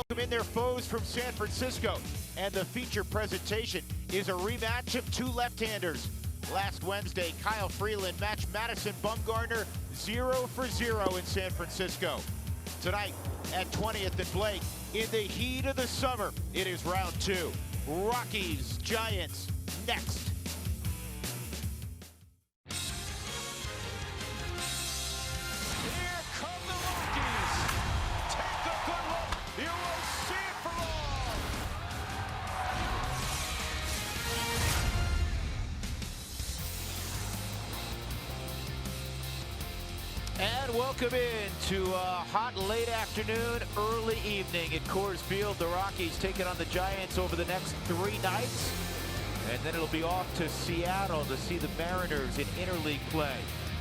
welcome in their foes from San Francisco. And the feature presentation is a rematch of two left-handers. Last Wednesday, Kyle Freeland matched Madison Bumgarner 0-for-0 in San Francisco. Tonight at 20th and Blake, in the heat of the summer, it is round two. Rockies, Giants, next. Here come the Rockies. Take a good look. You will see it for long. And welcome in to a hot late afternoon, early evening at Coors Field. The Rockies taking on the Giants over the next 3 nights. And then it'll be off to Seattle to see the Mariners in interleague play.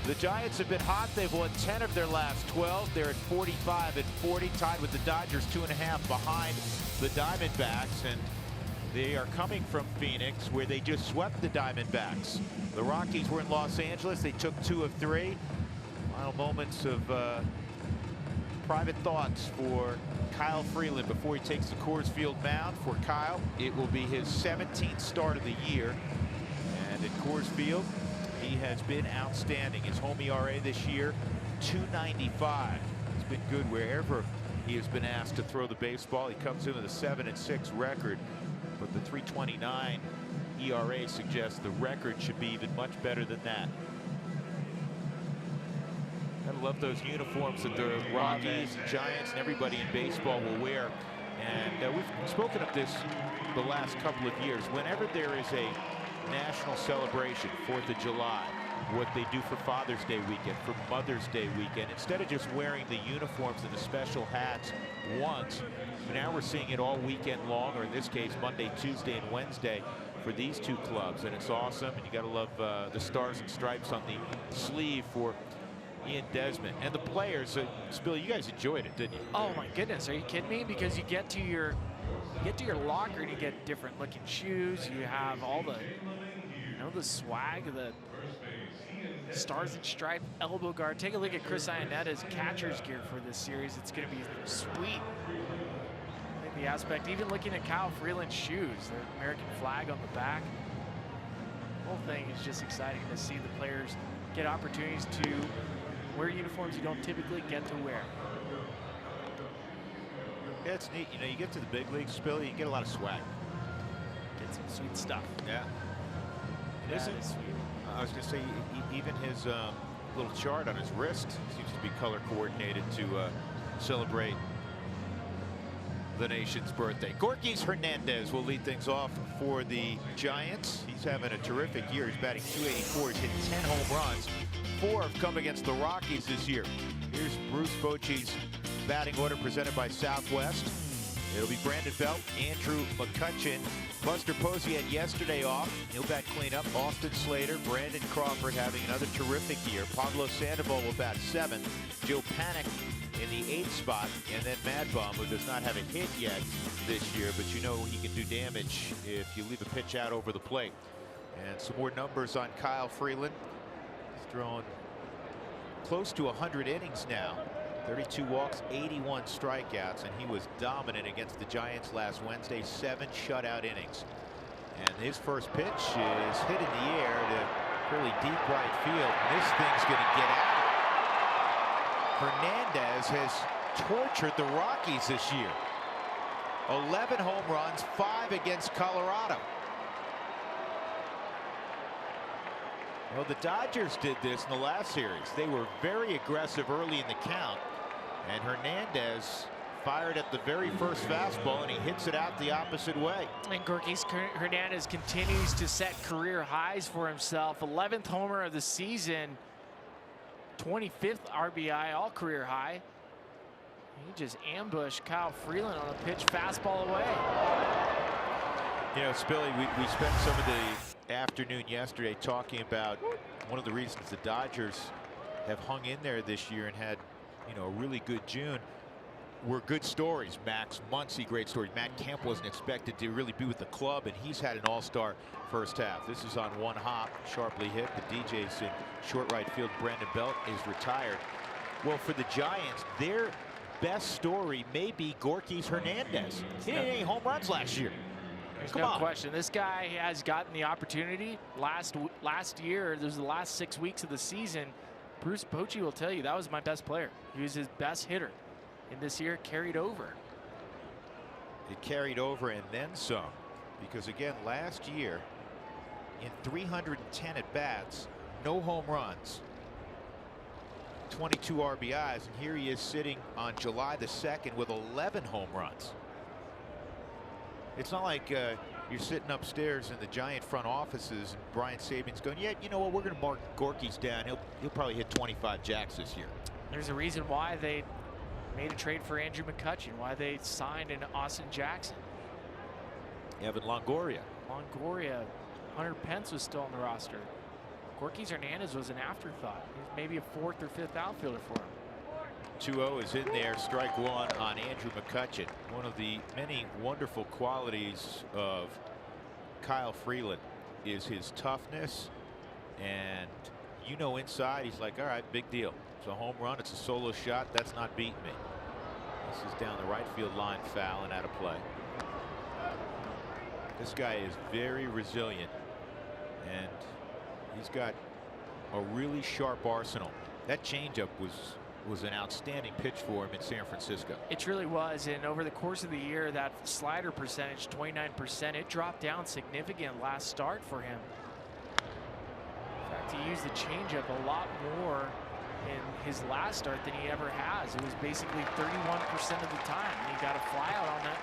The Giants have been hot. They've won 10 of their last 12. They're at 45-40, tied with the Dodgers, 2.5 behind the Diamondbacks. And they are coming from Phoenix, where they just swept the Diamondbacks. The Rockies were in Los Angeles. They took 2 of 3. Final moments of private thoughts for Kyle Freeland before he takes the Coors Field mound. For Kyle, it will be his 17th start of the year. And at Coors Field, he has been outstanding. His home ERA this year, 2.95. He's been good wherever he has been asked to throw the baseball. He comes in with a 7-6 record, but the 3.29 ERA suggests the record should be even much better than that. I love those uniforms that the Rockies and Giants and everybody in baseball will wear. And we've spoken of this the last couple of years. Whenever there is a national celebration, 4th of July, what they do for Father's Day weekend, for Mother's Day weekend, instead of just wearing the uniforms and the special hats once, now we're seeing it all weekend long, or in this case, Monday, Tuesday, and Wednesday for these two clubs. And it's awesome. And you got to love the stars and stripes on the sleeve for Ian Desmond and the players. Spill, you guys enjoyed it, didn't you? Oh my goodness, are you kidding me? Because you get to your locker and you get different looking shoes. You have all the, the swag, the stars and stripe elbow guard. Take a look at Chris Ionetta's catcher's gear for this series. It's going to be sweet. I think the aspect, even looking at Kyle Freeland's shoes, the American flag on the back. The whole thing is just exciting to see the players get opportunities to wear uniforms you don't typically get to wear. Yeah, it's neat. You get to the big leagues, Spill, you get a lot of swag. Get some sweet stuff. Yeah. That is sweet. I was going to say, even his little chart on his wrist seems to be color coordinated to celebrate the nation's birthday. Gorkys Hernandez will lead things off for the Giants. He's having a terrific year. He's batting .284. He's hit 10 home runs. 4 have come against the Rockies this year. Here's Bruce Bochy's batting order presented by Southwest. It'll be Brandon Belt, Andrew McCutchen. Buster Posey had yesterday off. He'll bat cleanup. Austin Slater, Brandon Crawford having another terrific year. Pablo Sandoval will bat 7th. Joe Panic in the 8th spot, and then Mad Bum, who does not have a hit yet this year, but he can do damage if you leave a pitch out over the plate. And some more numbers on Kyle Freeland. He's thrown close to 100 innings now. 32 walks, 81 strikeouts, and he was dominant against the Giants last Wednesday. 7 shutout innings. And his first pitch is hit in the air to really deep right field. And this thing's going to get out. Hernandez has tortured the Rockies this year. 11 home runs, 5 against Colorado. Well, the Dodgers did this in the last series. They were very aggressive early in the count, and Hernandez fired at the very first fastball, and he hits it out the opposite way. And Gorkys Hernandez continues to set career highs for himself. 11th homer of the season, 25th RBI, all career high. He just ambushed Kyle Freeland on a pitch fastball away. Spilly, we spent some of the afternoon yesterday talking about one of the reasons the Dodgers have hung in there this year and had, a really good June were good stories. Max Muncy, great story. Matt Kemp wasn't expected to really be with the club, and he's had an all-star first half. This is on one hop, sharply hit. The DJ's in short right field. Brandon Belt is retired. Well, for the Giants, their best story may be Gorkys Hernandez. He didn't hit any home runs last year. There's Come no on. question. This guy has gotten the opportunity. Last year, there's the last 6 weeks of the season. Bruce Bochy will tell you that was my best player. He was his best hitter. And this year, carried over. It carried over and then some. Because again, last year, in 310 at-bats, no home runs, 22 RBIs, and here he is sitting on July the 2nd with 11 home runs. It's not like you're sitting upstairs in the Giant front offices and Brian Sabian's going, yeah, you know what, we're going to mark Gorkys down. He'll probably hit 25 jacks this year. There's a reason why they made a trade for Andrew McCutchen, why they signed an Austin Jackson. Evan Longoria. Hunter Pence was still on the roster. Gorkys Hernandez was an afterthought. He was maybe a 4th or 5th outfielder for him. 2-0 is in there. Strike one on Andrew McCutchen. One of the many wonderful qualities of Kyle Freeland is his toughness. And you know, inside he's like, all right, big deal. It's a home run. It's a solo shot. That's not beating me. This is down the right field line, foul and out of play. This guy is very resilient, and he's got a really sharp arsenal. That changeup was an outstanding pitch for him in San Francisco. It truly was, and over the course of the year, that slider percentage, 29%, it dropped down significant last start for him. In fact, he used the changeup a lot more in his last start than he ever has. It was basically 31% of the time, and he got a flyout on that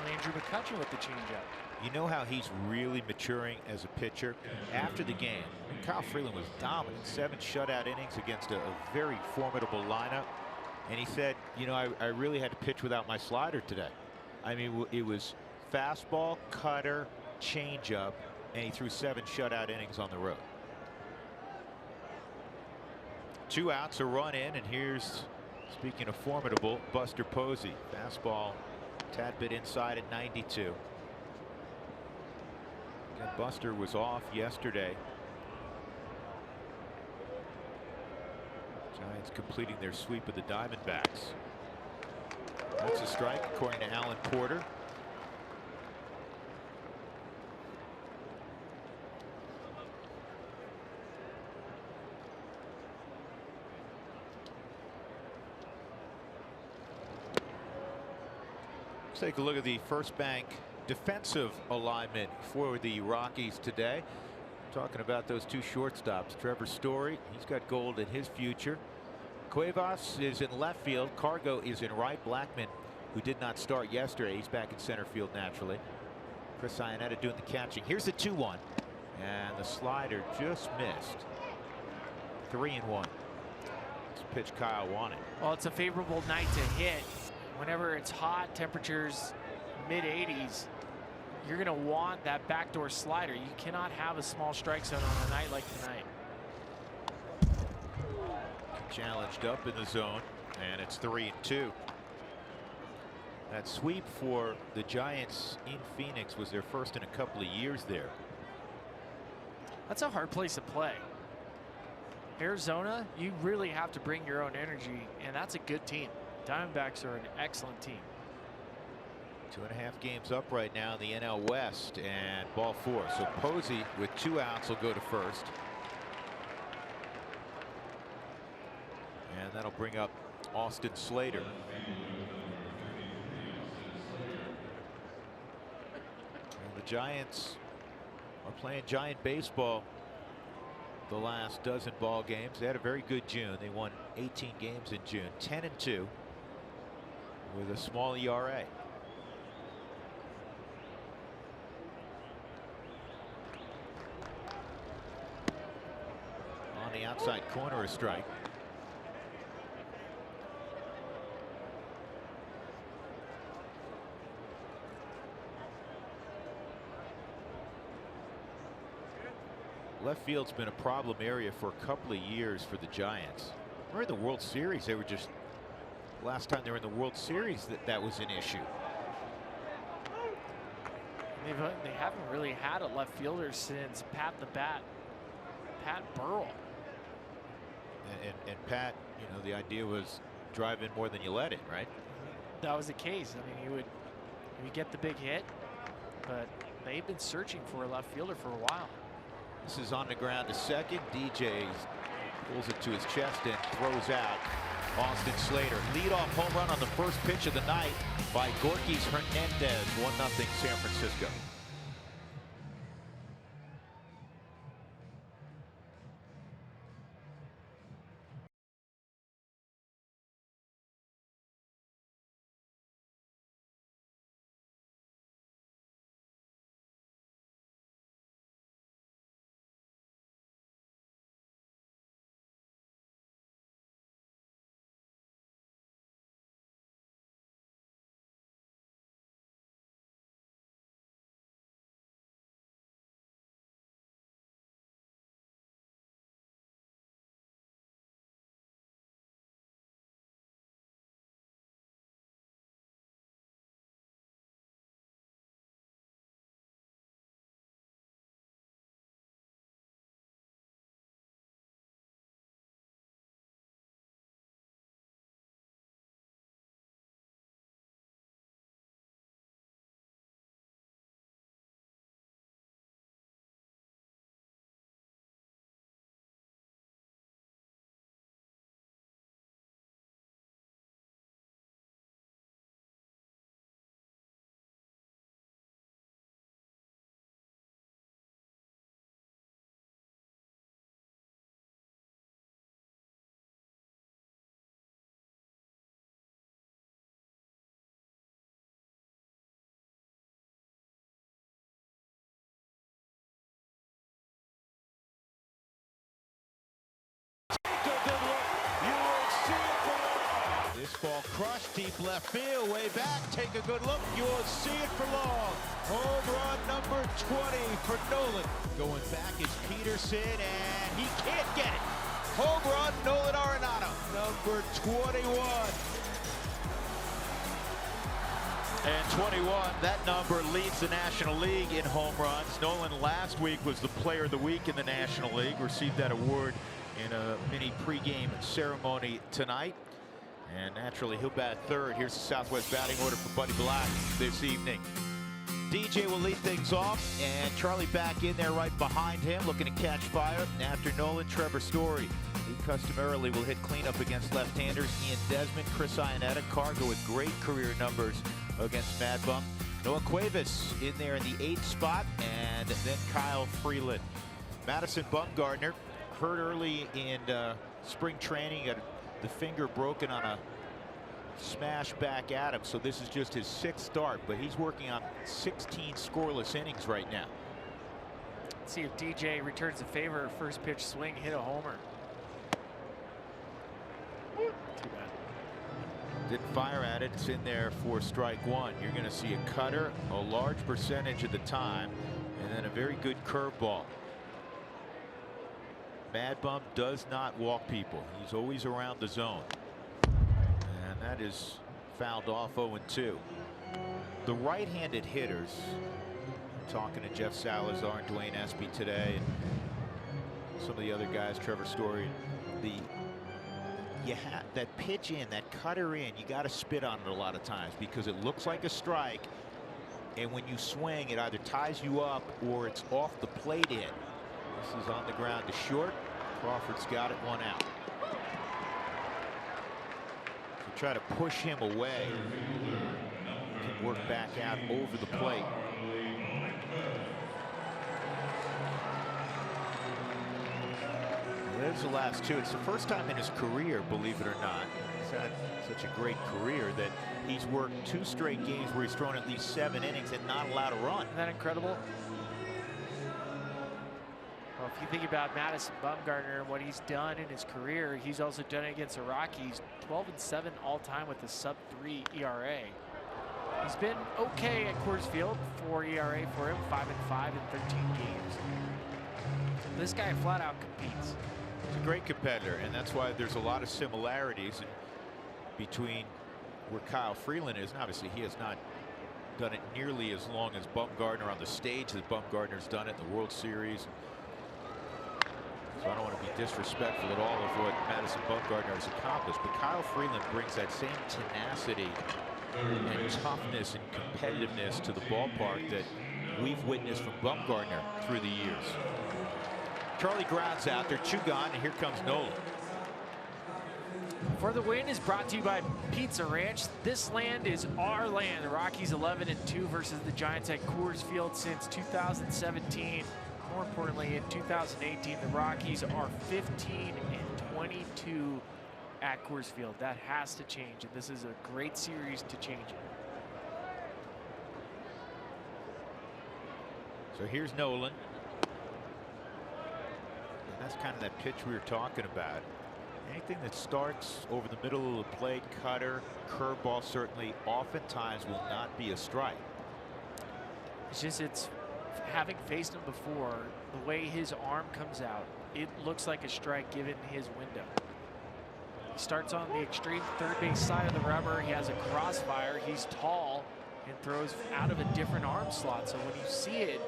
on Andrew McCutchen with the changeup. You know how he's really maturing as a pitcher? After the game, Kyle Freeland was dominant. 7 shutout innings against a very formidable lineup. And he said, you know, I really had to pitch without my slider today. I mean, it was fastball, cutter, changeup, and he threw 7 shutout innings on the road. 2 outs, a run in, and here's, speaking of formidable, Buster Posey. Fastball, tad bit inside at 92. Buster was off yesterday. Giants completing their sweep of the Diamondbacks. That's a strike according to Alan Porter. Let's take a look at the First Bank defensive alignment for the Rockies today. Talking about those 2 shortstops. Trevor Story, he's got gold in his future. Cuevas is in left field. Cargo is in right. Blackman, who did not start yesterday, he's back in center field naturally. Chris Iannetta doing the catching. Here's the 2-1, and the slider just missed. 3-1. This pitch Kyle wanted. Well, it's a favorable night to hit. Whenever it's hot, temperatures mid-80s, you're going to want that backdoor slider. You cannot have a small strike zone on a night like tonight. Challenged up in the zone, and it's 3-2. That sweep for the Giants in Phoenix was their first in a couple of years there. That's a hard place to play. Arizona, you really have to bring your own energy, and that's a good team. Diamondbacks are an excellent team. 2.5 games up right now in the NL West, and ball 4. So Posey with 2 outs will go to first. And that'll bring up Austin Slater. And the Giants are playing Giant baseball the last dozen ball games. They had a very good June. They won 18 games in June, 10-2 with a small ERA. On the outside corner, a strike. Left field's been a problem area for a couple of years for the Giants. We're in the World Series. They were just, last time they were in the World Series, that was an issue. They haven't really had a left fielder since Pat Burrell. And Pat, you know, the idea was drive in more than you let in, right? That was the case. I mean, you would get the big hit, but they've been searching for a left fielder for a while. This is on the ground to second. DJ pulls it to his chest and throws out Austin Slater. Leadoff home run on the first pitch of the night by Gorkys Hernandez. 1-0 San Francisco. This ball crushed deep left field, way back. Take a good look. You'll see it for long. Home run number 20 for Nolan. Going back is Peterson, and he can't get it. Home run, Nolan Arenado, number 21. And 21, that number leads the National League in home runs. Nolan last week was the Player of the Week in the National League. Received that award in a mini pregame ceremony tonight. And naturally, he'll bat third. Here's the Southwest batting order for Buddy Black this evening. DJ will lead things off, and Charlie back in there right behind him, looking to catch fire. After Nolan, Trevor Story. He customarily will hit cleanup against left-handers. Ian Desmond, Chris Iannetta, Cargo with great career numbers against Mad Bum. Noah Cuevas in there in the 8th spot, and then Kyle Freeland. Madison Bumgarner, hurt early in spring training, got the finger broken on a smash back at him, so this is just his 6th start, but he's working on 16 scoreless innings right now. Let's see if DJ returns the favor. First pitch swing, hit a homer. Too bad. Didn't fire at it. It's in there for strike one. You're going to see a cutter a large percentage of the time, and then a very good curveball. Mad Bum does not walk people. He's always around the zone. And that is fouled off 0-2. The right-handed hitters, talking to Jeff Salazar and Dwayne Espy today, and some of the other guys, Trevor Story, that pitch in, that cutter in, you got to spit on it a lot of times because it looks like a strike, and when you swing, it either ties you up or it's off the plate in. This is on the ground to short. Crawford's got it, 1 out. So try to push him away. Can work back out over the plate. There's the last two. It's the first time in his career, believe it or not. He's had such a great career that he's worked 2 straight games where he's thrown at least 7 innings and not allowed a run. Isn't that incredible? Well, if you think about Madison Bumgarner and what he's done in his career, he's also done it against the Rockies. 12-7 all-time with a sub-3 ERA. He's been okay at Coors Field, 4 ERA for him, 5-5 in 13 games. This guy flat out competes. He's a great competitor, and that's why there's a lot of similarities between where Kyle Freeland is. And obviously, he has not done it nearly as long as Bumgarner on the stage that Bumgarner's done it in the World Series. So I don't want to be disrespectful at all of what Madison Bumgarner has accomplished, but Kyle Freeland brings that same tenacity and toughness and competitiveness to the ballpark that we've witnessed from Bumgarner through the years. Charlie Ground's out there, 2 gone, and here comes Nolan. For the Win is brought to you by Pizza Ranch. This land is our land. The Rockies 11-2 versus the Giants at Coors Field since 2017. More importantly, in 2018, the Rockies are 15-22 at Coors Field. That has to change, and this is a great series to change it. So here's Nolan. And that's kind of that pitch we were talking about. Anything that starts over the middle of the plate, cutter, curveball, certainly oftentimes will not be a strike. It's just, having faced him before, the way his arm comes out, it looks like a strike given his window. He starts on the extreme third base side of the rubber. He has a crossfire. He's tall and throws out of a different arm slot. So when you see it,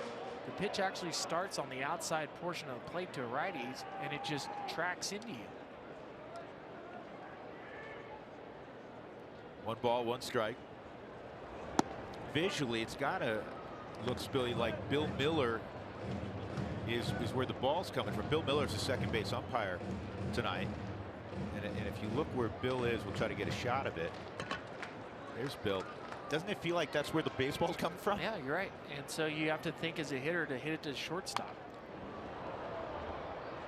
the pitch actually starts on the outside portion of the plate to righties, and it just tracks into you. 1 ball, 1 strike. Visually, it's got to look, Billy, like Bill Miller is where the ball's coming from. Bill Miller's the second base umpire tonight. And if you look where Bill is, we'll try to get a shot of it. There's Bill. Doesn't it feel like that's where the baseball's coming from? Yeah, you're right. And so you have to think as a hitter to hit it to shortstop.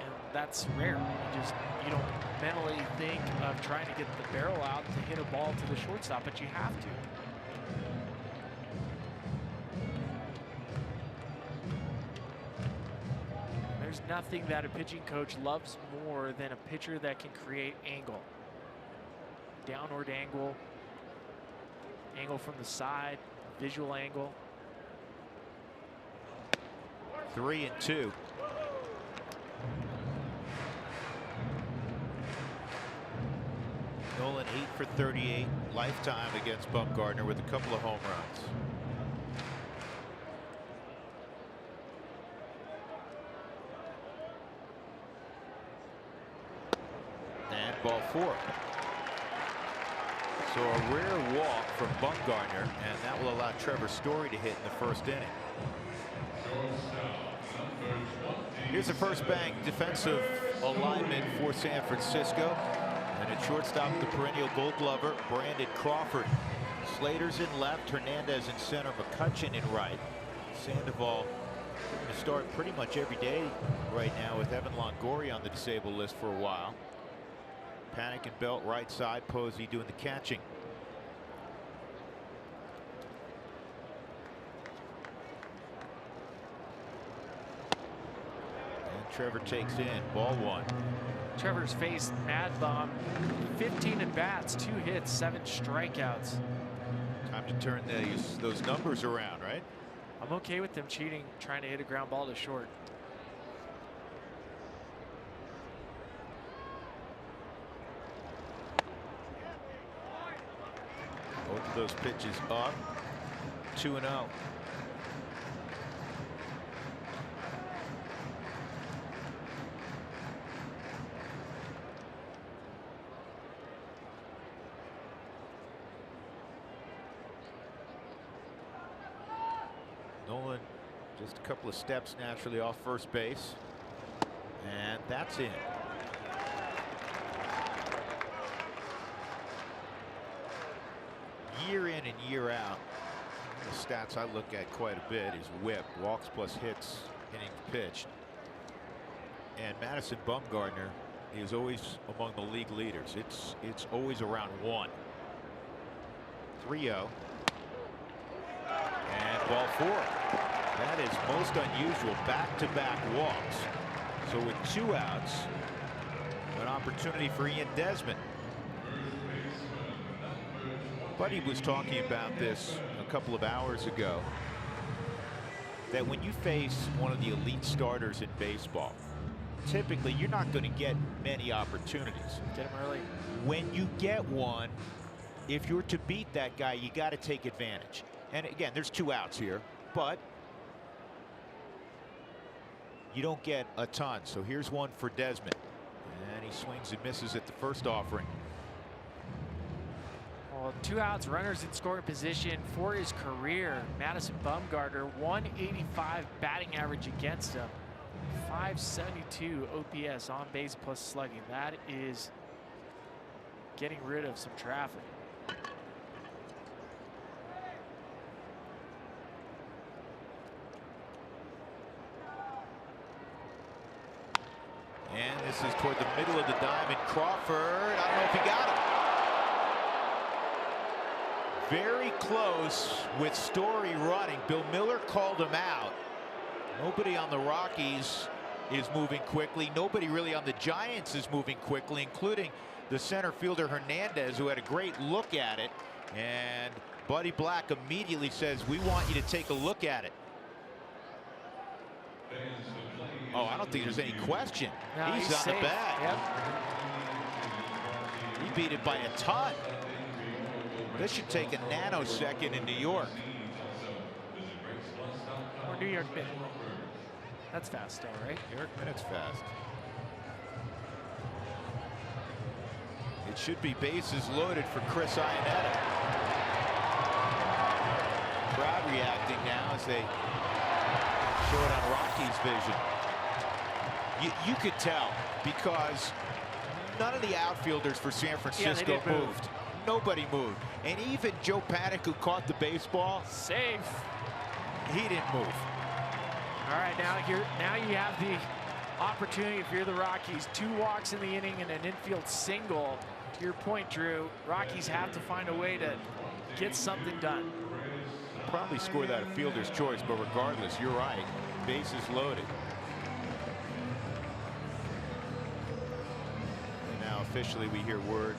And that's rare. You don't mentally think of trying to get the barrel out to hit a ball to the shortstop, but you have to. There's nothing that a pitching coach loves more than a pitcher that can create angle. Downward angle, angle from the side, visual angle. 3-2. Nolan 8 for 38 lifetime against Bumgarner with a couple of home runs. And ball 4. So a rare walk from Bumgarner, and that will allow Trevor Story to hit in the first inning. Here's the first bang defensive alignment for San Francisco. And at shortstop, the perennial Gold Glover, Brandon Crawford. Slater's in left, Hernandez in center, McCutcheon in right. Sandoval going to start pretty much every day right now with Evan Longoria on the disabled list for a while. Panic and Belt right side, Posey doing the catching. And Trevor takes in ball 1. Trevor's faced Mad Bum 15 at bats, 2 hits, 7 strikeouts. Time to turn those numbers around, right? I'm okay with them cheating, trying to hit a ground ball to short. Both of those pitches up. 2-0. Nolan just a couple of steps naturally off first base, and that's in. Year in and year out, the stats I look at quite a bit is WHIP, walks plus hits, innings pitched. And Madison Bumgarner is always among the league leaders. It's always around 1. 3-0. And ball 4. That is most unusual. Back-to-back walks. So with 2 outs, an opportunity for Ian Desmond. Buddy was talking about this a couple of hours ago, that when you face one of the elite starters in baseball, typically you're not going to get many opportunities. Get him early. When you get one, if you're to beat that guy, you got to take advantage. And again, there's 2 outs here, but you don't get a ton. So here's one for Desmond. And he swings and misses at the first offering. Well, 2 outs, runners in scoring position for his career. Madison Bumgarner, 185 batting average against him. 572 OPS on base plus slugging. That is getting rid of some traffic. And this is toward the middle of the diamond. Crawford, I don't know if he got him. Very close with Story running. Bill Miller called him out. Nobody on the Rockies is moving quickly. Nobody really on the Giants is moving quickly, including the center fielder Hernandez, who had a great look at it. And Buddy Black immediately says, we want you to take a look at it. Oh, I don't think there's any question. No, he's on safe. the bag. Yep. He beat it by a ton. This should take a nanosecond in New York. Or New York minute. That's fast still, right? New York minute's fast. It should be bases loaded for Chris Iannetta. Crowd reacting now as they show it on Rocky's vision. You could tell because none of the outfielders for San Francisco moved. Nobody moved. And even Joe Panic, who caught the baseball, safe. He didn't move. All right, now you have the opportunity if you're the Rockies. 2 walks in the inning and an infield single. To your point, Drew, Rockies have to find a way to get something done. Probably score that a fielder's choice, but regardless, you're right. Bases loaded. And now officially we hear word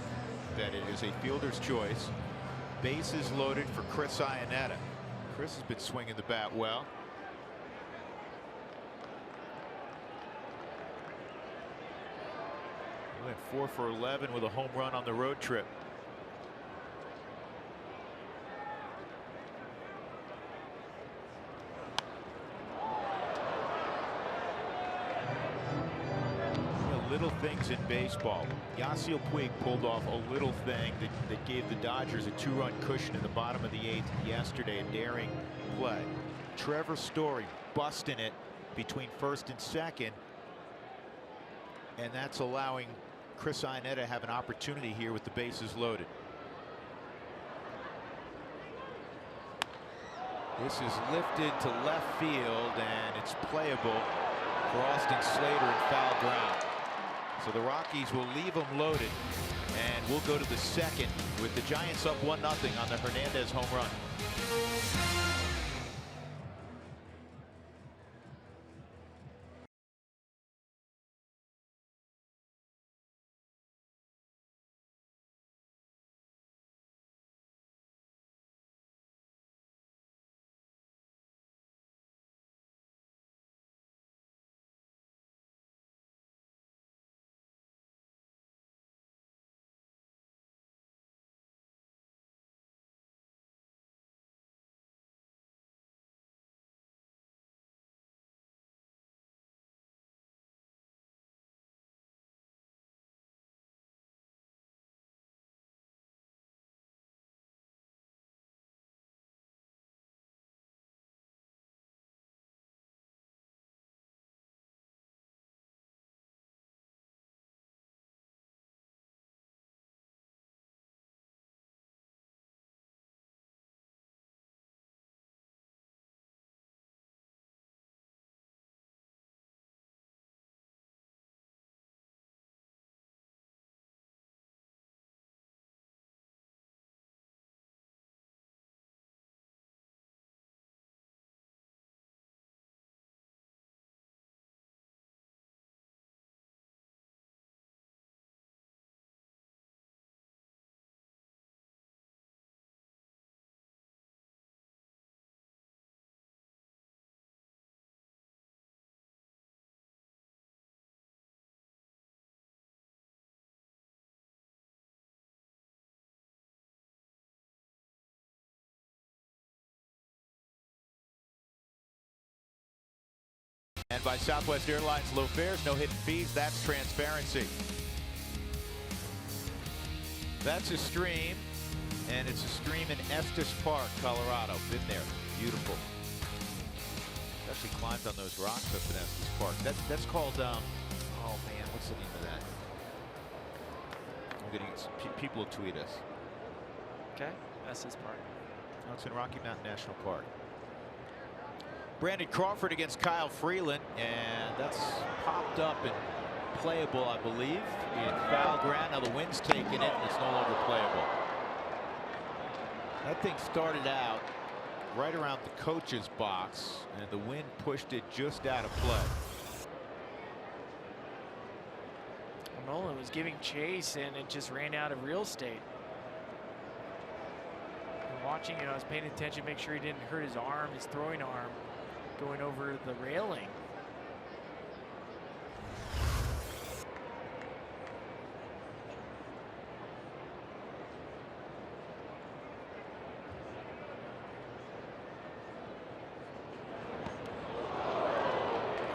that it is a fielder's choice. Bases loaded for Chris Iannetta. Chris has been swinging the bat well. He went 4 for 11 with a home run on the road trip. Little things in baseball. Yasiel Puig pulled off a little thing that gave the Dodgers a 2-run cushion in the bottom of the 8th yesterday, a daring play. Trevor Story busting it between first and second, and that's allowing Chris Iannetta to have an opportunity here with the bases loaded. This is lifted to left field, and it's playable for Austin Slater in foul ground. So the Rockies will leave them loaded, and we'll go to the second with the Giants up 1-0 on the Hernandez home run. And by Southwest Airlines, low fares, no hidden fees, that's transparency. That's a stream, and it's a stream in Estes Park, Colorado. Been there, beautiful. Actually climbed on those rocks up in Estes Park. That's called, oh man, what's the name of that? I'm gonna get some people will tweet us. Okay, Estes Park. No, it's in Rocky Mountain National Park. Brandon Crawford against Kyle Freeland, and that's popped up and playable, I believe, in foul ground. Now the wind's taking it, and it's no longer playable. That thing started out right around the coach's box, and the wind pushed it just out of play. Nolan was giving chase, and it just ran out of real estate. And watching it, I was paying attention, make sure he didn't hurt his arm, his throwing arm, going over the railing.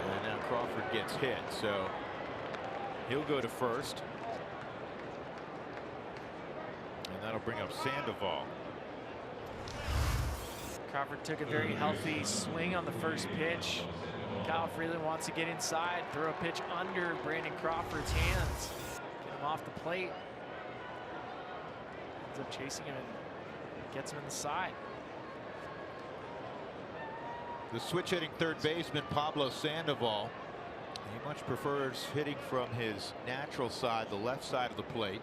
And now Crawford gets hit, so he'll go to first. And that'll bring up Sandoval. Crawford took a very healthy swing on the first pitch. Kyle Freeland wants to get inside, throw a pitch under Brandon Crawford's hands, get him off the plate. Ends up chasing him and gets him in the side. The switch hitting third baseman Pablo Sandoval. He much prefers hitting from his natural side, the left side of the plate.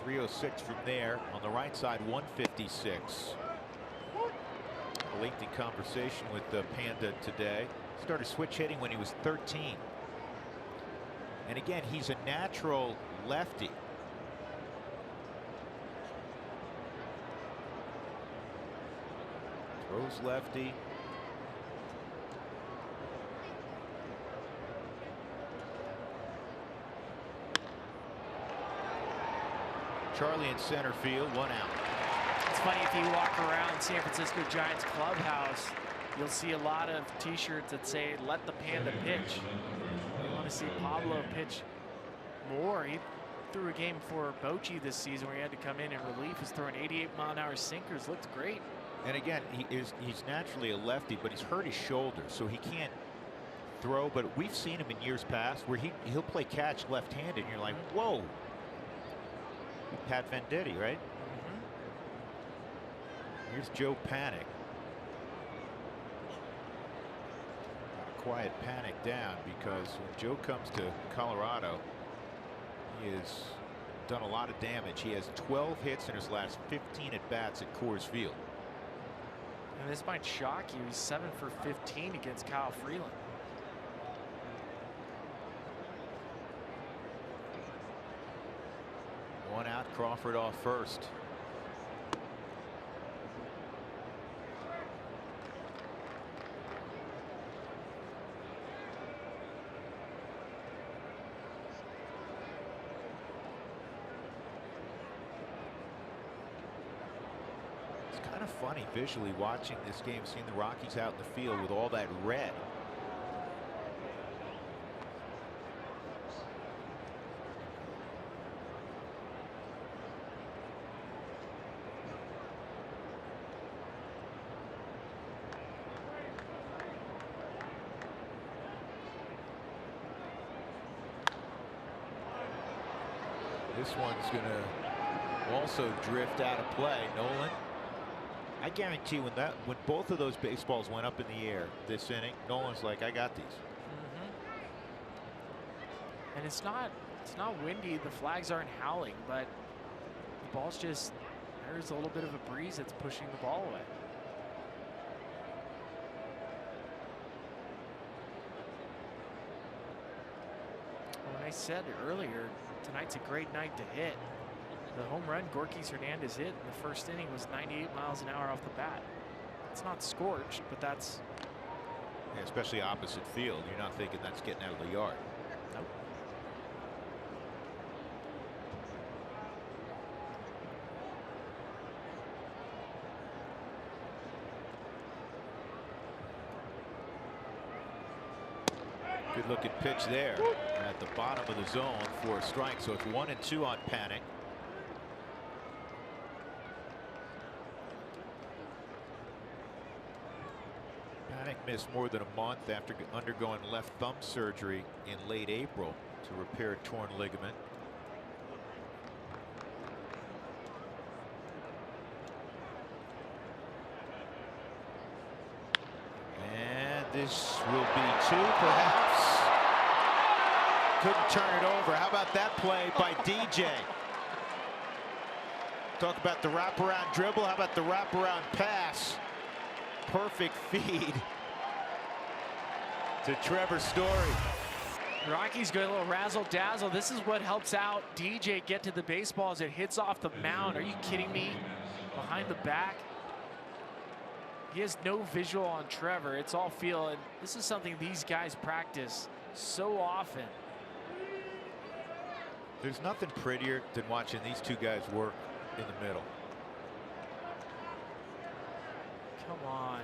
306 from there. On the right side, 156. A lengthy conversation with Panda today. Started switch hitting when he was 13. And again, he's a natural lefty. Throws lefty. Charlie in center field, one out. It's funny, if you walk around San Francisco Giants clubhouse, you'll see a lot of t-shirts that say, "Let the Panda pitch." We want to see Pablo pitch more. He threw a game for Bochy this season where he had to come in relief. He's throwing 88-mile-an-hour sinkers. Looked great. And again, he's naturally a lefty, but he's hurt his shoulder, so he can't throw. But we've seen him in years past where he'll play catch left-handed, and you're like, whoa. Pat Venditti, right? Here's Joe Panic. Quiet Panic down, because when Joe comes to Colorado, he has done a lot of damage. He has 12 hits in his last 15 at bats at Coors Field. And this might shock you. He's 7 for 15 against Kyle Freeland. One out, Crawford off first. It's kind of funny visually watching this game, seeing the Rockies out in the field with all that red. This one's going to also drift out of play. Nolan, I guarantee when both of those baseballs went up in the air this inning, Nolan's like, I got these. And it's not windy. The flags aren't howling, but the ball's just, there's a little bit of a breeze that's pushing the ball away. When I said earlier, tonight's a great night to hit. The home run Gorkys Hernandez hit in the first inning was 98 miles an hour off the bat. It's not scorched, but that's... Yeah, especially opposite field. You're not thinking that's getting out of the yard. Nope. Good looking pitch there at the bottom of the zone for a strike. So it's 1-2 on Panic. Panic missed more than a month after undergoing left thumb surgery in late April to repair a torn ligament. And this will be 2, perhaps. Couldn't turn it over. How about that play by DJ? Talk about the wraparound dribble. How about the wraparound pass? Perfect feed to Trevor Story. Rockies go a little razzle dazzle. This is what helps out DJ get to the baseball as it hits off the mound. Are you kidding me? Behind the back. He has no visual on Trevor. It's all feel, and this is something these guys practice so often. There's nothing prettier than watching these two guys work in the middle. Come on.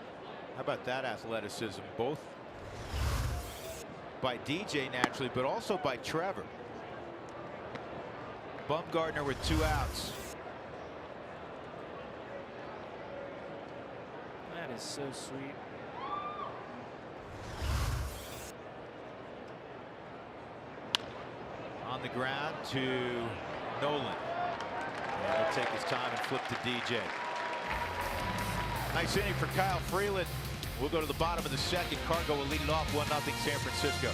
How about that athleticism? Both by DJ naturally, but also by Trevor. Bumgarner with 2 outs. That is so sweet. On the ground to Nolan. And he'll take his time and flip to DJ. Nice inning for Kyle Freeland. We'll go to the bottom of the second. Cargo will lead it off 1-0 San Francisco.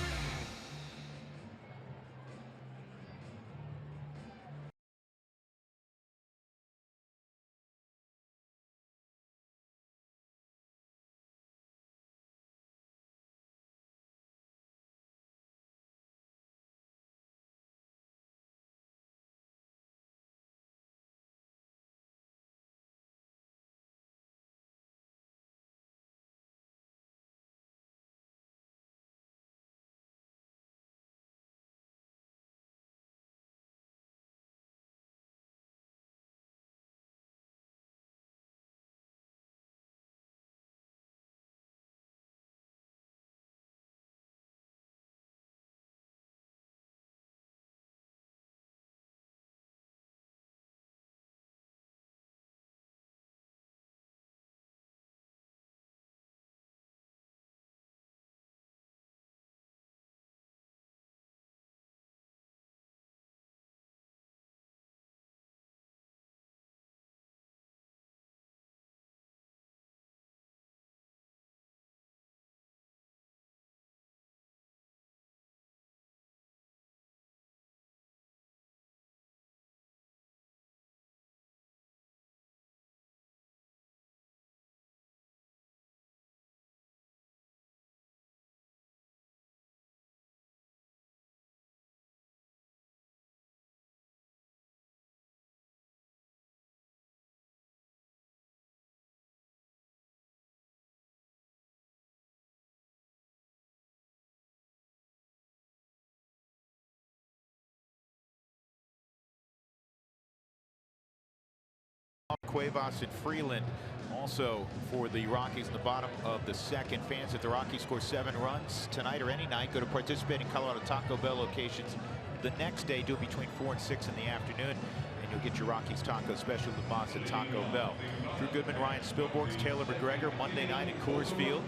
Cuevas and Freeland also for the Rockies in the bottom of the second. Fans, if the Rockies score 7 runs tonight or any night, go to participating Colorado Taco Bell locations the next day. Do it between 4 and 6 in the afternoon, and you'll get your Rockies taco special at the boss at Taco Bell. Drew Goodman, Ryan Spilborghs, Taylor McGregor, Monday night at Coors Field.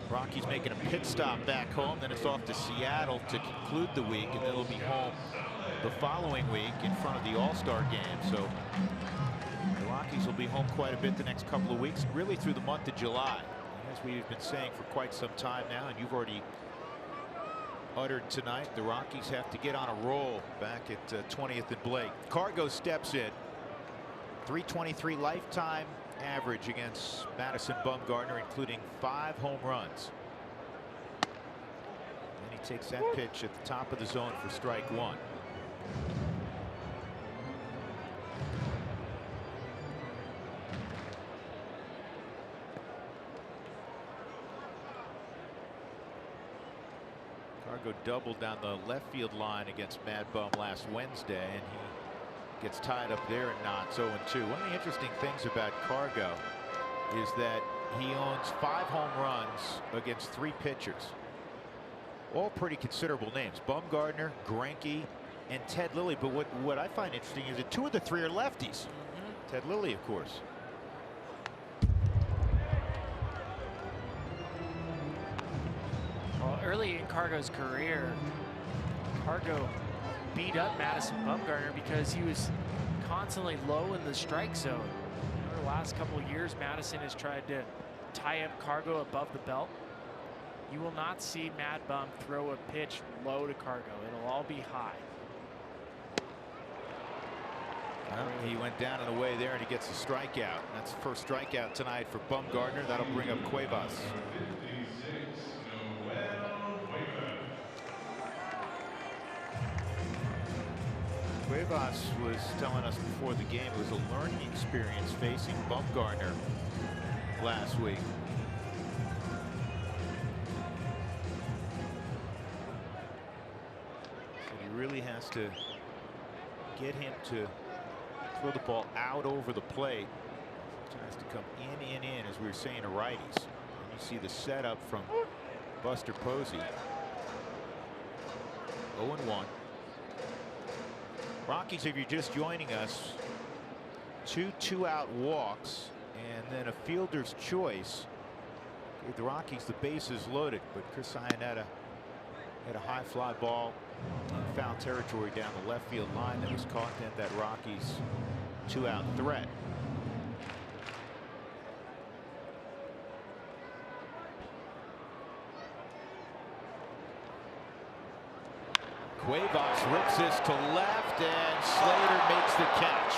Rockies making a pit stop back home, then it's off to Seattle to conclude the week, and then they'll be home the following week in front of the All-Star game. So the Rockies will be home quite a bit the next couple of weeks, really through the month of July, as we've been saying for quite some time now, and you've already uttered tonight. The Rockies have to get on a roll back at 20th and Blake. Cargo steps in. 323 lifetime average against Madison Bumgarner, including 5 home runs. And he takes that pitch at the top of the zone for strike 1. Cargo doubled down the left field line against Mad Bum last Wednesday, and he gets tied up there and knocks 0-2. One of the interesting things about Cargo is that he owns 5 home runs against 3 pitchers. All pretty considerable names. Bumgardner, Greinke, and Ted Lilly. But what I find interesting is that 2 of the 3 are lefties. Ted Lilly, of course. Well, early in Cargo's career, Cargo beat up Madison Bumgardner because he was constantly low in the strike zone. Over the last couple of years, Madison has tried to tie up Cargo above the belt. You will not see Mad Bum throw a pitch low to Cargo. It'll all be high. Well, he went down and away there, and he gets a strikeout. That's the first strikeout tonight for Bumgardner. That'll bring up Cuevas. Cuevas was telling us before the game it was a learning experience facing Bumgardner last week. So he really has to get him to throw the ball out over the plate. It has to come in, as we were saying, to righties. And you see the setup from Buster Posey. 0-1. Rockies, if you're just joining us, 2 2-out walks and then a fielder's choice gave the Rockies the bases loaded, but Chris Iannetta had a high fly ball in foul territory down the left field line that was caught at that Rockies 2-out threat. Cuevas rips this to left, and Slater makes the catch.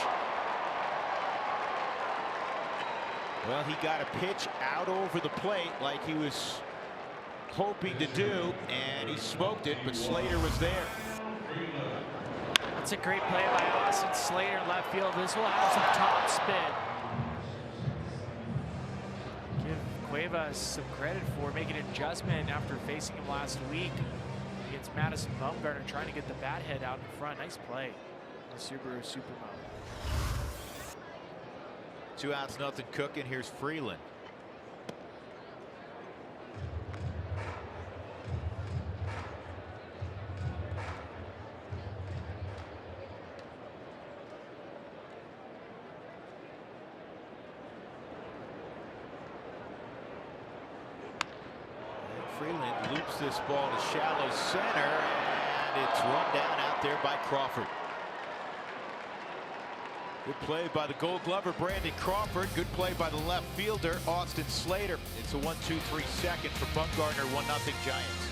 Well, he got a pitch out over the plate like he was hoping to do, and he smoked it, but Slater was there. That's a great play by Austin Slater in left field. This will have some top spin. Give Cuevas some credit for making an adjustment after facing him last week against Madison Bumgardner, trying to get the bat head out in front. Nice play. The Subaru Supermo. 2 outs, nothing cooking. Here's Freeland. Freeland loops this ball to shallow center, and it's run down out there by Crawford. Good play by the Gold Glover, Brandon Crawford. Good play by the left fielder, Austin Slater. It's a 1-2-3 second for Bumgardner, 1-0 Giants.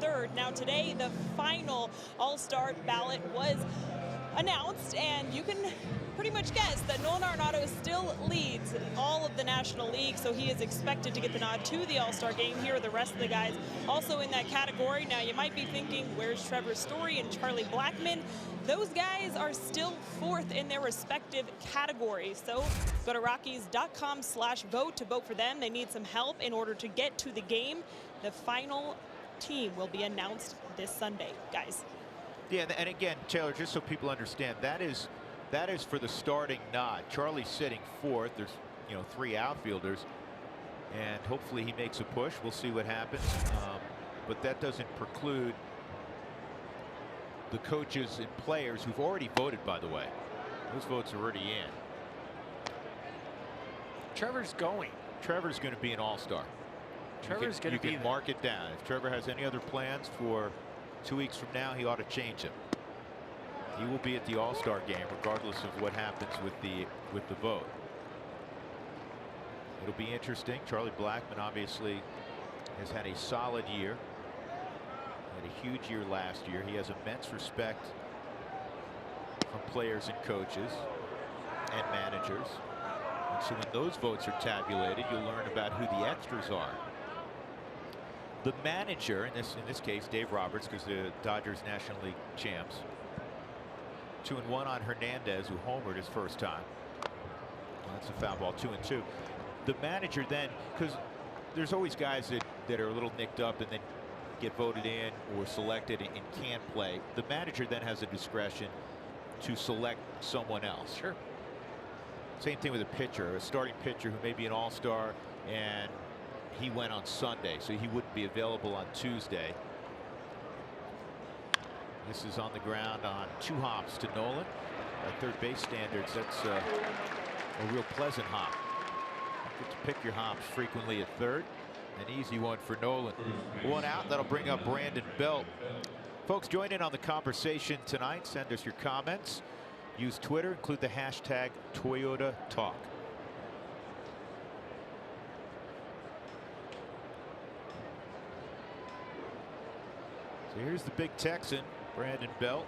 Third. Now today, the final All-Star ballot was announced, and you can pretty much guess that Nolan Arenado still leads all of the National League, so he is expected to get the nod to the All-Star game. Here are the rest of the guys also in that category. Now, you might be thinking, where's Trevor Story and Charlie Blackmon? Those guys are still fourth in their respective categories. So go to Rockies.com/vote to vote for them. They need some help in order to get to the game. The final team will be announced this Sunday, guys. Yeah, and again, Taylor, just so people understand, that is for the starting nod. Charlie's sitting fourth. There's, you know, 3 outfielders, and hopefully he makes a push. We'll see what happens. But that doesn't preclude the coaches and players who've already voted, by the way. Those votes are already in. Trevor's going. Trevor's going to be an all-star. Trevor's going to be You can mark it down. If Trevor has any other plans for 2 weeks from now, he ought to change them. He will be at the All-Star game regardless of what happens with the vote. It'll be interesting. Charlie Blackmon obviously has had a solid year. Had a huge year last year. He has immense respect from players and coaches and managers. And so when those votes are tabulated, you'll learn about who the extras are. The manager, in this case, Dave Roberts, because the Dodgers National League champs. 2-1 on Hernandez, who homered his first time. Well, that's a foul ball. 2-2. The manager then, because there's always guys that are a little nicked up and then get voted in or selected and can't play. The manager then has a discretion to select someone else. Sure. Same thing with a pitcher, a starting pitcher who may be an all-star, and he went on Sunday, so he wouldn't be available on Tuesday. This is on the ground on 2 hops to Nolan. At third base standards, that's a real pleasant hop. You get to pick your hops frequently at third. An easy one for Nolan. 1 out. That'll bring up Brandon Belt. Folks, join in on the conversation tonight. Send us your comments. Use Twitter. Include the hashtag ToyotaTalk. So here's the big Texan, Brandon Belt.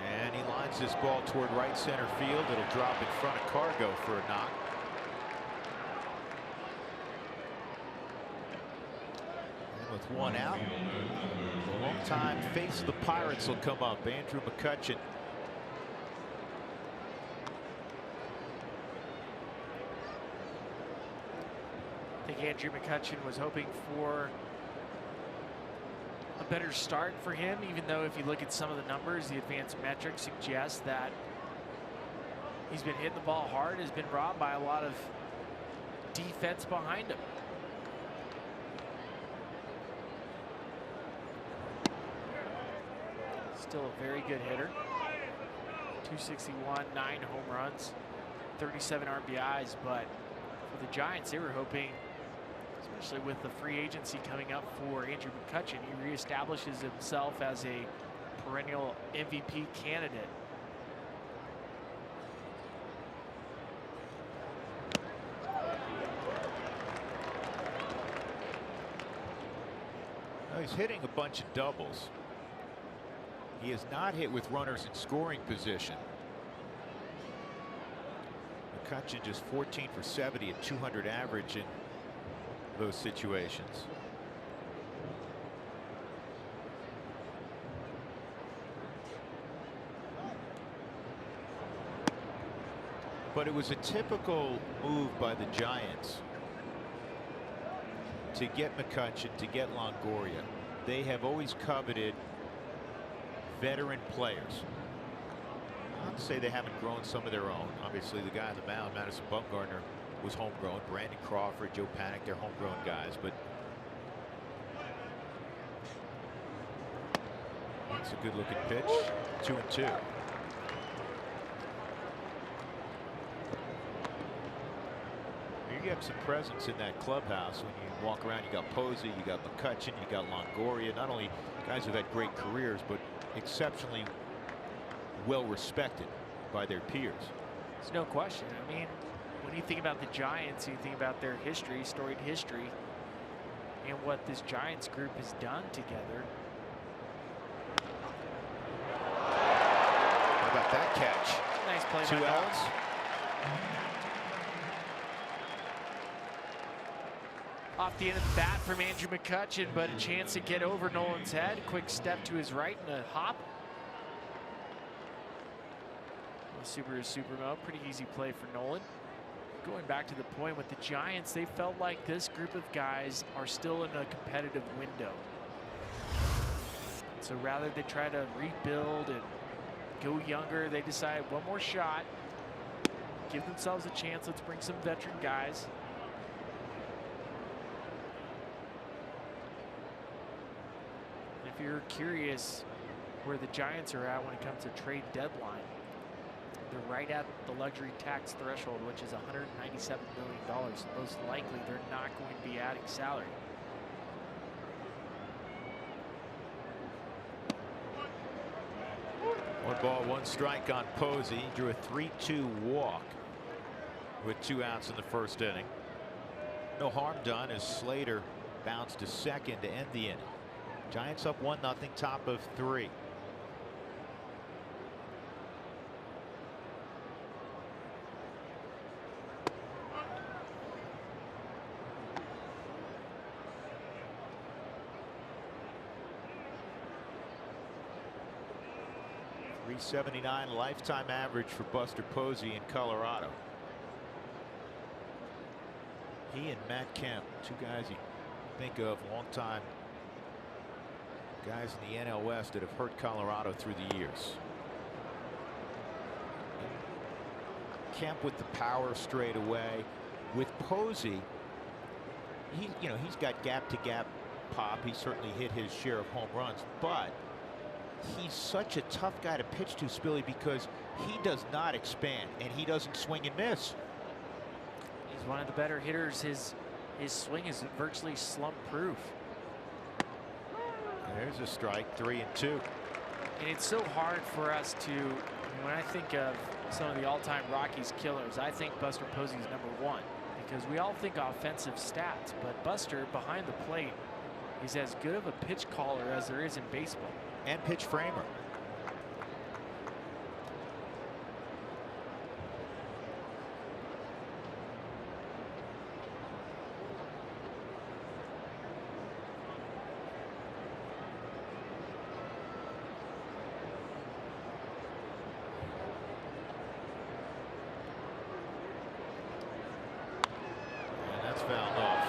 And he lines this ball toward right center field. It'll drop in front of Cargo for a knock. And with 1 out, a long time face of the Pirates will come up. Andrew McCutchen. I think Andrew McCutchen was hoping for a better start for him, even though if you look at some of the numbers, the advanced metrics suggest that he's been hitting the ball hard, has been robbed by a lot of defense behind him. Still a very good hitter. 261, 9 home runs, 37 RBIs, but for the Giants, they were hoping, especially with the free agency coming up for Andrew McCutchen, he reestablishes himself as a perennial MVP candidate. Now he's hitting a bunch of doubles. He has not hit with runners in scoring position. McCutchen just 14 for 70 at 200 average in those situations. But it was a typical move by the Giants to get McCutchen, to get Longoria. They have always coveted veteran players. Not to say they haven't grown some of their own. Obviously, the guy on the mound, Madison Bumgarner, was homegrown. Brandon Crawford, Joe Panic, they're homegrown guys. But that's a good-looking pitch. 2-2. You have some presence in that clubhouse when you walk around. You got Posey, you got McCutchen, you got Longoria. Not only guys who've had great careers, but exceptionally well respected by their peers. There's no question. I mean, when you think about the Giants, you think about their history, storied history. and what this Giants group has done together. How about that catch? Nice play by 2 Nolan. outs. Off the end of the bat from Andrew McCutchen, but a chance to get over Nolan's head. Quick step to his right and a hop. Super mode, pretty easy play for Nolan. Going back to the point with the Giants, they felt like this group of guys are still in a competitive window. So rather than try to rebuild and go younger, they decide one more shot, give themselves a chance. Let's bring some veteran guys. If you're curious where the Giants are at when it comes to trade deadline, they're right at the luxury tax threshold, which is $197 million. Most likely, they're not going to be adding salary. One ball, one strike on Posey. He drew a 3-2 walk with 2 outs in the first inning. No harm done as Slater bounced to second to end the inning. Giants up 1-0, top of 3. .379 lifetime average for Buster Posey in Colorado. He and Matt Kemp, 2 guys you think of long time guys in the NL West that have hurt Colorado through the years. Kemp with the power straight away. With Posey, he's got gap to gap pop. He certainly hit his share of home runs, but he's such a tough guy to pitch to, Spilly, because he does not expand and he doesn't swing and miss. He's one of the better hitters. His swing is virtually slump proof. There's a strike, 3-2. And it's so hard for us to, when I think of some of the all-time Rockies killers, I think Buster Posey is #1 because we all think offensive stats, but Buster behind the plate is as good of a pitch caller as there is in baseball. And pitch framer. And that's fouled off.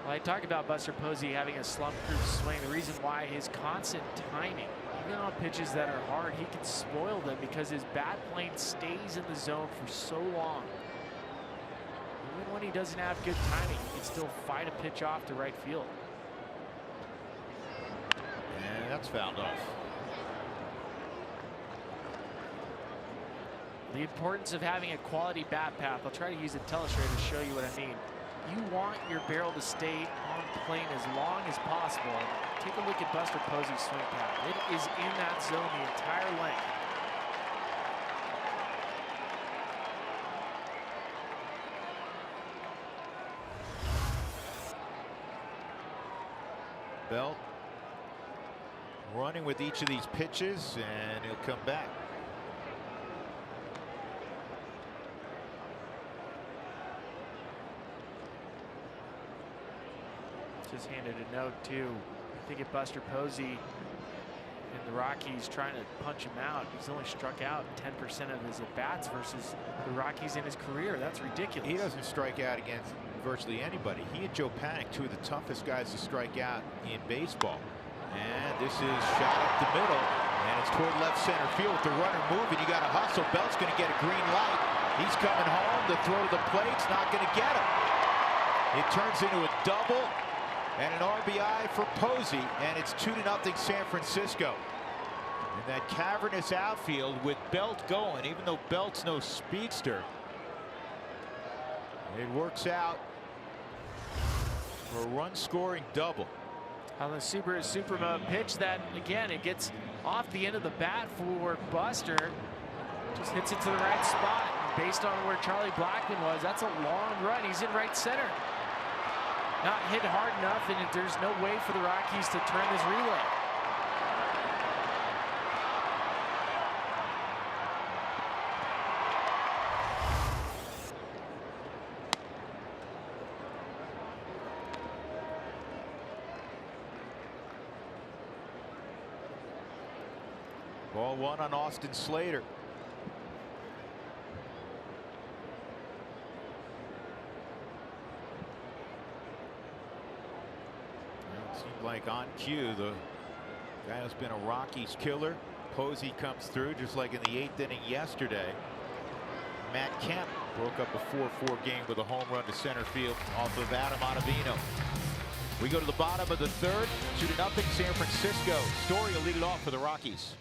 Well, I talk about Buster Posey having a slump-proof swing. The reason why his constant timing, even on pitches that are hard, he can spoil them because his bat plane stays in the zone for so long. Even when he doesn't have good timing, he can still fight a pitch off to right field. And that's fouled off. The importance of having a quality bat path. I'll try to use a telestrator to show you what I mean. You want your barrel to stay on plane as long as possible. Take a look at Buster Posey's swing path. It is in that zone the entire length. Belt running with each of these pitches, and he'll come back. Just handed a note too. I think if Buster Posey and the Rockies trying to punch him out, he's only struck out 10% of his at-bats versus the Rockies in his career. That's ridiculous. He doesn't strike out against virtually anybody. He and Joe Panik, 2 of the toughest guys to strike out in baseball. And this is shot up the middle, and it's toward left center field with the runner moving. You got to hustle. Belt's going to get a green light. He's coming home. The throw to the plate's not going to get him. It turns into a double and an RBI for Posey, and it's 2-0 San Francisco. In that cavernous outfield with Belt going, even though Belt's no speedster, it works out for a run-scoring double. On the super pitch that, again, it gets off the end of the bat for Buster. Just hits it to the right spot. Based on where Charlie Blackman was, that's a long run. He's in right center. Not hit hard enough, and there's no way for the Rockies to turn this relay. Ball one on Austin Slater. It seemed like on cue, the guy who's been a Rockies killer, Posey, comes through just like in the 8th inning yesterday. Matt Kemp broke up a 4-4 game with a home run to center field off of Adam Ottavino. We go to the bottom of the 3rd, 2-0 San Francisco. Story will lead it off for the Rockies.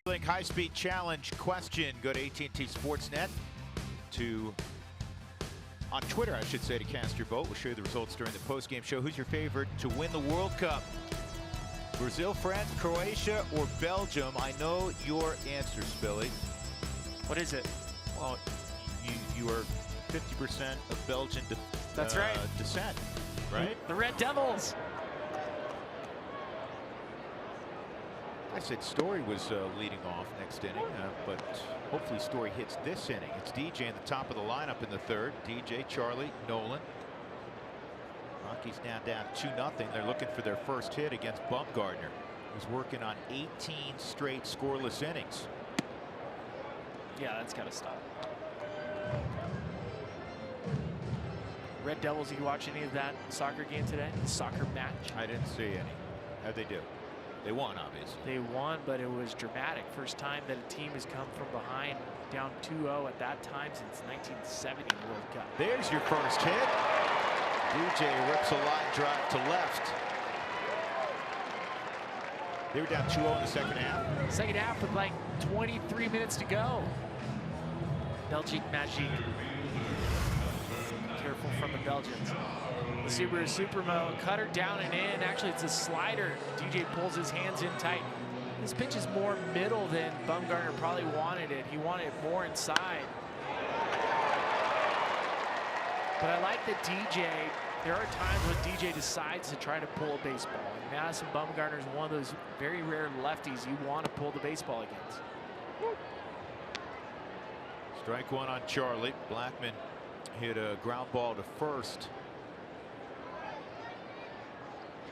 High-speed challenge question. Go to AT&T Sportsnet on Twitter, I should say, to cast your vote. We'll show you the results during the post-game show. Who's your favorite to win the World Cup? Brazil, France, Croatia, or Belgium? I know your answer, Spilly. What is it? Well, you are 50% of Belgian That's right. descent, right? The Red Devils. I said Story was leading off next inning, but hopefully Story hits this inning. It's DJ in the top of the lineup in the 3rd. DJ, Charlie, Nolan. Rockies now down 2-0. They're looking for their first hit against Bumgarner, who's working on 18 straight scoreless innings. Yeah, that's got to stop. Red Devils, you watch any of that soccer game today? The soccer match? I didn't see any. How'd they do? They won, obviously. They won, but it was dramatic. First time that a team has come from behind, down 2-0 at that time since 1970 World Cup. There's your first hit. DJ rips a line drive to left. They were down 2-0 in the second half. Second half with like 23 minutes to go. Belgique Magique. Careful from the Belgians. The Subaru Supermo, cutter down and in. Actually, it's a slider. DJ pulls his hands in tight. This pitch is more middle than Bumgarner probably wanted it. He wanted it more inside. But I like that DJ, there are times when DJ decides to try to pull a baseball. And Madison Bumgarner is one of those very rare lefties you want to pull the baseball against. Strike one on Charlie. Blackman hit a ground ball to first.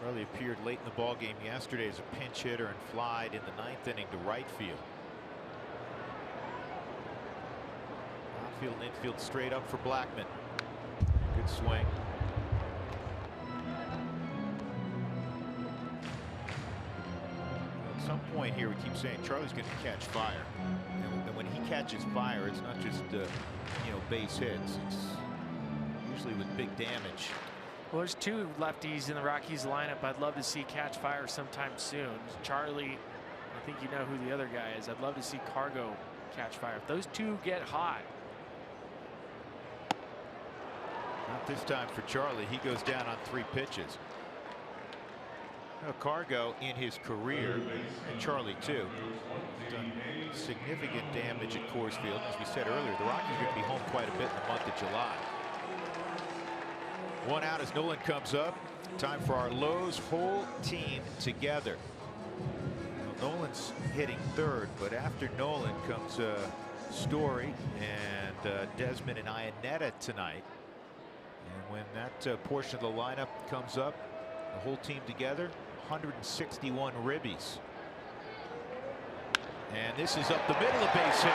Charlie appeared late in the ball game yesterday as a pinch hitter and flied in the 9th inning to right field. Outfield and infield straight up for Blackman. Good swing. some point here, we keep saying Charlie's going to catch fire. And when he catches fire, it's not just, you know, base hits. It's usually with big damage. Well, there's two lefties in the Rockies lineup I'd love to see catch fire sometime soon. Charlie, I think you know who the other guy is. I'd love to see Cargo catch fire. If those two get hot. Not this time for Charlie. He goes down on 3 pitches. Now, Cargo in his career, and Charlie too, done significant damage at Coors Field. As we said earlier, the Rockies are going to be home quite a bit in the month of July. 1 out as Nolan comes up. Time for our Lowe's whole team together. Well, Nolan's hitting 3rd, but after Nolan comes Story and Desmond and Iannetta tonight. And when that portion of the lineup comes up, the whole team together, 161 ribbies. And this is up the middle of base hit.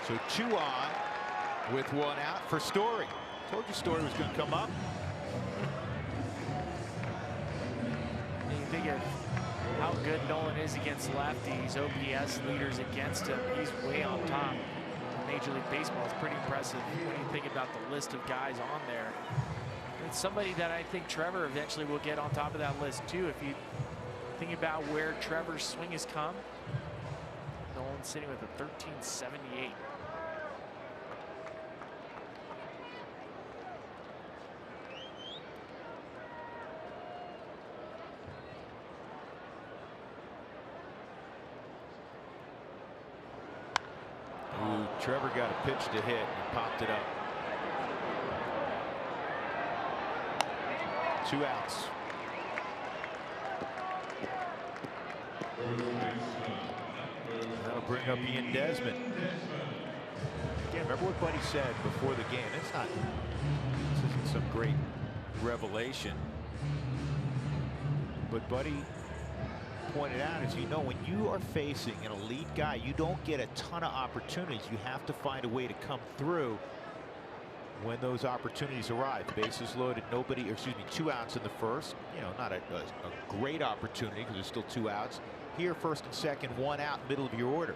So 2 on with 1 out for Story. Told you Story was going to come up. You think of how good Nolan is against lefties, OPS leaders against him. He's way on top. Major League Baseball is pretty impressive when you think about the list of guys on there. It's somebody that I think Trevor eventually will get on top of that list too. If you think about where Trevor's swing has come, Nolan's sitting with a 1378. Trevor got a pitch to hit and popped it up. 2 outs. That'll bring up Ian Desmond. Again, remember what Buddy said before the game. This isn't some great revelation. But Buddy pointed out, as you know, when you are facing an elite guy, you don't get a ton of opportunities. You have to find a way to come through when those opportunities arrive. Bases loaded, nobody, or excuse me, 2 outs in the first. You know, not a great opportunity because there's still 2 outs. Here, first and second, 1 out, middle of your order.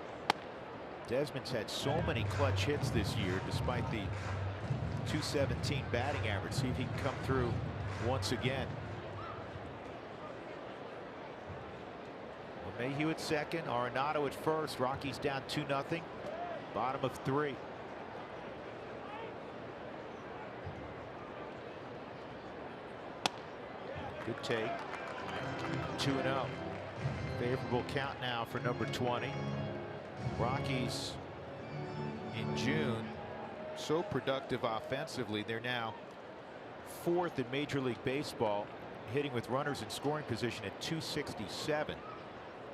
Desmond's had so many clutch hits this year, despite the .217 batting average. See if he can come through once again. Mayhew at second, Arenado at first. Rockies down 2-0. Bottom of 3. Good take. 2-0. Favorable count now for number 20. Rockies in June so productive offensively. They're now 4th in Major League Baseball, hitting with runners in scoring position at .267.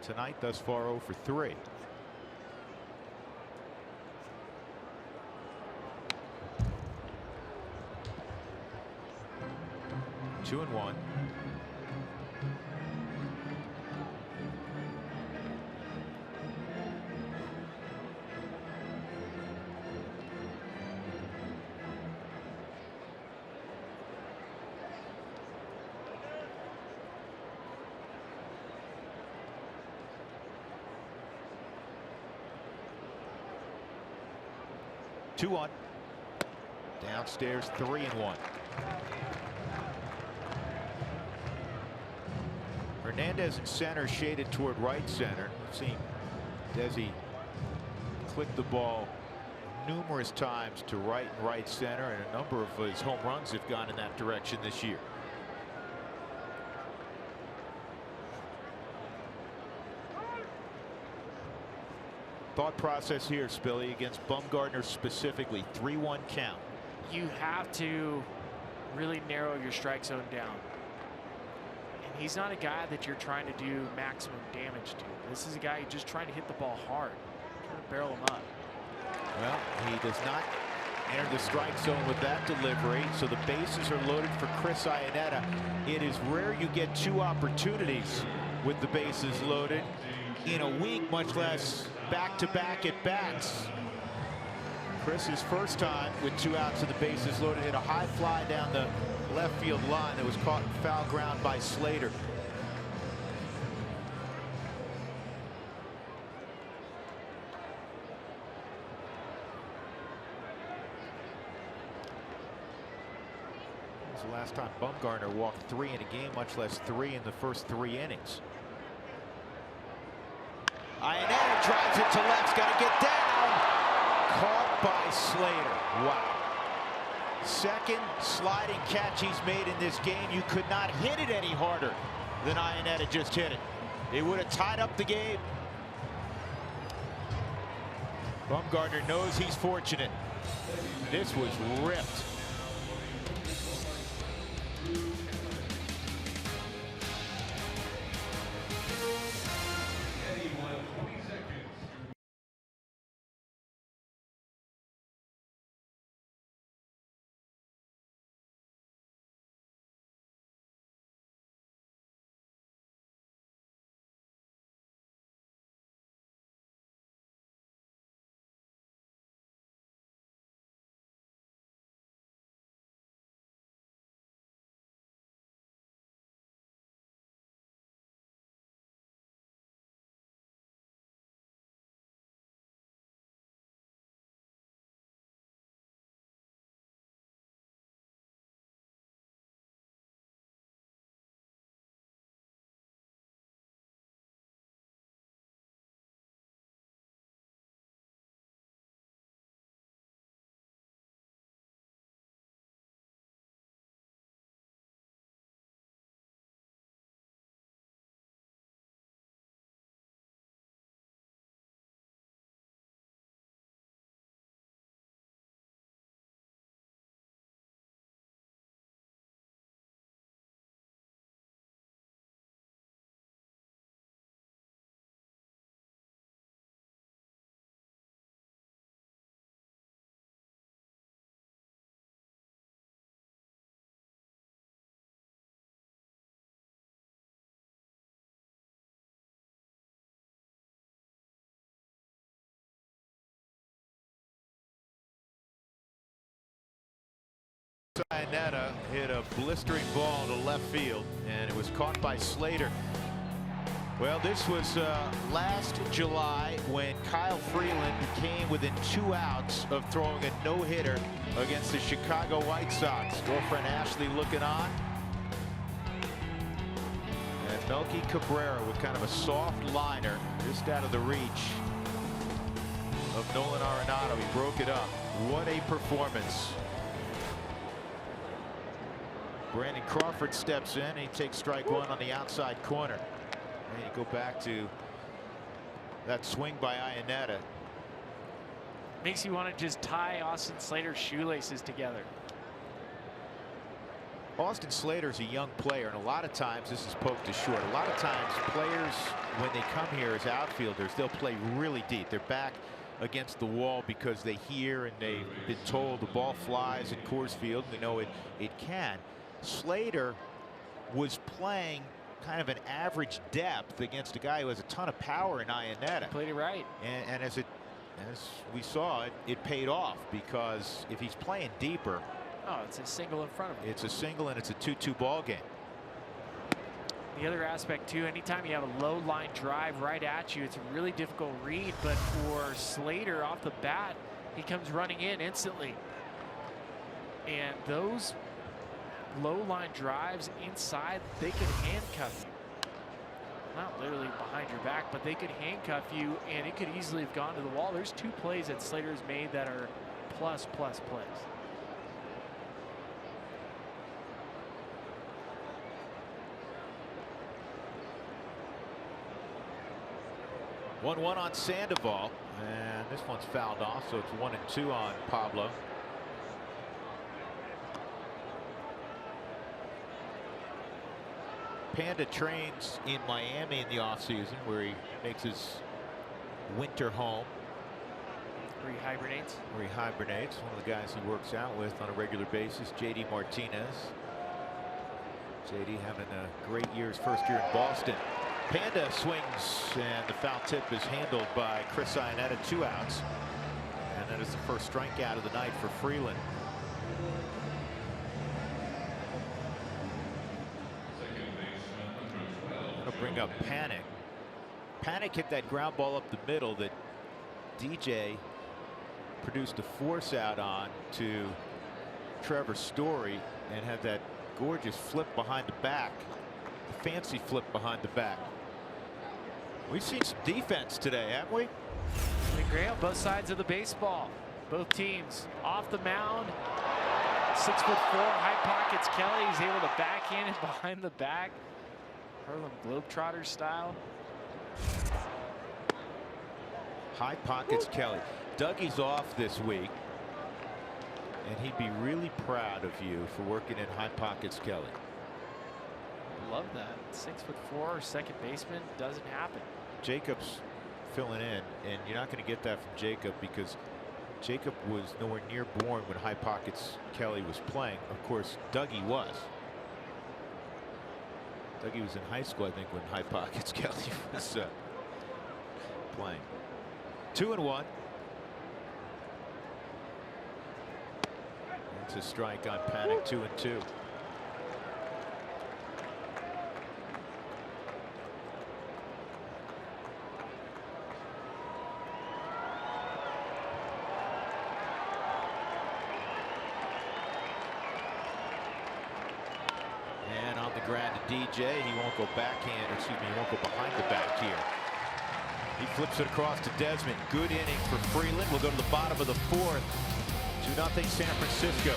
Tonight, thus far, 0 for 3. Two and 1. Two on. Downstairs, 3 and 1. Hernandez in center, shaded toward right center. We've seen Desi click the ball numerous times to right and right center, and a number of his home runs have gone in that direction this year. Thought process here, Spilly, against Bumgarner specifically. 3-1 count. You have to really narrow your strike zone down. And he's not a guy that you're trying to do maximum damage to. This is a guy just trying to hit the ball hard, trying to barrel him up. Well, he does not enter the strike zone with that delivery, so the bases are loaded for Chris Iannetta. It is rare you get 2 opportunities with the bases loaded in a week, much less back-to-back at bats. Chris's first time with 2 outs and the bases loaded hit a high fly down the left field line that was caught in foul ground by Slater. It was the last time Bumgarner walked 3 in a game, much less 3 in the first 3 innings. Iannetta drives it to left, got to get down. Caught by Slater. Wow. Second sliding catch he's made in this game. You could not hit it any harder than Iannetta just hit it. It would have tied up the game. Bumgarner knows he's fortunate. This was ripped. Iannetta hit a blistering ball to left field, and it was caught by Slater. Well, this was last July when Kyle Freeland came within 2 outs of throwing a no-hitter against the Chicago White Sox. Girlfriend Ashley looking on. And Melky Cabrera with kind of a soft liner just out of the reach of Nolan Arenado. He broke it up. What a performance. Brandon Crawford steps in and he takes strike 1 on the outside corner. And you go back to that swing by Iannetta. Makes you want to just tie Austin Slater's shoelaces together. Austin Slater's a young player, and a lot of times this is poked to short. A lot of times players, when they come here as outfielders, they'll play really deep. They're back against the wall because they hear and they've been told the ball flies in Coors Field. We know it can. Slater was playing kind of an average depth against a guy who has a ton of power in Iannetta. Played it right. And as we saw, it paid off, because if he's playing deeper. Oh, it's a single in front of him. It's a single, and it's a 2-2 ball game. The other aspect too, anytime you have a low line drive right at you, it's a really difficult read. But for Slater off the bat, he comes running in instantly. And those low line drives inside, they could handcuff you. Not literally behind your back, but they could handcuff you, and it could easily have gone to the wall. There's 2 plays that Slater's made that are plus plays. 1-1 on Sandoval, and this one's fouled off, so it's 1-2 on Pablo. Panda trains in Miami in the offseason, where he makes his winter home. Where he hibernates. One of the guys he works out with on a regular basis, JD Martinez. JD having a great year, his first year in Boston. Panda swings, and the foul tip is handled by Chris Iannetta. 2 outs. And then That is the first strikeout of the night for Freeland. That'll bring up Panic. Panic hit that ground ball up the middle that DJ produced a force out on to Trevor Story and had that gorgeous flip behind the back. The fancy flip behind the back. We've seen some defense today, haven't we? Been great on both sides of the baseball. Both teams off the mound. 6'4", high pockets Kelly. He's able to backhand it behind the back. Harlem Globetrotter style. High pockets Kelly. Dougie's off this week, and he'd be really proud of you for working in high pockets Kelly. Love that. 6'4", second baseman, doesn't happen. Jacob's filling in, and you're not going to get that from Jacob because Jacob was nowhere near born when high pockets Kelly was playing. Of course, Dougie was. Dougie was in high school, I think, when high pockets Kelly was playing. 2-1. That's a strike on Panic. 2-2. And on the ground to DJ. He won't go backhand, excuse me, he won't go behind the back here. He flips it across to Desmond. Good inning for Freeland. We'll go to the bottom of the fourth. 2-0 San Francisco.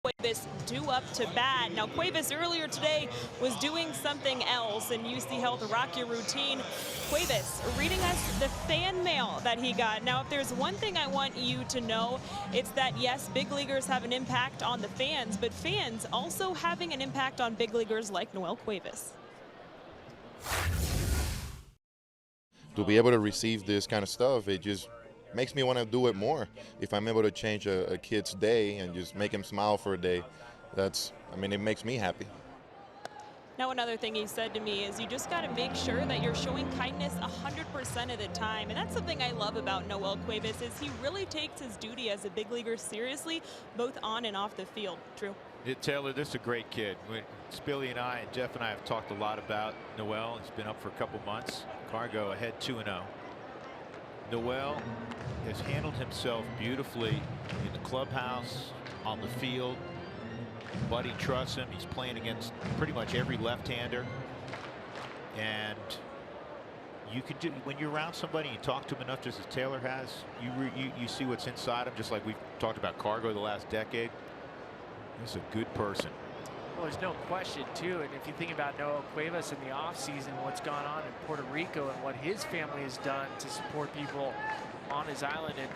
Cuevas due up to bat. Now Cuevas earlier today was doing something else, and you see how to rock your routine. Cuevas reading us the fan mail that he got. Now if there's one thing I want you to know, it's that yes, big leaguers have an impact on the fans, but fans also having an impact on big leaguers like Noel Cuevas. To be able to receive this kind of stuff, it just makes me want to do it more. If I'm able to change a kid's day and just make him smile for a day, it makes me happy. Now another thing he said to me is you just got to make sure that you're showing kindness 100% of the time. And that's something I love about Noel Cuevas is he really takes his duty as a big leaguer seriously, both on and off the field. Drew. Yeah, Taylor, this is a great kid. Spilly and I and Jeff and I have talked a lot about Noel. He's been up for a couple months. Cargo ahead 2-0. Noel has handled himself beautifully in the clubhouse, on the field. Buddy trusts him. He's playing against pretty much every left-hander. And you can do, when you're around somebody and you talk to him enough, just as Taylor has, you see what's inside him, just like we've talked about Cargo the last decade. He's a good person. Well, there's no question, too. And if you think about Noah Cuevas in the offseason, what's gone on in Puerto Rico and what his family has done to support people on his island, and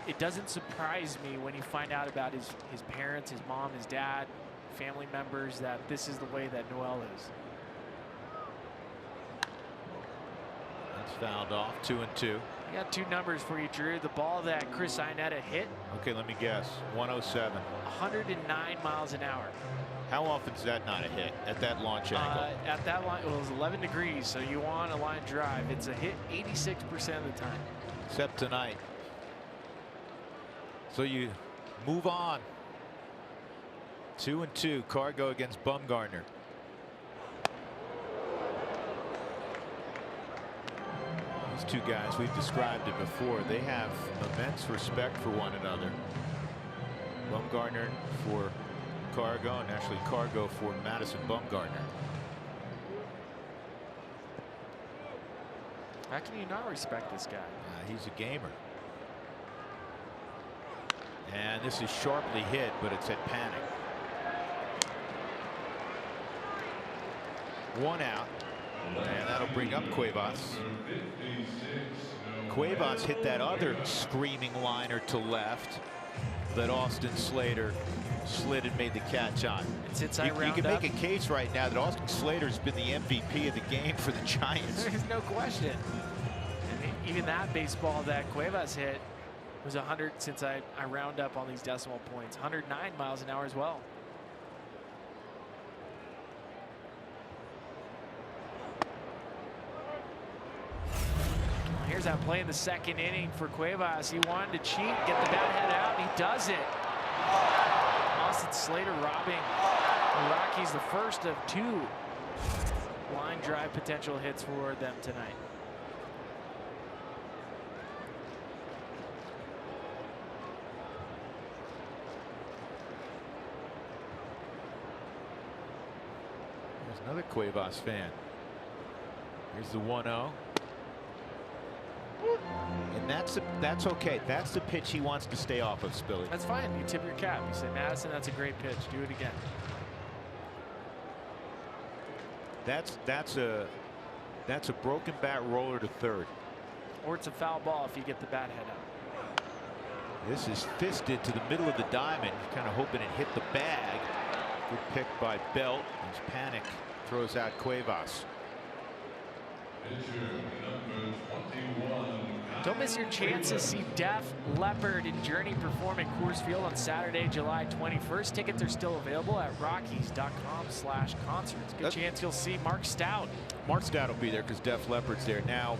it doesn't surprise me when you find out about his parents, his mom, his dad, family members, that this is the way that Noel is. That's fouled off, 2-2. I got two numbers for you, Drew. The ball that Chris Iannetta hit. Okay, let me guess. 107. 109 miles an hour. How often is that not a hit at that launch angle? At that line, well, it was 11 degrees, so you want a line drive. It's a hit 86% of the time. Except tonight. So you move on. 2-2. Cargo against Bumgarner. These two guys, we've described it before, they have immense respect for one another. Bumgarner for Cargo, and actually Cargo for Madison Bumgarner. How can you not respect this guy? He's a gamer. And this is sharply hit, but it's at Panic. One out. And that'll bring up Cuevas. Cuevas hit that other screaming liner to left that Austin Slater slid and made the catch on. It's inside you can make a case right now that Austin Slater's been the MVP of the game for the Giants. There's no question. And even that baseball that Cuevas hit was 100, since I round up on these decimal points, 109 miles an hour as well. Here's that play in the second inning for Cuevas. He wanted to cheat, get the bat head out, and he does it. Austin Slater robbing the Rockies the first of two line drive potential hits for them tonight. There's another Cuevas fan. Here's the 1-0. And that's okay. That's the pitch he wants to stay off of, Spilly. That's fine. You tip your cap. You say, Madison, that's a great pitch. Do it again. That's a broken bat roller to third. Or it's a foul ball if you get the bat head out. This is fisted to the middle of the diamond, kind of hoping it hit the bag. Good pick by Belt as Panic throws out Cuevas. Don't miss your chance to see Def Leppard and Journey perform at Coors Field on Saturday, July 21st. Tickets are still available at rockies.com/concerts. Good chance you'll see Mark Stout. Mark Stout will be there because Def Leppard's there. Now,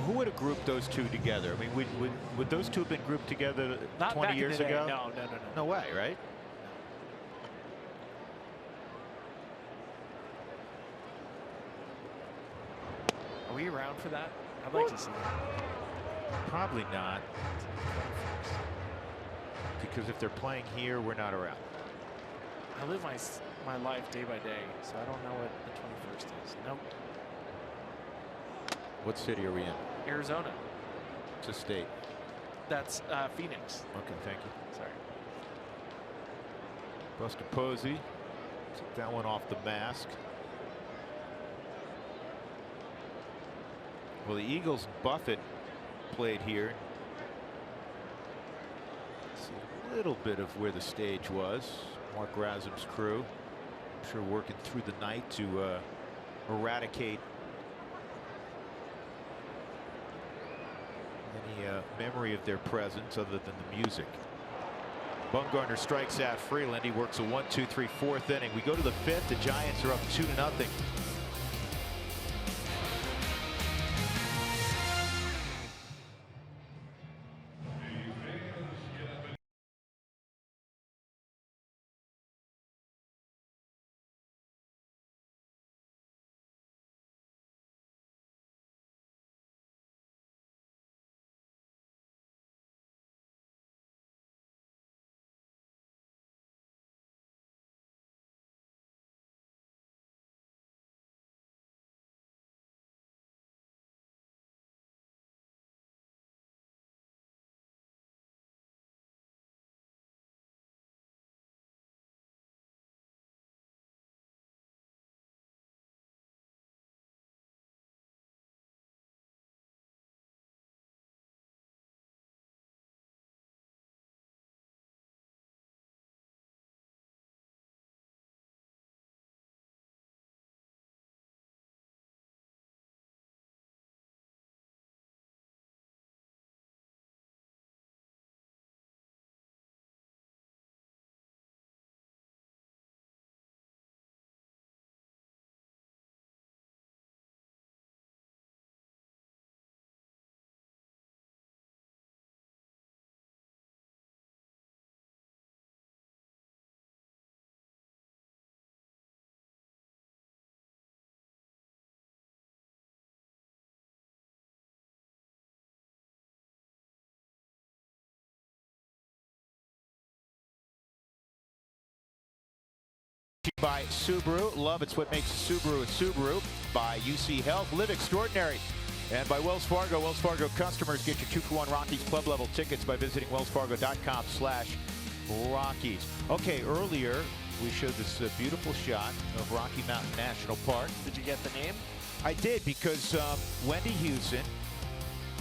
who would have grouped those two together? I mean, would those two have been grouped together Not 20 years ago? No. No way, right? Are we around for that? I'd like to see that. Probably not. Because if they're playing here, we're not around. I live my life day by day, so I don't know what the 21st is. Nope. What city are we in? Arizona. It's a state. That's Phoenix. Okay, thank you. Sorry. Buster Posey took that one off the mask. Well, the Eagles and Buffett played here. See a little bit of where the stage was. Mark Razum's crew, I'm sure, working through the night to eradicate any memory of their presence other than the music. Bumgarner strikes out Freeland. He works a 1-2-3 fourth inning. We go to the fifth. The Giants are up 2-0. by Subaru. Love, it's what makes Subaru a Subaru. By UC Health, live extraordinary. And by Wells Fargo. Wells Fargo customers get your 2-for-1 Rockies club level tickets by visiting wellsfargo.com/Rockies. Okay, earlier we showed this beautiful shot of Rocky Mountain National Park. Did you get the name? I did, because Wendy Hewson,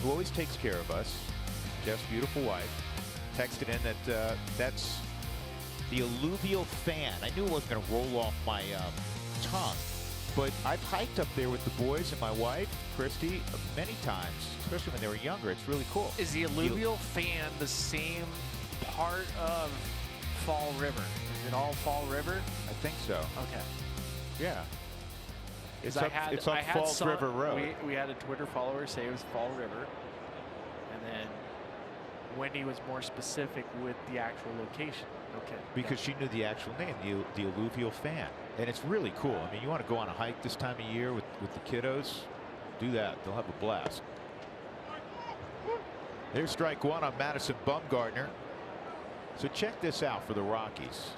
who always takes care of us, Jeff's beautiful wife, texted in that that's the alluvial fan. I knew it wasn't going to roll off my tongue, but I've hiked up there with the boys and my wife, Christy, many times, especially when they were younger. It's really cool. Is the alluvial fan the same part of Fall River? Is it all Fall River? I think so. Okay. Yeah. It's I up, had, it's up I had Falls some, River Road. We had a Twitter follower say it was Fall River, and then Wendy was more specific with the actual location. Okay. Because she knew the actual name, the alluvial fan. And it's really cool. I mean, you want to go on a hike this time of year with the kiddos, do that. They'll have a blast. There's strike one on Madison Bumgarner. So check this out for the Rockies.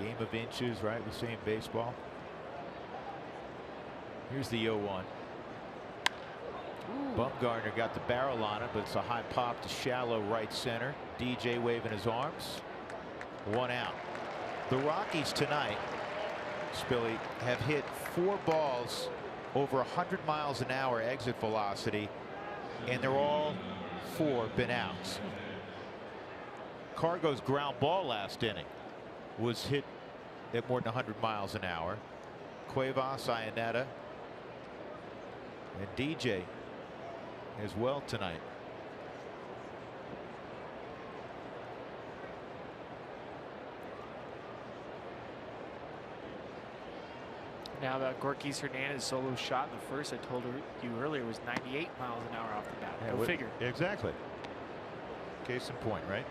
Game of inches, right? We say in baseball. Here's the 0-1. Bumgarner got the barrel on it, but it's a high pop to shallow right center. DJ waving his arms. 1 out. The Rockies tonight, Spilly, have hit 4 balls over 100 miles an hour exit velocity, and they're all 4 been outs. Cargo's ground ball last inning was hit at more than 100 miles an hour. Cuevas, Iannetta, and DJ as well tonight. Now about Gorkys Hernandez solo shot in the first, I told you earlier, was 98 miles an hour off the bat. Yeah, Go figure. Exactly. Case in point, right?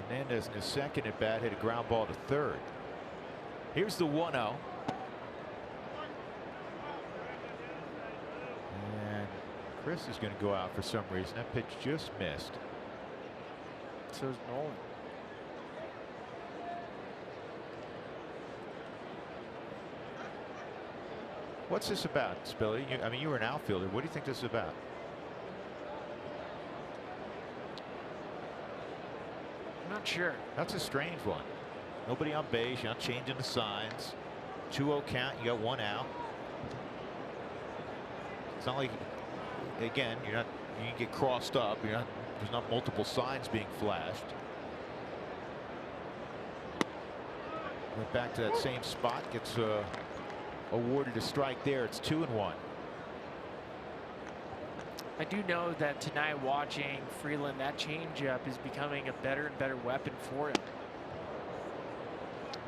Hernandez in his second at bat hit a ground ball to third. Here's the 1-0. And Chris is going to go out for some reason. That pitch just missed. So is Nolan. What's this about, Spilly? I mean, you were an outfielder. What do you think this is about? I'm not sure. That's a strange one. Nobody on base. You're not changing the signs. 2-0 count. You got 1 out. It's not like, again, you can get crossed up. There's not multiple signs being flashed. Went back to that same spot. Gets awarded a strike there. It's 2-1. I do know that tonight, watching Freeland, that changeup is becoming a better and better weapon for him.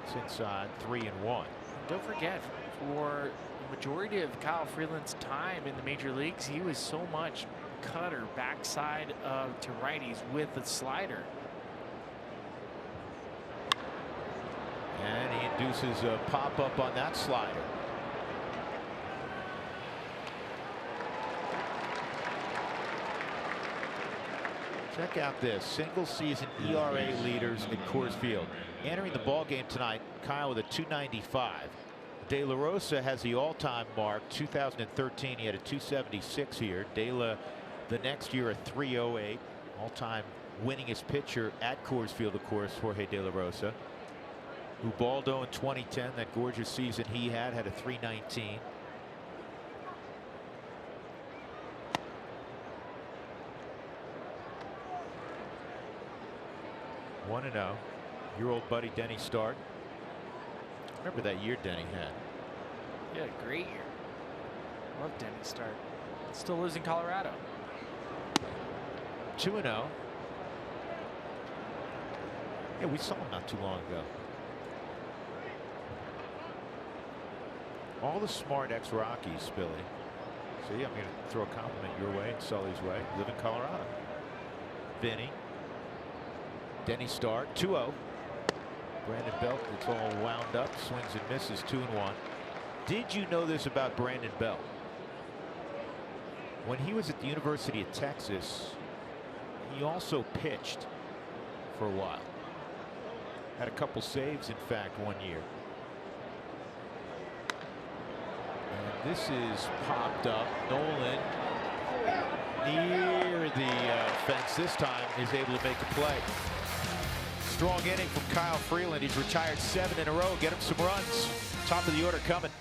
It's inside 3-1. Don't forget, for the majority of Kyle Freeland's time in the major leagues, he was so much cutter backside to righties with the slider. And he induces a pop-up on that slider. Check out this. Single season ERA leaders at Coors Field. Entering the ball game tonight, Kyle with a 295. De La Rosa has the all-time mark. 2013, he had a 276 here. De La, the next year, a 308. All-time winningest pitcher at Coors Field, of course, Jorge De La Rosa. Ubaldo in 2010, that gorgeous season he had a 319. One and 0. Your old buddy Denny Stark. Remember that year Denny had? Yeah, great year. Love Denny Stark. Still lives in Colorado. 2-0. Yeah, we saw him not too long ago. All the smart ex-Rockies, Billy. See, I'm going to throw a compliment your way and Sully's way. Live in Colorado. Vinny. Denny Stark. 2-0. Brandon Belt, it's all wound up. Swings and misses. 2-1. Did you know this about Brandon Belt? When he was at the University of Texas, he also pitched for a while. Had a couple saves, in fact, one year. And this is popped up. Nolan near the fence this time is able to make a play. Strong inning from Kyle Freeland. He's retired 7 in a row. Get him some runs. Top of the order coming.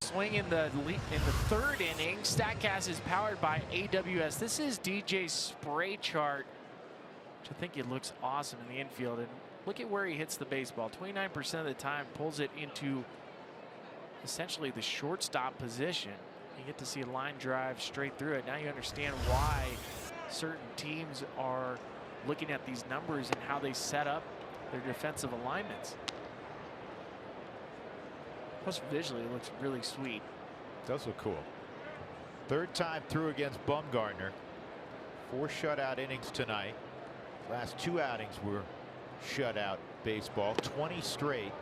Swing in the 3rd inning. StatCast is powered by AWS. This is DJ's spray chart, which I think it looks awesome in the infield. And look at where he hits the baseball. 29% of the time pulls it into essentially the shortstop position. You get to see a line drive straight through it. Now you understand why certain teams are looking at these numbers and how they set up their defensive alignments. Plus, visually, it looks really sweet. Does look cool. 3rd time through against Bumgarner. 4 shutout innings tonight. Last 2 outings were shutout baseball. 20 straight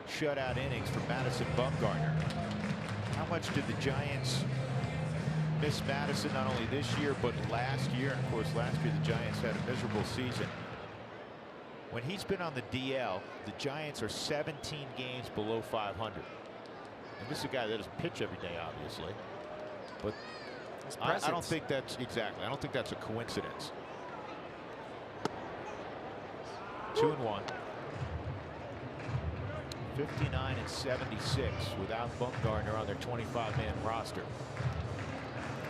shutout innings from Madison Bumgarner. How much did the Giants miss Madison, not only this year, but last year? And of course, last year the Giants had a miserable season. When he's been on the DL, the Giants are 17 games below 500. And this is a guy that doesn't pitch every day, obviously. But I don't think that's exactly. I don't think that's a coincidence. 2-1. 59-76 without Bumgarner on their 25-man roster.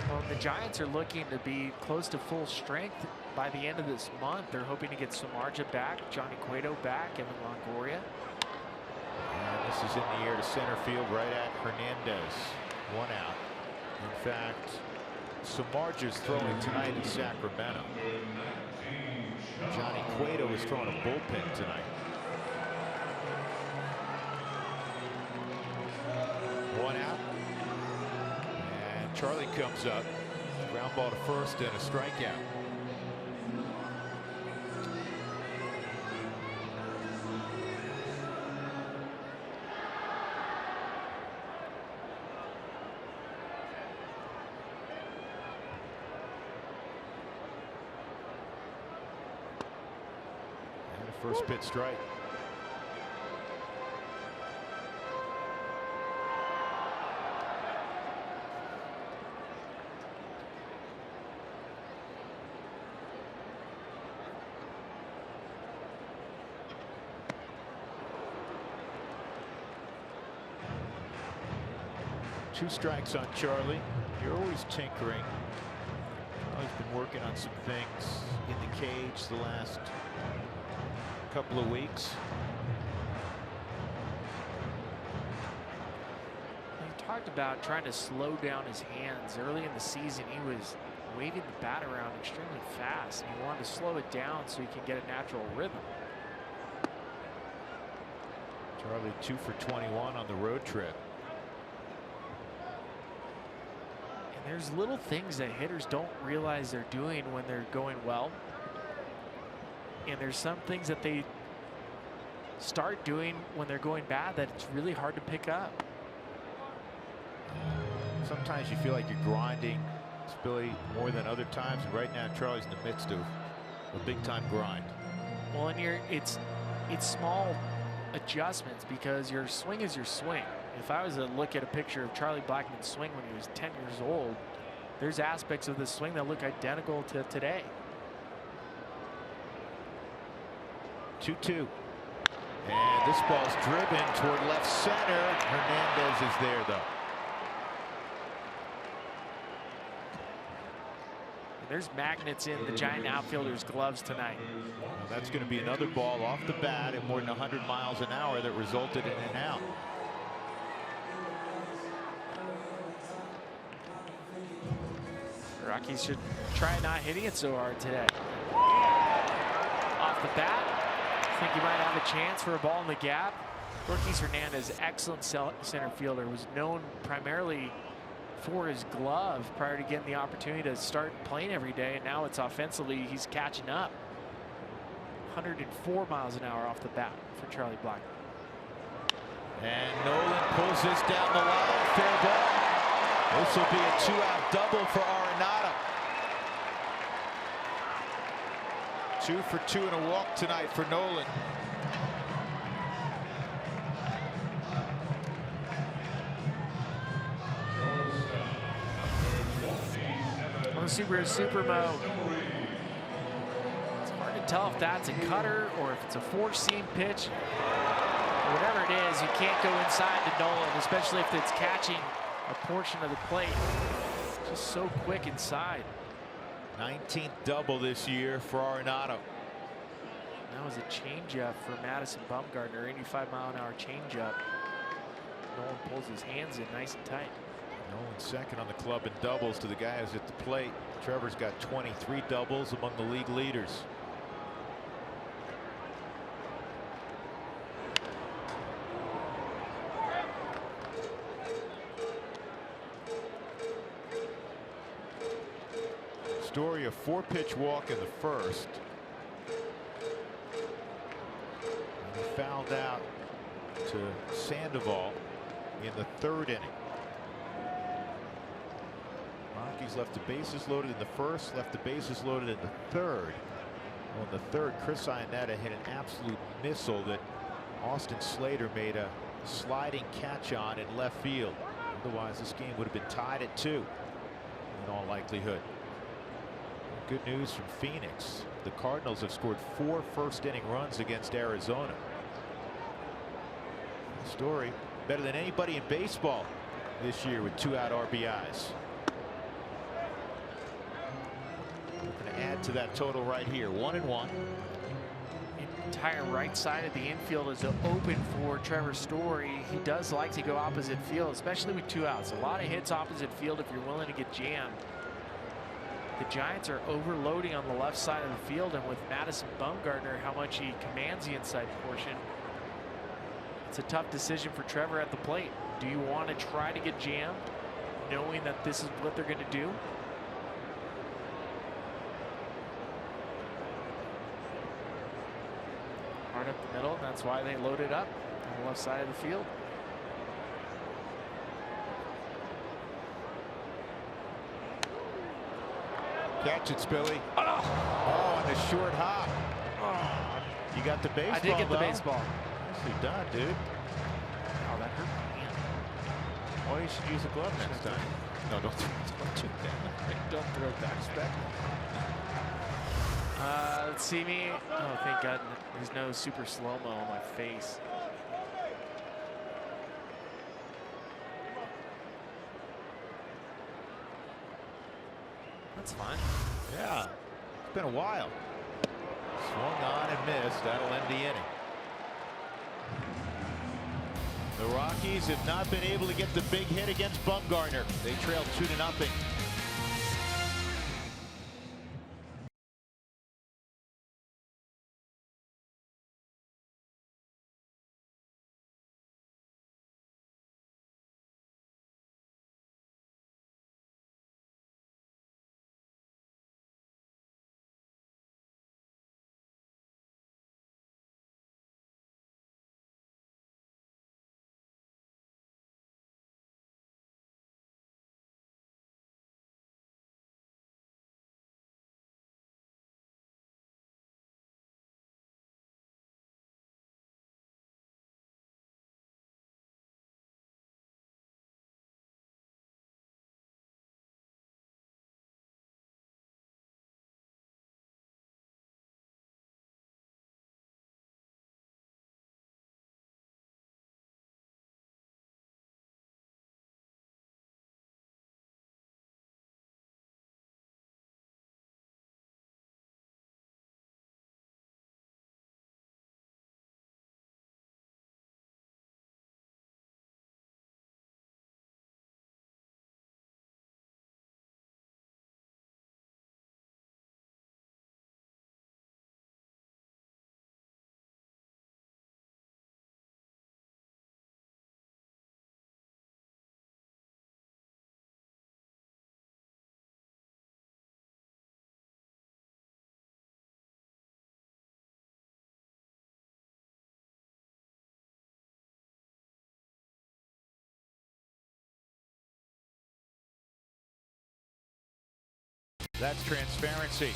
Well, the Giants are looking to be close to full strength by the end of this month. They're hoping to get Samardzija back, Johnny Cueto back, Evan Longoria. And this is in the air to center field, right at Hernandez. 1 out. In fact, Samardzija's throwing tonight in Sacramento. Johnny Cueto is throwing a bullpen tonight. 1 out. And Charlie comes up. Ground ball to first and a strikeout. First pitch strike. Two strikes on Charlie. You're always tinkering. Charlie's been working on some things in the cage the last couple of weeks. talked about trying to slow down his hands. Early in the season, he was waving the bat around extremely fast. And he wanted to slow it down so he can get a natural rhythm. Charlie 2 for 21 on the road trip. And there's little things that hitters don't realize they're doing when they're going well. And there's some things that they start doing when they're going bad that it's really hard to pick up. Sometimes you feel like you're grinding, Billy, more than other times. And right now, Charlie's in the midst of a big-time grind. Well, and it's small adjustments because your swing is your swing. If I was to look at a picture of Charlie Blackmon's swing when he was 10 years old, there's aspects of the swing that look identical to today. 2-2. And this ball's driven toward left center. Hernandez is there, though. There's magnets in the Giant outfielder's gloves tonight. Well, that's going to be another ball off the bat at more than 100 miles an hour that resulted in an out. Rockies should try not hitting it so hard today. Off the bat, I think you might have a chance for a ball in the gap. Ortiz Hernandez, excellent center fielder, was known primarily for his glove prior to getting the opportunity to start playing every day, and now it's offensively he's catching up. 104 miles an hour off the bat for Charlie Blackmon. And Nolan pulls this down the line. Fair ball. This will be a 2-out double for Arenado. 2 for 2 and a walk tonight for Nolan. Super mode. It's hard to tell if that's a cutter or if it's a four-seam pitch. Whatever it is, you can't go inside to Nolan, especially if it's catching a portion of the plate. Just so quick inside. 19th double this year for Arenado. That was a changeup for Madison Bumgarner, 85-mile-an-hour changeup. Nolan pulls his hands in nice and tight. Nolan second on the club in doubles to the guys at the plate. Trevor's got 23 doubles, among the league leaders. Story, a 4-pitch walk in the first. And he fouled out to Sandoval in the third inning. Rockies left the bases loaded in the first, left the bases loaded in the third. Well, in the third, Chris Iannetta hit an absolute missile that Austin Slater made a sliding catch on in left field. Otherwise, this game would have been tied at 2 in all likelihood. Good news from Phoenix. The Cardinals have scored 4 first-inning runs against Arizona. Story, better than anybody in baseball this year with 2-out RBIs. We're going to add to that total right here, 1-1. The entire right side of the infield is open for Trevor Story. He does like to go opposite field, especially with 2 outs. A lot of hits opposite field if you're willing to get jammed. The Giants are overloading on the left side of the field, and with Madison Bumgarner, how much he commands the inside portion, it's a tough decision for Trevor at the plate. Do you want to try to get jammed, knowing that this is what they're going to do? Hard up the middle, and that's why they loaded up on the left side of the field. Catch it, Spilly. Oh, and a short hop. Oh, you got the baseball. I did get the baseball. Nicely done, dude. Oh, that hurt my hand. Well, you should use a glove next time. No, don't do that. Don't throw it back. Let's see me. Oh, thank God there's no super slow-mo on my face. That's fine. Yeah, it's been a while. Swung on and missed. That'll end the inning. The Rockies Rockies have not been able to get the big hit against Bumgarner. They trailed 2-0. That's transparency.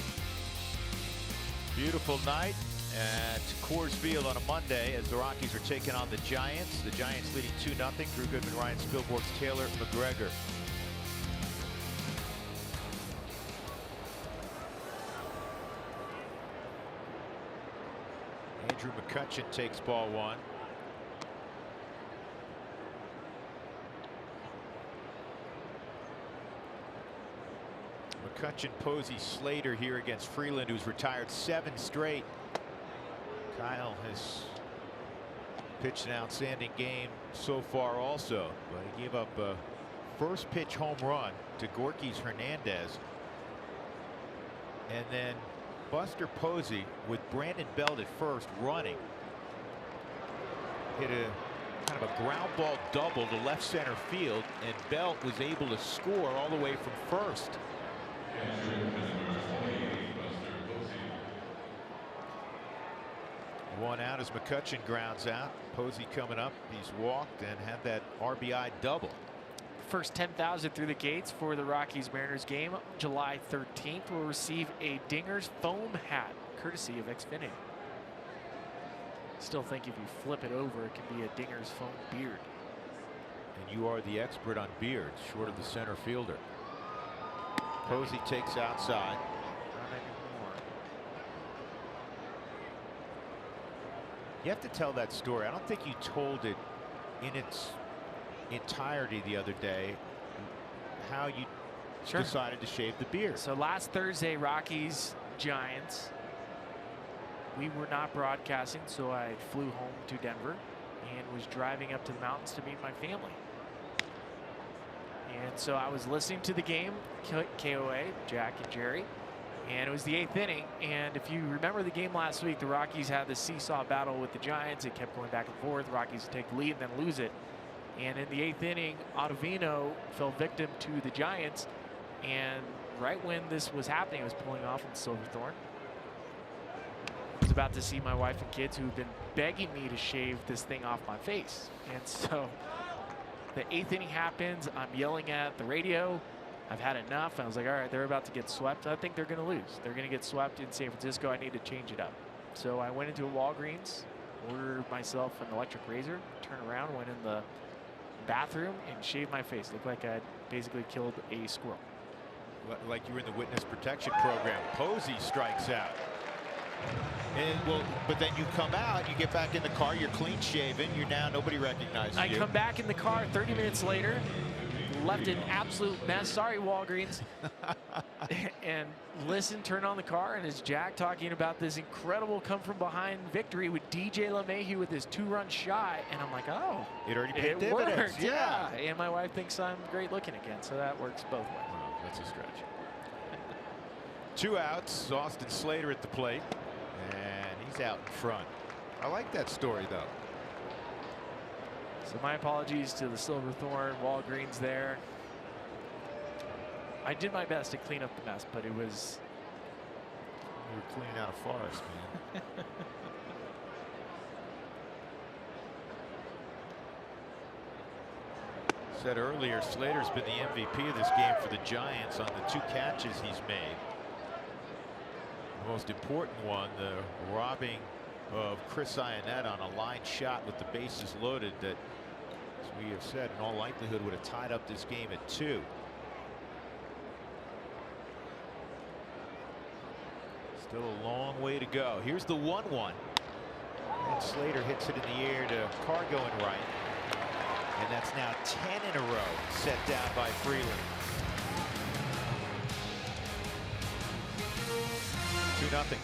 Beautiful night at Coors Field on a Monday as the Rockies are taking on the Giants. The Giants leading 2-0. Drew Goodman, Ryan Spilborghs, Taylor McGregor. Andrew McCutchen takes ball one. McCutchen, Posey, Slater here against Freeland, who's retired 7 straight. Kyle has pitched an outstanding game so far also, but he gave up a first pitch home run to Gorkys Hernandez. And then Buster Posey with Brandon Belt at first running hit a kind of a ground ball double to left center field, and Belt was able to score all the way from first. One out as McCutchen grounds out. Posey coming up. He's walked and had that RBI double. First 10,000 through the gates for the Rockies-Mariners game. July 13th will receive a Dinger's foam hat, courtesy of Xfinity. Still think if you flip it over, it can be a Dinger's foam beard. And you are the expert on beards, short of the center fielder. Posey takes outside. Not anymore. You have to tell that story. I don't think you told it in its entirety the other day, how you decided to shave the beard. So last Thursday, Rockies Giants, we were not broadcasting, so I flew home to Denver and was driving up to the mountains to meet my family. And so I was listening to the game, KOA, Jack and Jerry, and it was the 8th inning. And if you remember the game last week, the Rockies had the seesaw battle with the Giants. It kept going back and forth. The Rockies would take the lead and then lose it. And in the 8th inning, Ottavino fell victim to the Giants. And right when this was happening, I was pulling off in Silverthorne. I was about to see my wife and kids who've been begging me to shave this thing off my face. And so the 8th inning happens. I'm yelling at the radio. I've had enough. I was like, all right, they're about to get swept. I think they're going to lose. They're going to get swept in San Francisco. I need to change it up. So I went into a Walgreens, ordered myself an electric razor, turned around, went in the bathroom and shaved my face. Looked like I'd basically killed a squirrel. Like you were in the witness protection program. Posey strikes out. And well, but then you come out, you get back in the car, you're clean shaven, you're now, nobody recognizes you. I come back in the car 30 minutes later, left an absolute mess. Sorry, Walgreens. And listen, turn on the car, and it's Jack talking about this incredible come-from-behind victory with DJ LeMahieu with his 2-run shot. And I'm like, oh, It already paid it dividends. worked. Yeah. And my wife thinks I'm great looking again, so that works both ways. Wow, that's a stretch. 2 outs. Austin Slater at the plate, and he's out in front. I like that story, though. So my apologies to the Silverthorne Walgreens there. I did my best to clean up the mess, but it was... You were cleaning out a forest, man. Said earlier, Slater's been the MVP of this game for the Giants on the 2 catches he's made. The most important one, the robbing of Chris Ionetta on a line shot with the bases loaded that, as we have said, in all likelihood would have tied up this game at 2. Still a long way to go. Here's the 1-1. And Slater hits it in the air to Cargo and right. And that's now 10 in a row set down by Freeland. 2-0.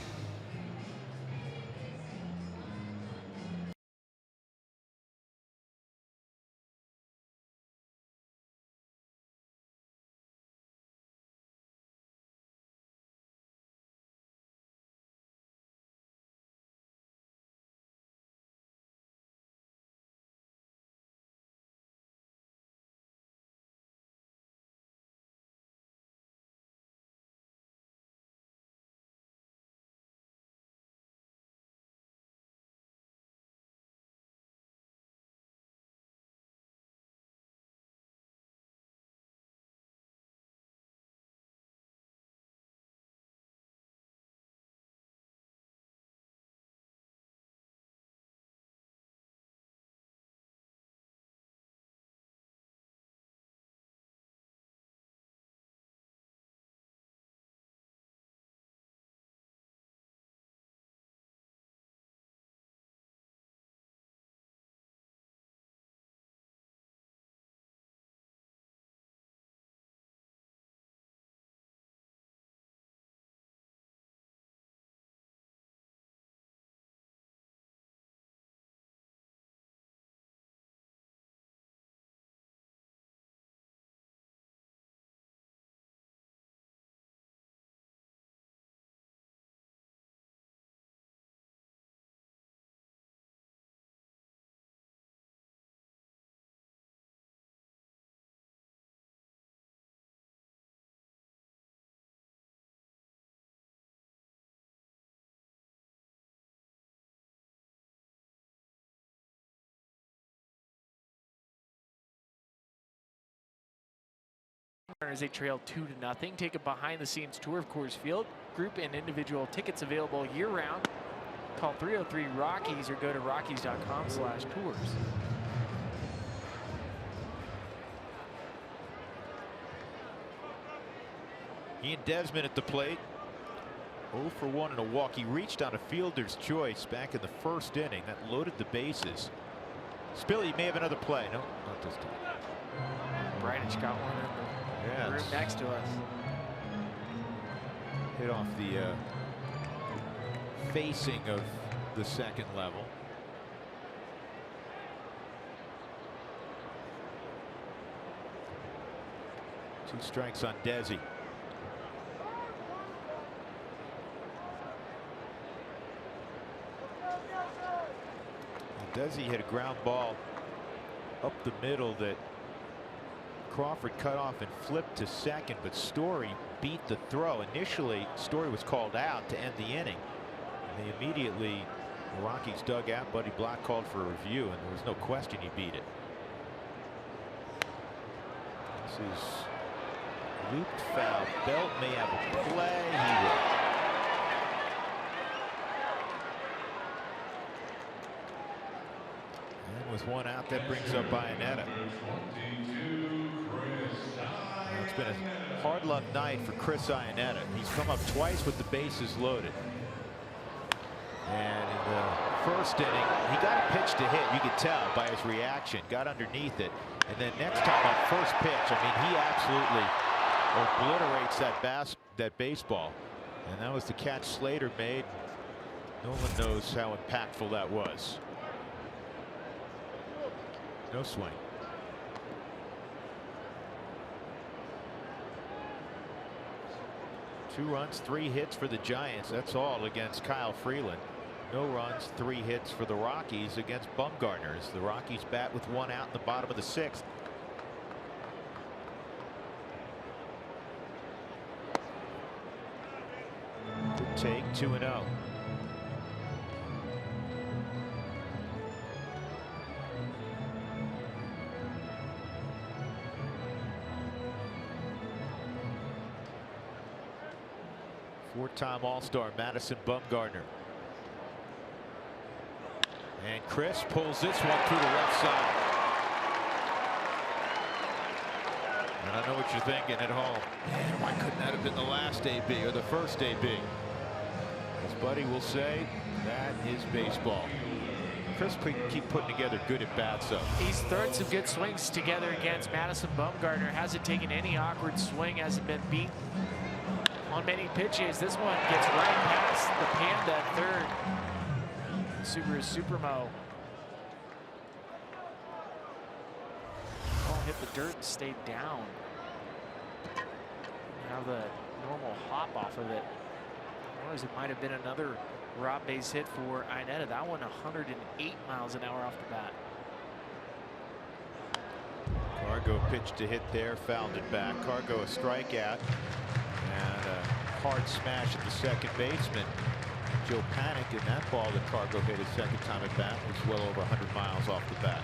As they trail 2-0, take a behind-the-scenes tour of Coors Field. Group and individual tickets available year-round. Call 303-ROCKIES or go to rockies.com/tours. Ian Desmond at the plate. 0 for 1 and a walk. He reached on a fielder's choice back in the 1st inning. That loaded the bases. Spilly may have another play. No, not this time. Bridich got one in the room next to us. Hit off the facing of the 2nd level. Two strikes on Desi. Desi hit a ground ball up the middle that Crawford cut off and flipped to 2nd, but Story beat the throw. Initially, Story was called out to end the inning. And they immediately, the Rockies dug out. Buddy Black called for a review, and there was no question he beat it. This is looped foul. Belt may have a play. He will. And with 1 out, that brings up Ionetta. It's been a hard luck night for Chris Ionetta. He's come up twice with the bases loaded. And in the 1st inning, he got a pitch pitch to hit. You could tell by his reaction. Got underneath it. And then next time on first pitch, I mean, he absolutely obliterates that baseball. And that was the catch Slater made. No one knows how impactful that was. No swing. Two runs, 3 hits for the Giants. That's all against Kyle Freeland. No runs, 3 hits for the Rockies against Bumgarner. As the Rockies bat with 1 out in the bottom of the 6th. Good take, 2-0. Four-time All-Star Madison Bumgarner. And Chris pulls this one through the left side. And I know what you're thinking at home. Man, why couldn't that have been the last AB or the first AB? As Buddy will say, that is baseball. Chris keep putting together good at bats though. He's thrown some good swings together against Madison Bumgarner. Hasn't taken any awkward swing, hasn't been beat on many pitches. This one gets right past the Panda at third. Subaru Supermo. Ball hit the dirt and stayed down. Now the normal hop off of it. Otherwise, it might have been another Rob base hit for Inetta. That one 108 miles an hour off the bat. Cargo pitched to hit there, fouled it back. Cargo a strikeout and a hard smash at the second baseman. Joe Panic, and that ball that Cargo hit his second time at bat was well over 100 miles off the bat.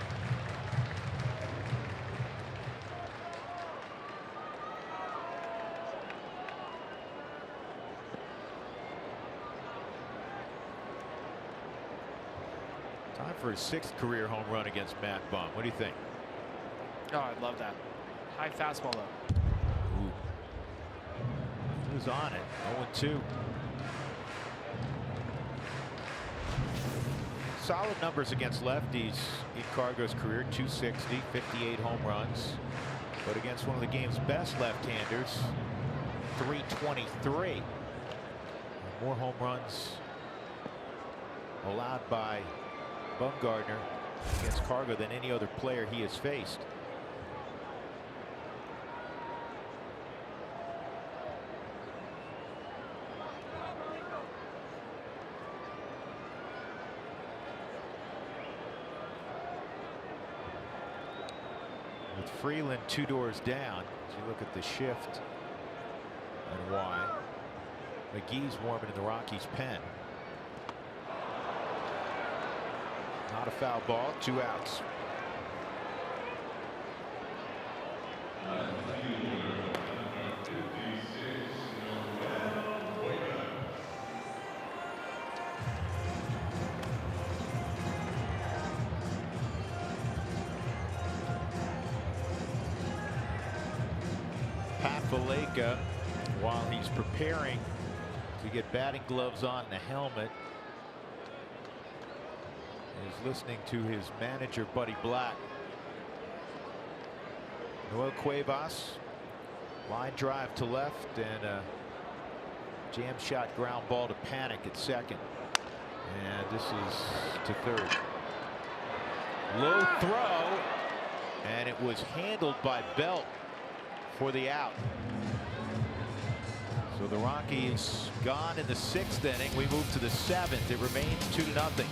Time for his 6th career home run against Matt Bum. What do you think? Oh, I love that. High fastball though. Ooh. He was on it. 0-2. Solid numbers against lefties in Cargo's career. 260, 58 home runs. But against one of the game's best left-handers, 323. More home runs allowed by Bumgarner against Cargo than any other player he has faced. With Freeland 2 doors down, as you look at the shift and why, McGee's warming in the Rockies' pen. Not a foul ball, 2 outs. Valleca, while he's preparing to get batting gloves on and a helmet, is listening to his manager Buddy Black. Noel Cuevas, line drive to left and a jam shot ground ball to Panic at second, and this is to third. Low throw, and it was handled by Belt for the out. So the Rockies gone in the 6th inning. We move to the 7th. It remains 2-0.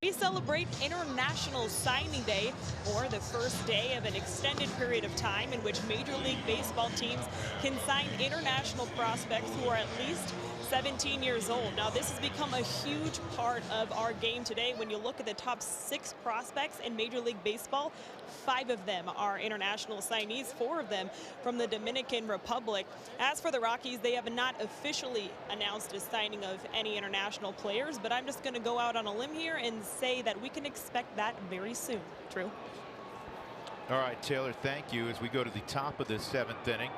We celebrate International Signing Day, or the first day of an extended period of time in which Major League Baseball teams can sign international prospects who are at least 17 years old. Now, this has become a huge part of our game today. When you look at the top 6 prospects in Major League Baseball, 5 of them are international signees, 4 of them from the Dominican Republic. As for the Rockies, they have not officially announced a signing of any international players, but I'm just going to go out on a limb here and say that we can expect that very soon. True. All right, Taylor, thank you. As we go to the top of the 7th inning,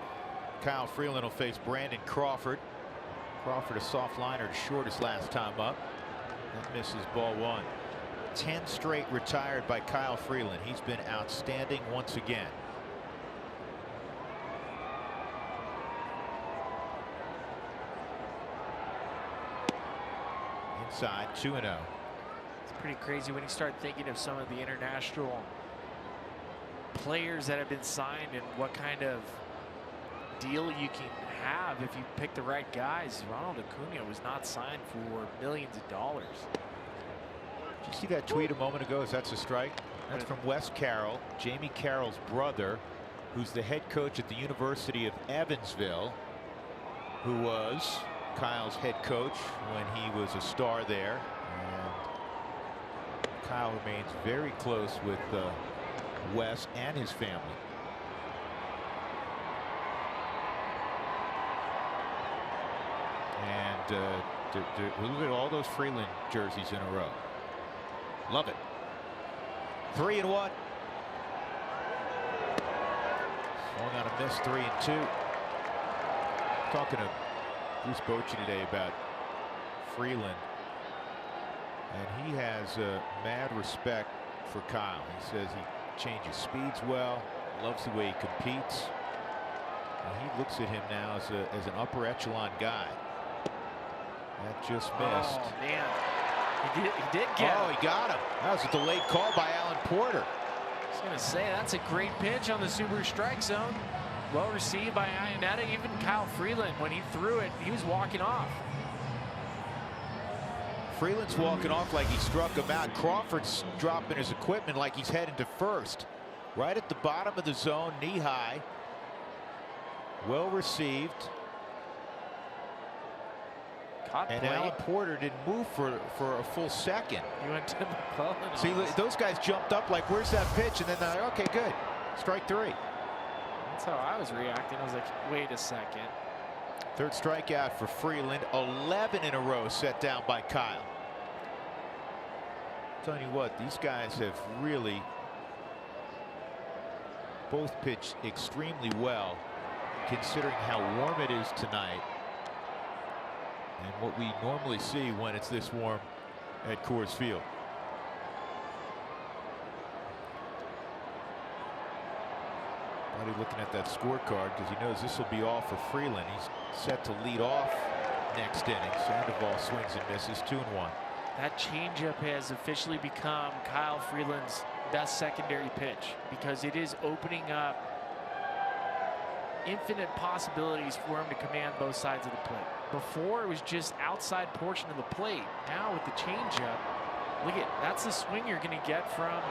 Kyle Freeland will face Brandon Crawford. Crawford a soft liner to short his last time up. That misses ball 1. 10 straight retired by Kyle Freeland. He's been outstanding once again. Inside 2-0. It's pretty crazy when you start thinking of some of the international players that have been signed and what kind of deal you can have if you pick the right guys. Ronald Acuna was not signed for millions of dollars. Did you see that tweet a moment ago? That's a strike. That's from Wes Carroll, Jamie Carroll's brother, who's the head coach at the University of Evansville, who was Kyle's head coach when he was a star there. And Kyle remains very close with Wes and his family. And look at all those Freeland jerseys in a row. Love it. 3-1. Swung on a miss, 3-2. Talking to Bruce Bochy today about Freeland, and he has mad respect for Kyle. He says he changes speeds well, loves the way he competes. And he looks at him now as an upper echelon guy. That just missed. Oh, man. He did get him. Oh, he got him. That was a delayed call by Alan Porter. I was going to say, that's a great pitch on the Subaru strike zone. Well received by Iannetta. Even Kyle Freeland, when he threw it, he was walking off. Freeland's walking off like he struck him out. Crawford's dropping his equipment like he's heading to first. Right at the bottom of the zone, knee high. Well received. And Alan Porter didn't move for a full second. He went to McClellan. See, those guys jumped up like, where's that pitch? And then they're like, okay, good. Strike 3. That's how I was reacting. I was like, wait a second. 3rd strikeout for Freeland. 11 in a row set down by Kyle. I'm telling you what, these guys have really both pitched extremely well, considering how warm it is tonight and what we normally see when it's this warm at Coors Field. Buddy looking at that scorecard because he knows this will be all for Freeland. He's set to lead off next inning. Sandoval swings and misses, 2-1. That changeup has officially become Kyle Freeland's best secondary pitch because it is opening up infinite possibilities for him to command both sides of the plate. Before, it was just outside portion of the plate. Now with the changeup, look at, that's the swing you're going to get from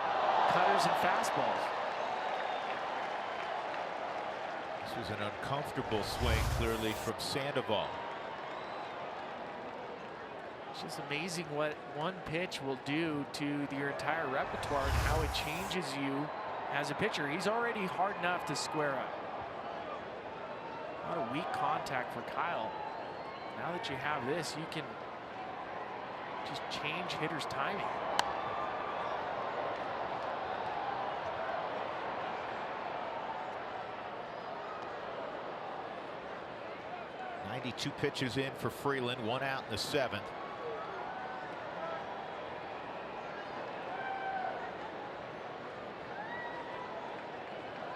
cutters and fastballs. This was an uncomfortable swing, clearly, from Sandoval. It's just amazing what one pitch will do to your entire repertoire and how it changes you as a pitcher. He's already hard enough to square up. A lot of weak contact for Kyle. Now that you have this, you can just change hitters' timing. Two pitches in for Freeland, 1 out in the 7th.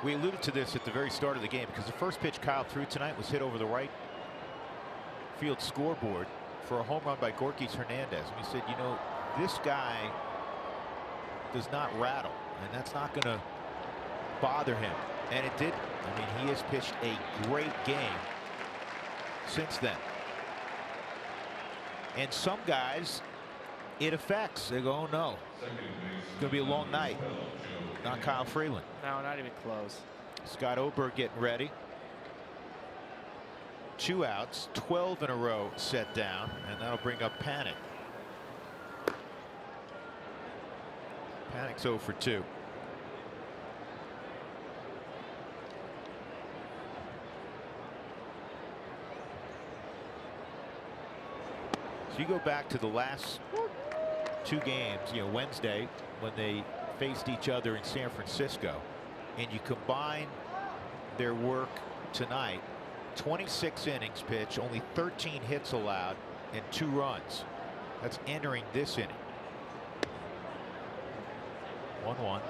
We alluded to this at the very start of the game because the first pitch Kyle threw tonight was hit over the right field scoreboard for a home run by Gorkys Hernandez. And we said, you know, this guy does not rattle, and that's not going to bother him. And it did. I mean, he has pitched a great game since then. And some guys it affects. They go, oh no, it's going to be a long night. Not Kyle Freeland. No, not even close. Scott Oberg getting ready. 2 outs, 12 in a row set down, and that'll bring up Panic. Panic's 0 for 2. So you go back to the last 2 games, Wednesday when they faced each other in San Francisco, and you combine their work tonight. 26 innings pitched, only 13 hits allowed, and 2 runs. That's entering this inning. 1-1.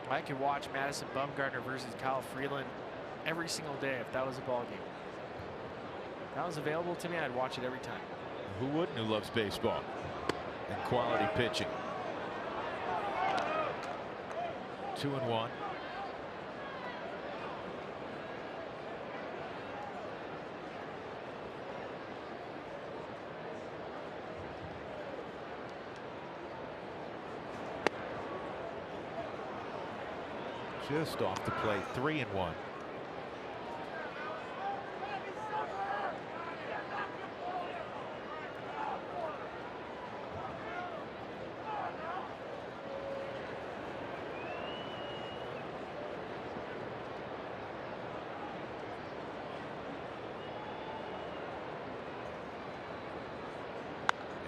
I could watch Madison Bumgarner versus Kyle Freeland every single day if that was a ball game. If that was available to me, I'd watch it every time. Who wouldn't, who loves baseball and quality pitching? 2-1. Just off the plate, 3-1.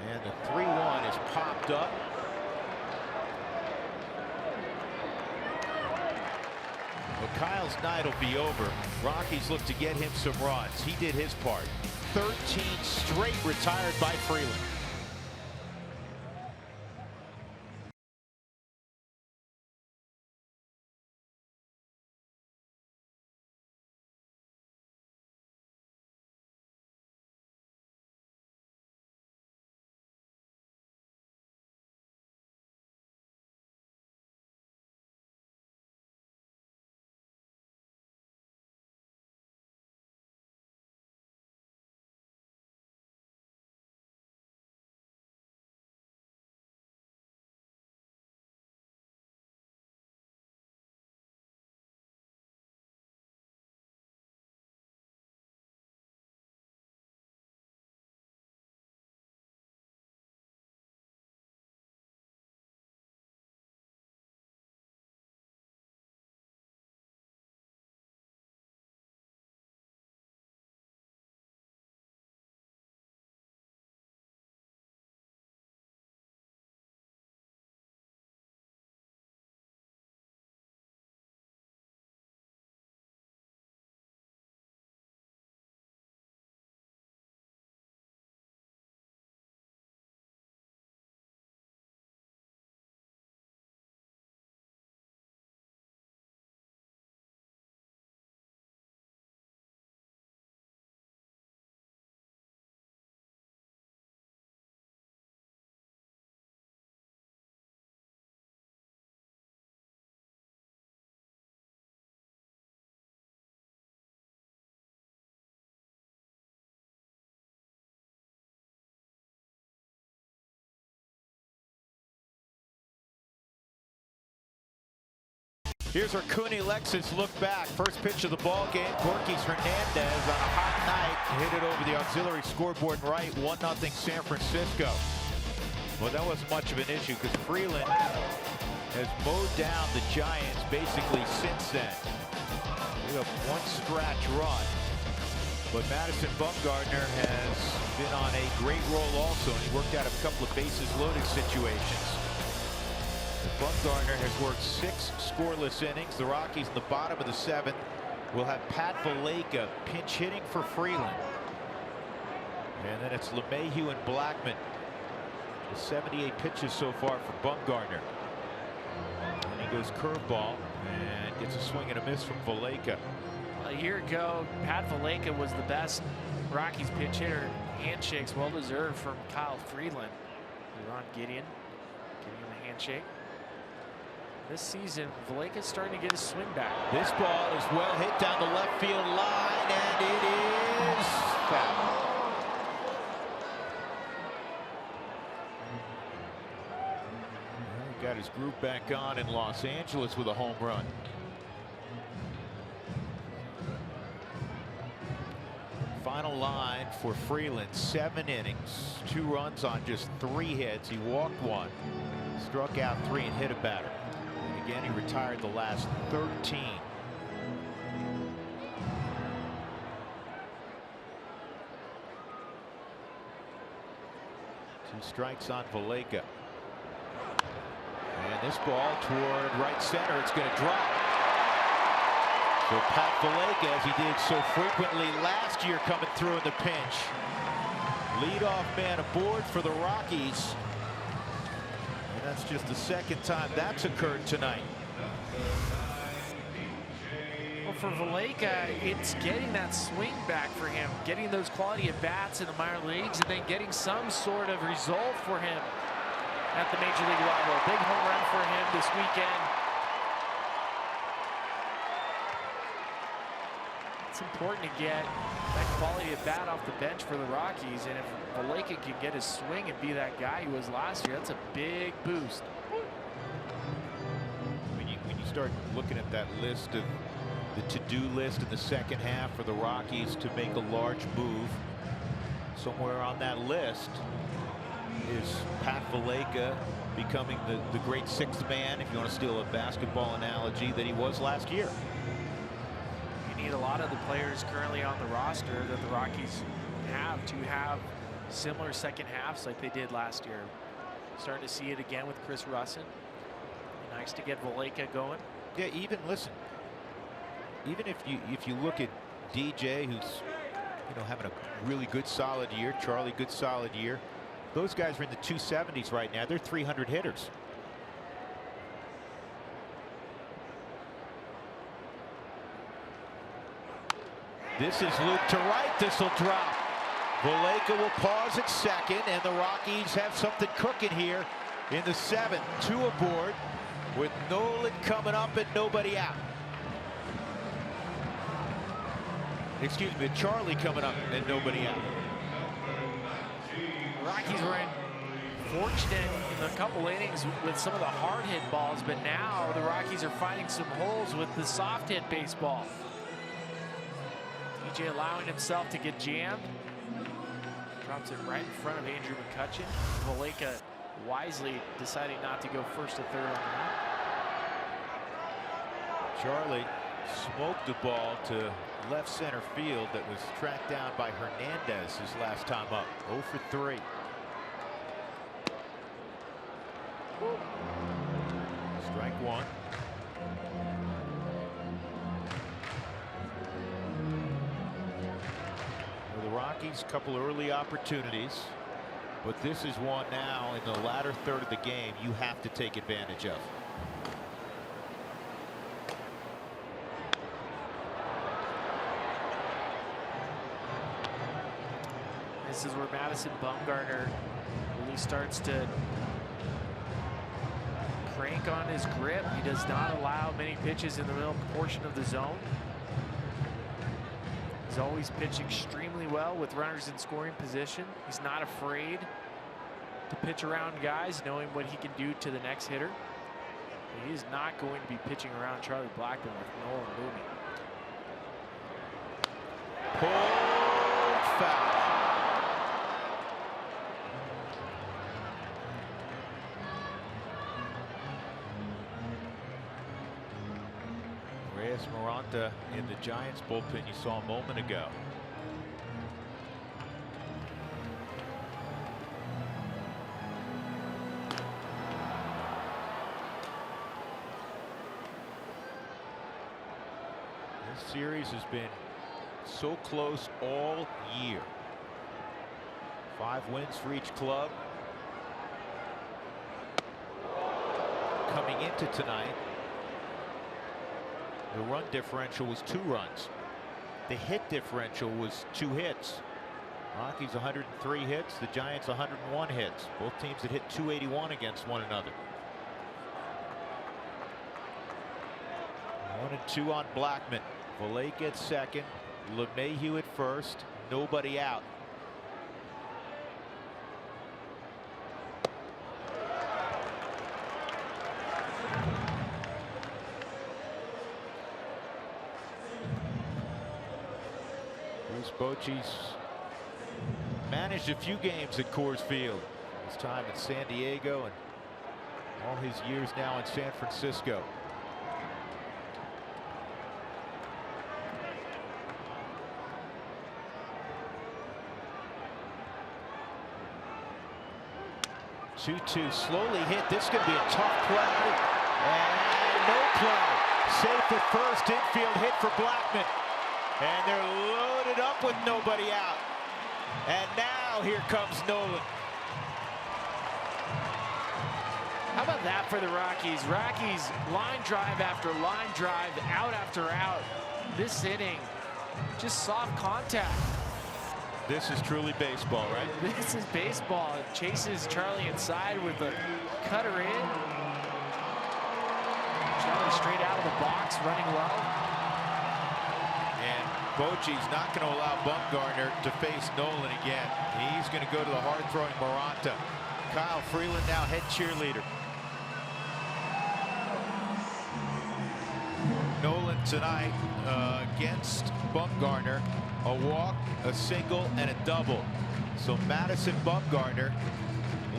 And the 3-1 is popped up. Well, Kyle's night will be over. Rockies look to get him some runs. He did his part. 13 straight retired by Freeland. Here's our Cooney Lexus look back. First pitch of the ball game. Gorkys Hernandez on a hot night hit it over the auxiliary scoreboard right. 1-0 San Francisco. Well, that wasn't much of an issue because Freeland has mowed down the Giants basically since then. We have 1 scratch run. But Madison Bumgarner has been on a great roll also, and he worked out a couple of bases loaded situations. Bumgarner has worked 6 scoreless innings. The Rockies in the bottom of the 7th will have Pat Valaika pinch hitting for Freeland. And then it's LeMahieu and Blackman. 78 pitches so far for Bumgarner. And he goes curveball and gets a swing and a miss from Valaika. A year ago, Pat Valaika was the best Rockies pinch hitter. Handshakes well deserved from Kyle Freeland. Ron Gideon giving him a handshake. This season, Valleca's starting to get his swing back. This ball is well hit down the left field line, and it is foul. He got his groove back on in Los Angeles with a home run. Final line for Freeland, 7 innings, 2 runs on just 3 hits. He walked 1, struck out 3, and hit a batter. And again, he retired the last 13. 2 strikes on Valleca. And this ball toward right center, it's going to drop. So Pat Valleca, as he did so frequently last year, coming through in the pinch. Leadoff man aboard for the Rockies. And that's just the second time that's occurred tonight. Well, for Valleca, it's getting that swing back for him, getting those quality at bats in the minor leagues, and then getting some sort of result for him at the major league level. Big home run for him this weekend. It's important to get that quality at bat off the bench for the Rockies, and if Valleca can get his swing and be that guy he was last year, that's a big boost. When you start looking at that list of the to-do list in the second half for the Rockies to make a large move, somewhere on that list is Pat Valleca becoming the great 6th man, if you want to steal a basketball analogy, that he was last year. You need a lot of the players currently on the roster that the Rockies have to have similar second halves like they did last year. Starting to see it again with Chris Russin. Nice to get Valleca going. Yeah, even listen, even if you look at DJ, who's having a really good solid year, Charlie, good solid year. Those guys are in the 270s right now. They're 300 hitters. This is Luke to right. This will drop. Valleca will pause at second, and the Rockies have something cooking here in the 7th. 2 aboard with Nolan coming up and nobody out. Excuse me, Charlie coming up and nobody out. The Rockies were fortunate in a couple innings with some of the hard hit balls, but now the Rockies are finding some holes with the soft hit baseball. DJ allowing himself to get jammed. Drops it right in front of Andrew McCutchen. Valleca wisely deciding not to go first to third on that. Charlie smoked the ball to left center field that was tracked down by Hernandez his last time up. 0 for 3. Strike 1. For the Rockies, a couple early opportunities, but this is one now in the latter third of the game you have to take advantage of. This is where Madison Bumgarner really starts to crank on his grip. He does not allow many pitches in the middle portion of the zone. He's always pitched extremely well with runners in scoring position. He's not afraid to pitch around guys, knowing what he can do to the next hitter. He is not going to be pitching around Charlie Blackmon with Nolan looming. Pulled foul. Maranta in the Giants bullpen you saw a moment ago. This series has been so close all year. 5 wins for each club. Coming into tonight, the run differential was 2 runs. The hit differential was 2 hits. Rockies 103 hits, the Giants 101 hits. Both teams that hit 281 against one another. 1-2 on Blackman. Volake at second. LeMahieu at first. Nobody out. Bruce Bochy's managed a few games at Coors Field. His time in San Diego and all his years now in San Francisco. Two slowly hit. This is going to be a tough play. And no play. Safe at first. Infield hit for Blackman. And they're loaded up with nobody out. And now here comes Nolan. How about that for the Rockies? Rockies line drive after line drive, out after out. This inning, just soft contact. This is truly baseball, right? This is baseball. It chases Charlie inside with a cutter in. Charlie straight out of the box, running low. And Bochy's not going to allow Bumgarner to face Nolan again. He's going to go to the hard-throwing Moranta. Kyle Freeland now head cheerleader. Nolan tonight against Bumgarner. A walk, a single, and a double. So Madison Bumgarner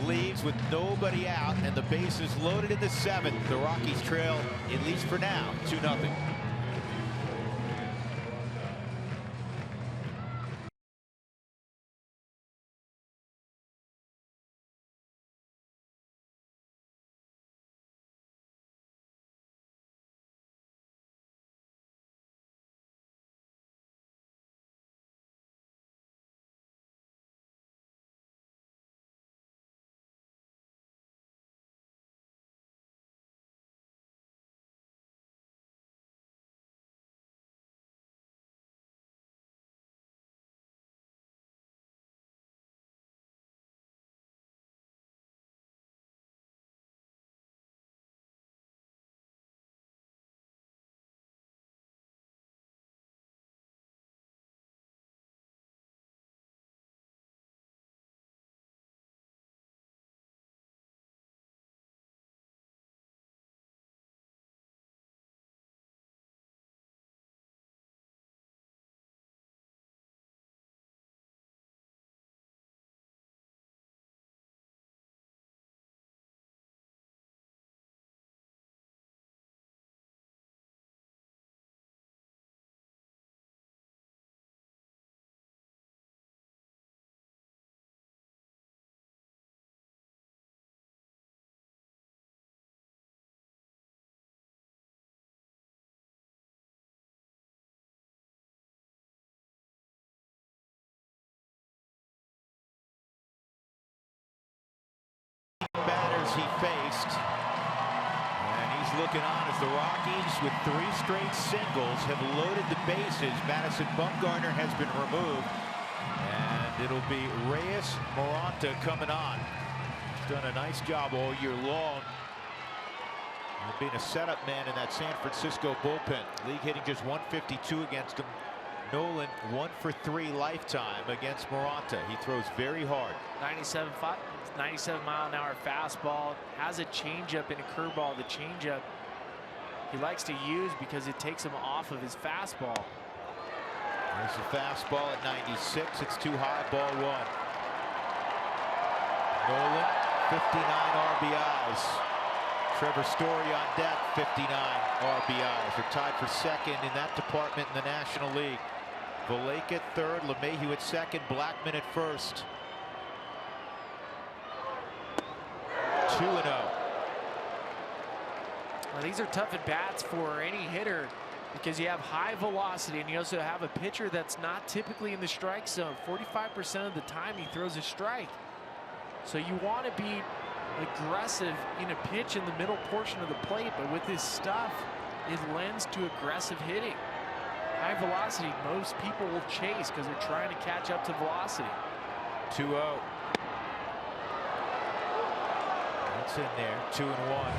leaves with nobody out, and the bases loaded in the seventh. The Rockies trail, at least for now, 2-0. Batters he faced, and he's looking on as the Rockies with 3 straight singles have loaded the bases. Madison Bumgarner has been removed, and it'll be Reyes Moranta coming on. He's done a nice job all year long being a setup man in that San Francisco bullpen. League hitting just 152 against him. Nolan 1 for 3 lifetime against Moranta. He throws very hard. 97 mile-an-hour fastball, has a changeup and a curveball. The changeup he likes to use because it takes him off of his fastball. There's the fastball at 96. It's too high, ball 1. Nolan, 59 RBIs. Trevor Story on deck, 59 RBIs. They're tied for second in that department in the National League. Volake at third, LeMahieu at second, Blackman at first. 2-0. Well, these are tough at bats for any hitter because you have high velocity and you also have a pitcher that's not typically in the strike zone. 45% of the time he throws a strike. So you want to be aggressive in a pitch in the middle portion of the plate, but with his stuff, it lends to aggressive hitting. High velocity, most people will chase because they're trying to catch up to velocity. 2-0. That's in there. 2-1.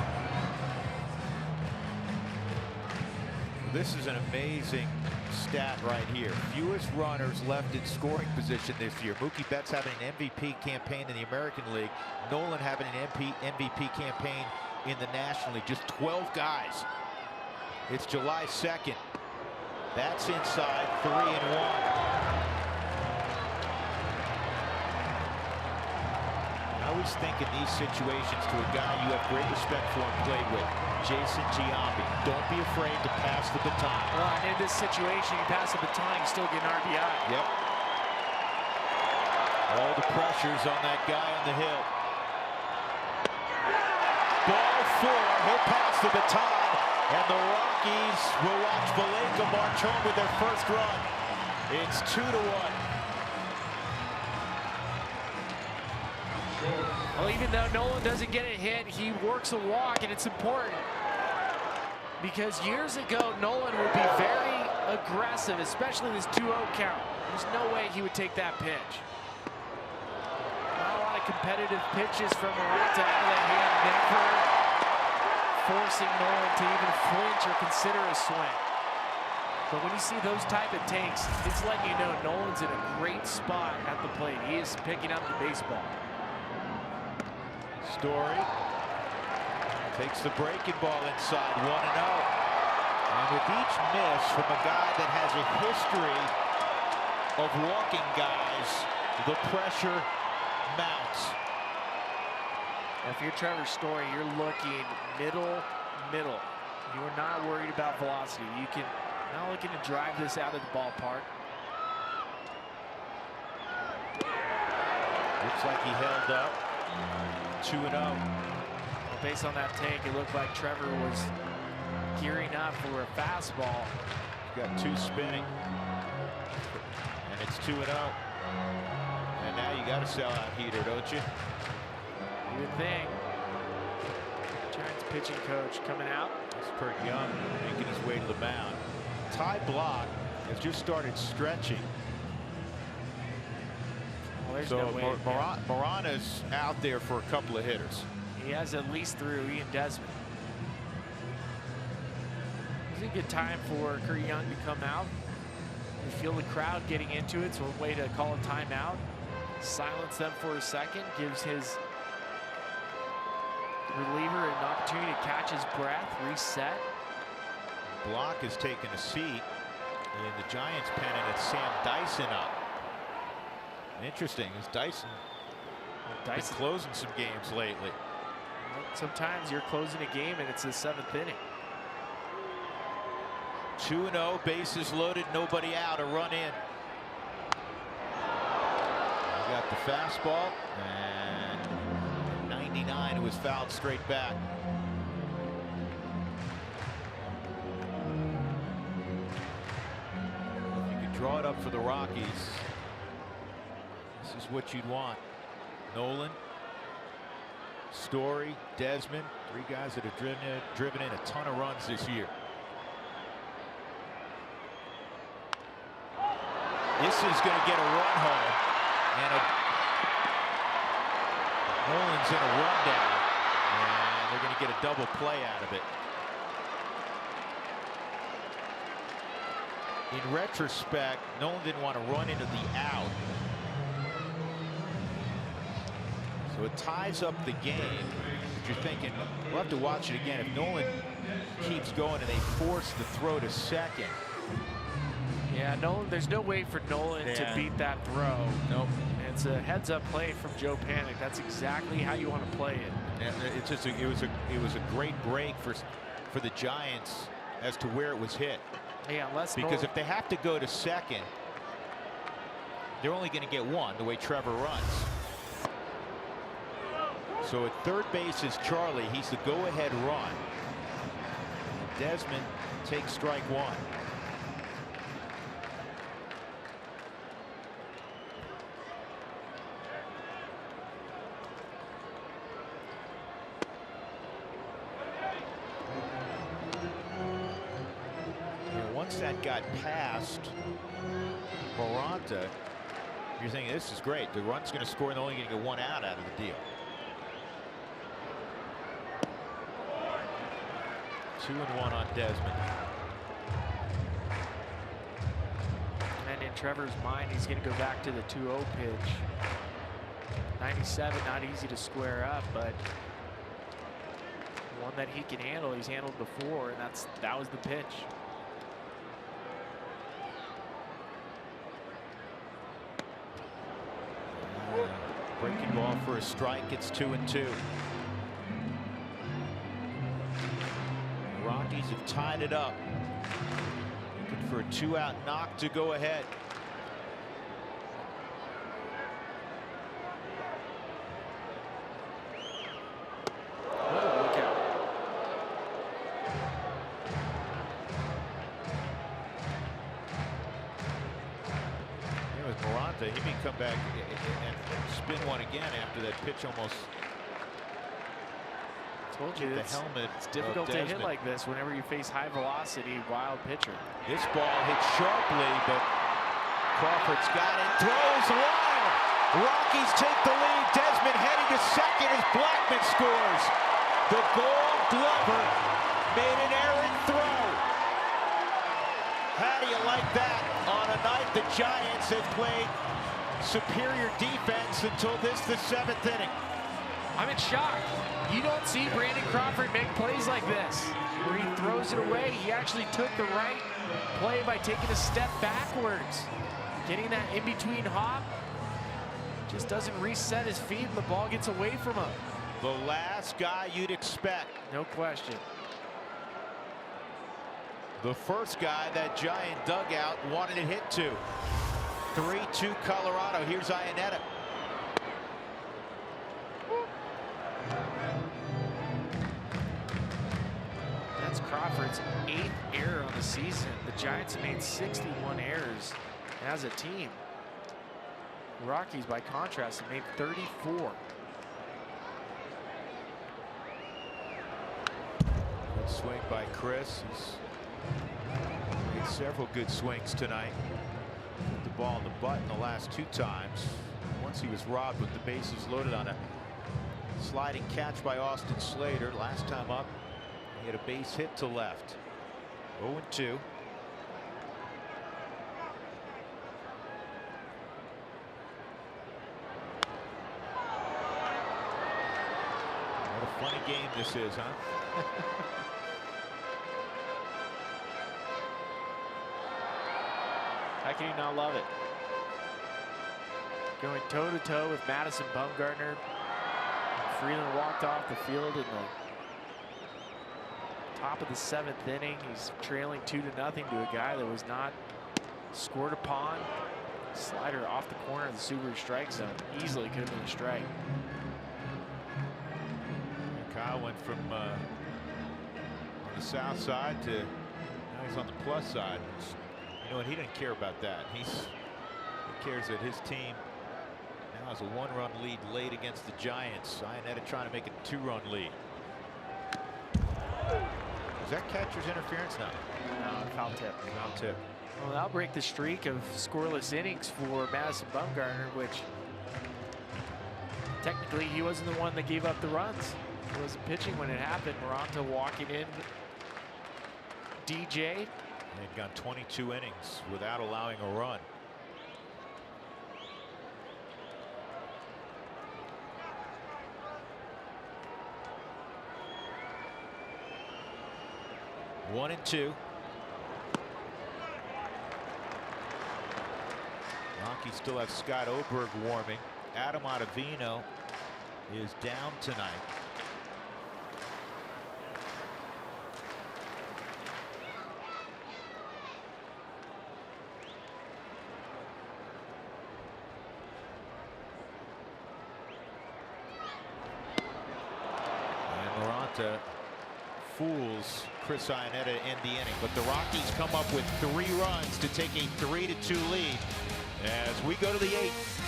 This is an amazing stat right here. Fewest runners left in scoring position this year. Mookie Betts having an MVP campaign in the American League. Nolan having an MVP campaign in the National League. Just 12 guys. It's July 2nd. That's inside 3-1. I always think in these situations to a guy you have great respect for and played with, Jason Giambi. Don't be afraid to pass the baton. Well, and in this situation, you pass the baton, you still get an RBI. Yep. All the pressures on that guy on the hill. Ball 4, he'll pass the baton, and the Rockies will watch Vallejo march home with their first run. It's 2-1. Well, even though Nolan doesn't get a hit, he works a walk, and it's important. Because years ago, Nolan would be very aggressive, especially this 2-0 count. There's no way he would take that pitch. Not a lot of competitive pitches from Morata out of the hand, never forcing Nolan to even flinch or consider a swing. But when you see those type of takes, it's letting you know Nolan's in a great spot at the plate. He is picking up the baseball. Story takes the breaking ball inside, 1-0. And with each miss from a guy that has a history of walking guys, the pressure mounts. If you're Trevor Story, you're looking middle. You are not worried about velocity. You can not looking to drive this out of the ballpark. Looks like he held up. 2-0. Well, based on that take, it looked like Trevor was gearing up for a fastball. Got 2 spinning. And it's 2-0. And now you got a sellout heater, don't you? You would think. Giants pitching coach coming out. It's Kurt Young making his way to the mound. Ty Block has just started stretching. Well, So no way. Morana's out there for a couple of hitters. He has at least through Ian Desmond. It's a good time for Kurt Young to come out. You feel the crowd getting into it, so a way to call a timeout. Silence them for a second, gives his reliever an opportunity to catch his breath, reset. Block has taken a seat in the Giants pen, and it's Sam Dyson up. Interesting, is Dyson been closing some games lately. Sometimes you're closing a game and it's the 7th inning. 2-0, bases loaded, nobody out, a run in. We got the fastball, and 99, it was fouled straight back. If you could draw it up for the Rockies, this is what you'd want. Nolan, Story, Desmond, 3 guys that have driven in a ton of runs this year. This is going to get a run home, and Nolan's in a rundown, and they're going to get a double play out of it. In retrospect, Nolan didn't want to run into the out. So it ties up the game. But you're thinking, we'll have to watch it again. If Nolan keeps going and they force the throw to second. Yeah, Nolan, there's no way for Nolan to beat that throw. Nope. It's a heads-up play from Joe Panik. That's exactly how you want to play it. And it's just it was a great break for the Giants as to where it was hit. Yeah, because if they have to go to second, they're only going to get one the way Trevor runs. So at third base is Charlie. He's the go-ahead run. Desmond takes strike 1. Once that got past Morata, you're thinking this is great. The run's going to score and they're only going to get 1 out of the deal. 2-1 on Desmond. Trevor's mind, he's going to go back to the 2-0 pitch. 97, not easy to square up, but one that he can handle. He's handled before, and that was the pitch. Breaking ball for a strike. It's 2-2. Rockies have tied it up. Looking for a 2-out knock to go ahead. Look out. Here with Moranta, he may come back and spin one again after that pitch almost. Told you the helmet. It's difficult to hit like this whenever you face high velocity, wild pitcher. This ball hits sharply, but Crawford's got it. Throws wild. Rockies take the lead. Desmond heading to second as Blackman scores. The Gold Glover made an errant throw. How do you like that on a night the Giants have played superior defense until the 7th inning? I'm in shock. You don't see Brandon Crawford make plays like this, where he throws it away. He actually took the right play by taking a step backwards, getting that in-between hop. Just doesn't reset his feet, and the ball gets away from him. The last guy you'd expect. No question. The first guy that Giant dugout wanted to hit to. 3-2 Colorado. Here's Iannetta. That's Crawford's 8th error on the season. The Giants have made 61 errors as a team. The Rockies, by contrast, have made 34. Good swing by Chris. He's made several good swings tonight. Put the ball in the button the last 2 times. Once he was robbed with the bases loaded on a sliding catch by Austin Slater. Last time up, he had a base hit to left. 0-2. What a funny game this is, huh? How can you not love it? Going toe-to-toe with Madison Bumgarner. Freeland walked off the field in the top of the 7th inning. He's trailing 2-0 to a guy that was not scored upon. Slider off the corner of the Subaru strike zone. Easily could have been a strike. Kyle went from on the south side to now he's on the plus side. You know what? He didn't care about that. He cares that his team now has a 1-run lead late against the Giants. Iannetta trying to make it a 2-run lead. Is that catcher's interference now? No, foul tip. Foul tip. Well, that'll break the streak of scoreless innings for Madison Bumgarner, which technically he wasn't the one that gave up the runs. He wasn't pitching when it happened. Moranta walking in. DJ. They'd gone 22 innings without allowing a run. One and 2. Rockies still have Scott Oberg warming. Adam Ottavino is down tonight. And Moranta fools Chris Iannetta to end the inning, but the Rockies come up with 3 runs to take a 3-2 lead as we go to the 8th.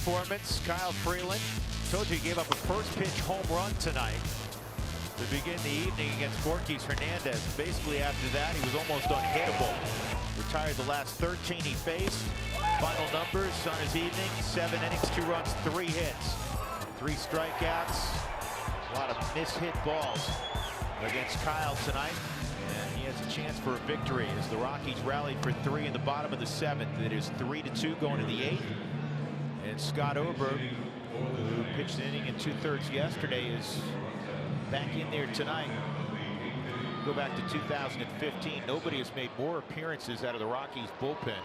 performance. Kyle Freeland, told you he gave up a first pitch home run tonight to begin the evening against Gorkys Hernandez. Basically after that, he was almost unhittable. Retired the last 13 he faced. Final numbers on his evening: 7 innings, 2 runs, 3 hits, 3 strikeouts. A lot of mishit balls against Kyle tonight. And he has a chance for a victory as the Rockies rallied for 3 in the bottom of the 7th. It is 3-2 going to the 8th. And Scott Oberg, who pitched an inning and 2/3 yesterday, is back in there tonight. Go back to 2015. Nobody has made more appearances out of the Rockies bullpen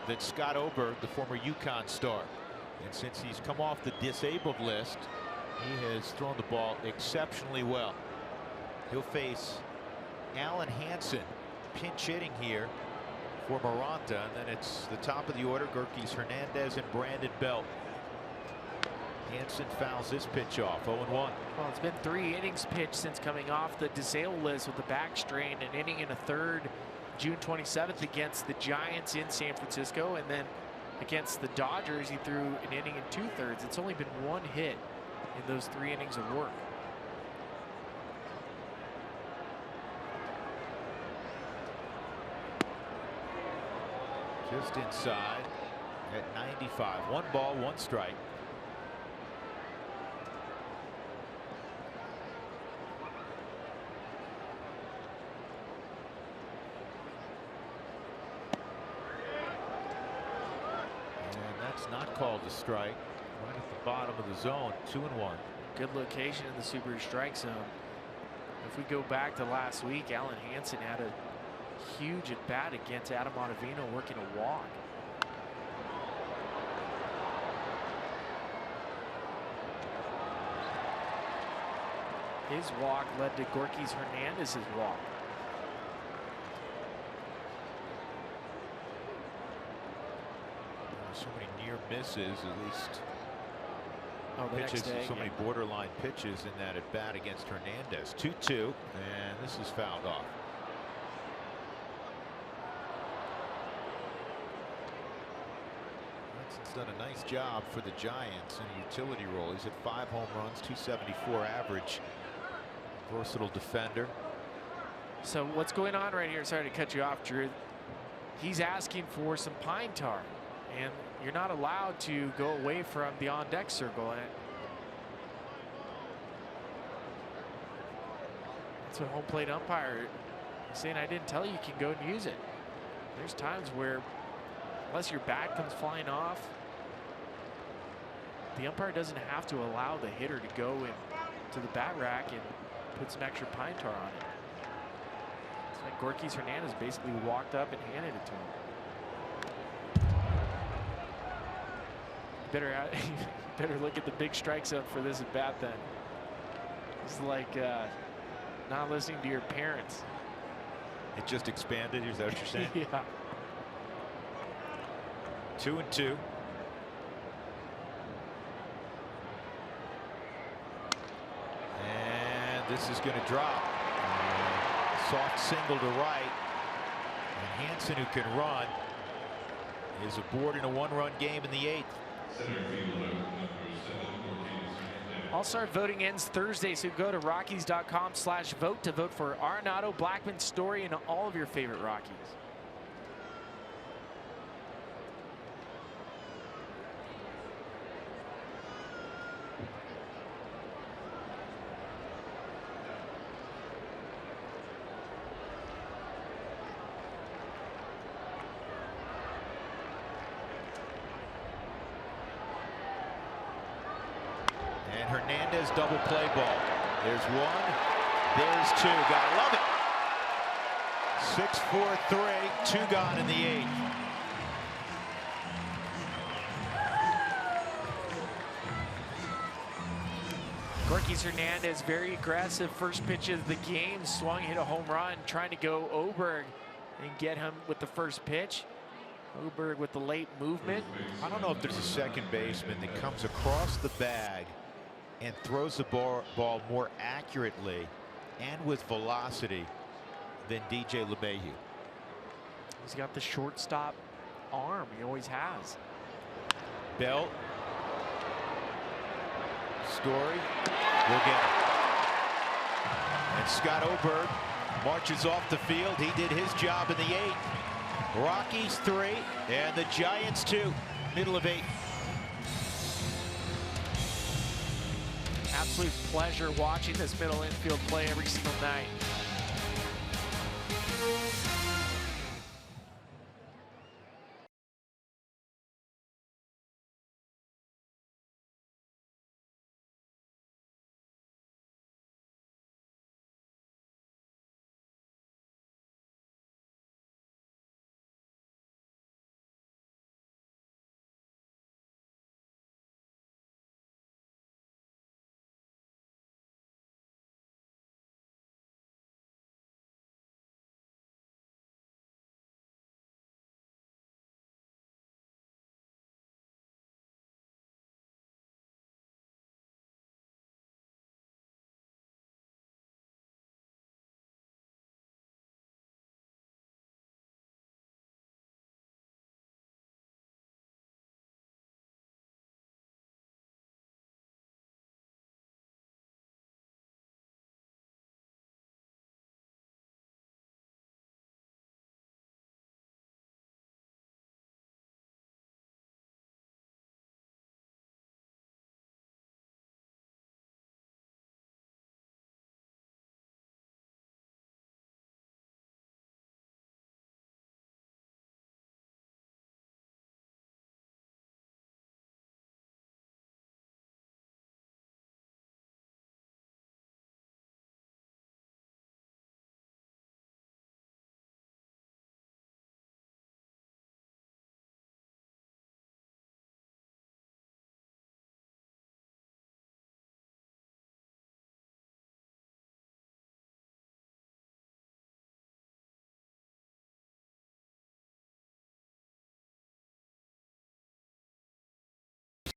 than Scott Oberg, the former UConn star. And since he's come off the disabled list, he has thrown the ball exceptionally well. He'll face Alan Hansen, pinch hitting here for Maranta, and then it's the top of the order: Gorkys Hernandez and Brandon Belt. Hansen fouls this pitch off. 0-1. Well, it's been 3 innings pitched since coming off the disabled list with the back strain. An inning and a third June 27th against the Giants in San Francisco, and then against the Dodgers he threw an inning and 2/3. It's only been 1 hit in those 3 innings of work. Just inside at 95. 1 ball, 1 strike. Not called a strike. Right at the bottom of the zone. 2-1. Good location in the super strike zone. If we go back to last week, Alan Hansen had a huge at bat against Adam Ottavino, working a walk. His walk led to Gorkys Hernandez's walk. So many near misses, at least. Oh, the pitches, next day, so many borderline pitches in that at bat against Hernandez. 2-2, and this is fouled off. Hudson's done a nice job for the Giants in a utility role. He's at 5 home runs, 274 average. Versatile defender. So what's going on right here? Sorry to cut you off, Drew. He's asking for some pine tar, and you're not allowed to go away from the on-deck circle. And that's what home plate umpire is saying. I didn't tell you you can go and use it. There's times where, unless your bat comes flying off, the umpire doesn't have to allow the hitter to go into the bat rack and put some extra pine tar on it. It's like Gorkys Hernandez basically walked up and handed it to him. Better look at the big strike zone for this at bat then. It's like not listening to your parents. It just expanded, is that what you're saying? Yeah. 2-2. And this is going to drop. Soft single to right. And Hansen, who can run, is aboard in a 1-run game in the 8th. All-Star voting ends Thursday, so go to Rockies.com/vote to vote for Arenado, Blackman, Story, and all of your favorite Rockies. Hernandez double play ball. There's 1, there's 2. Gotta love it. 6-4-3, 2 gone in the 8th. Gorkys Hernandez, very aggressive first pitch of the game, swung, hit a home run, trying to go Oberg and get him with the first pitch. Oberg with the late movement. I don't know if there's a second baseman that comes across the bag and throws the ball more accurately and with velocity than DJ LeMahieu. He's got the shortstop arm. He always has. Belt Story will get it. And Scott Oberg marches off the field. He did his job in the 8th. Rockies 3 and the Giants 2. Middle of 8. Absolute pleasure watching this middle infield play every single night.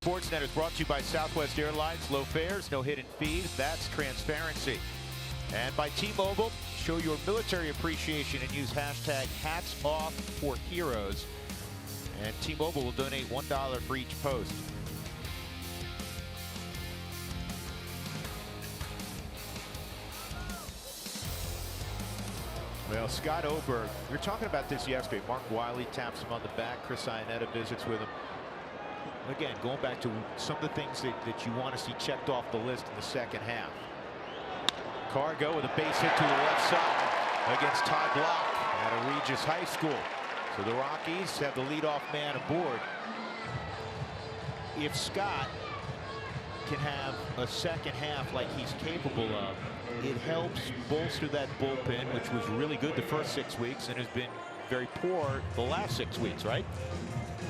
SportsNet is brought to you by Southwest Airlines. Low fares, no hidden fees. That's transparency. And by T-Mobile, show your military appreciation and use hashtag HatsOffForHeroes. And T-Mobile will donate $1 for each post. Well, Scott Oberg, we were talking about this yesterday. Mark Wiley taps him on the back. Chris Iannetta visits with him. Again, going back to some of the things that you want to see checked off the list in the second half. Cargo with a base hit to the left side against Ty Block at Regis High School. So the Rockies have the leadoff man aboard. If Scott can have a second half like he's capable of, it helps bolster that bullpen, which was really good the first 6 weeks and has been very poor the last 6 weeks, right?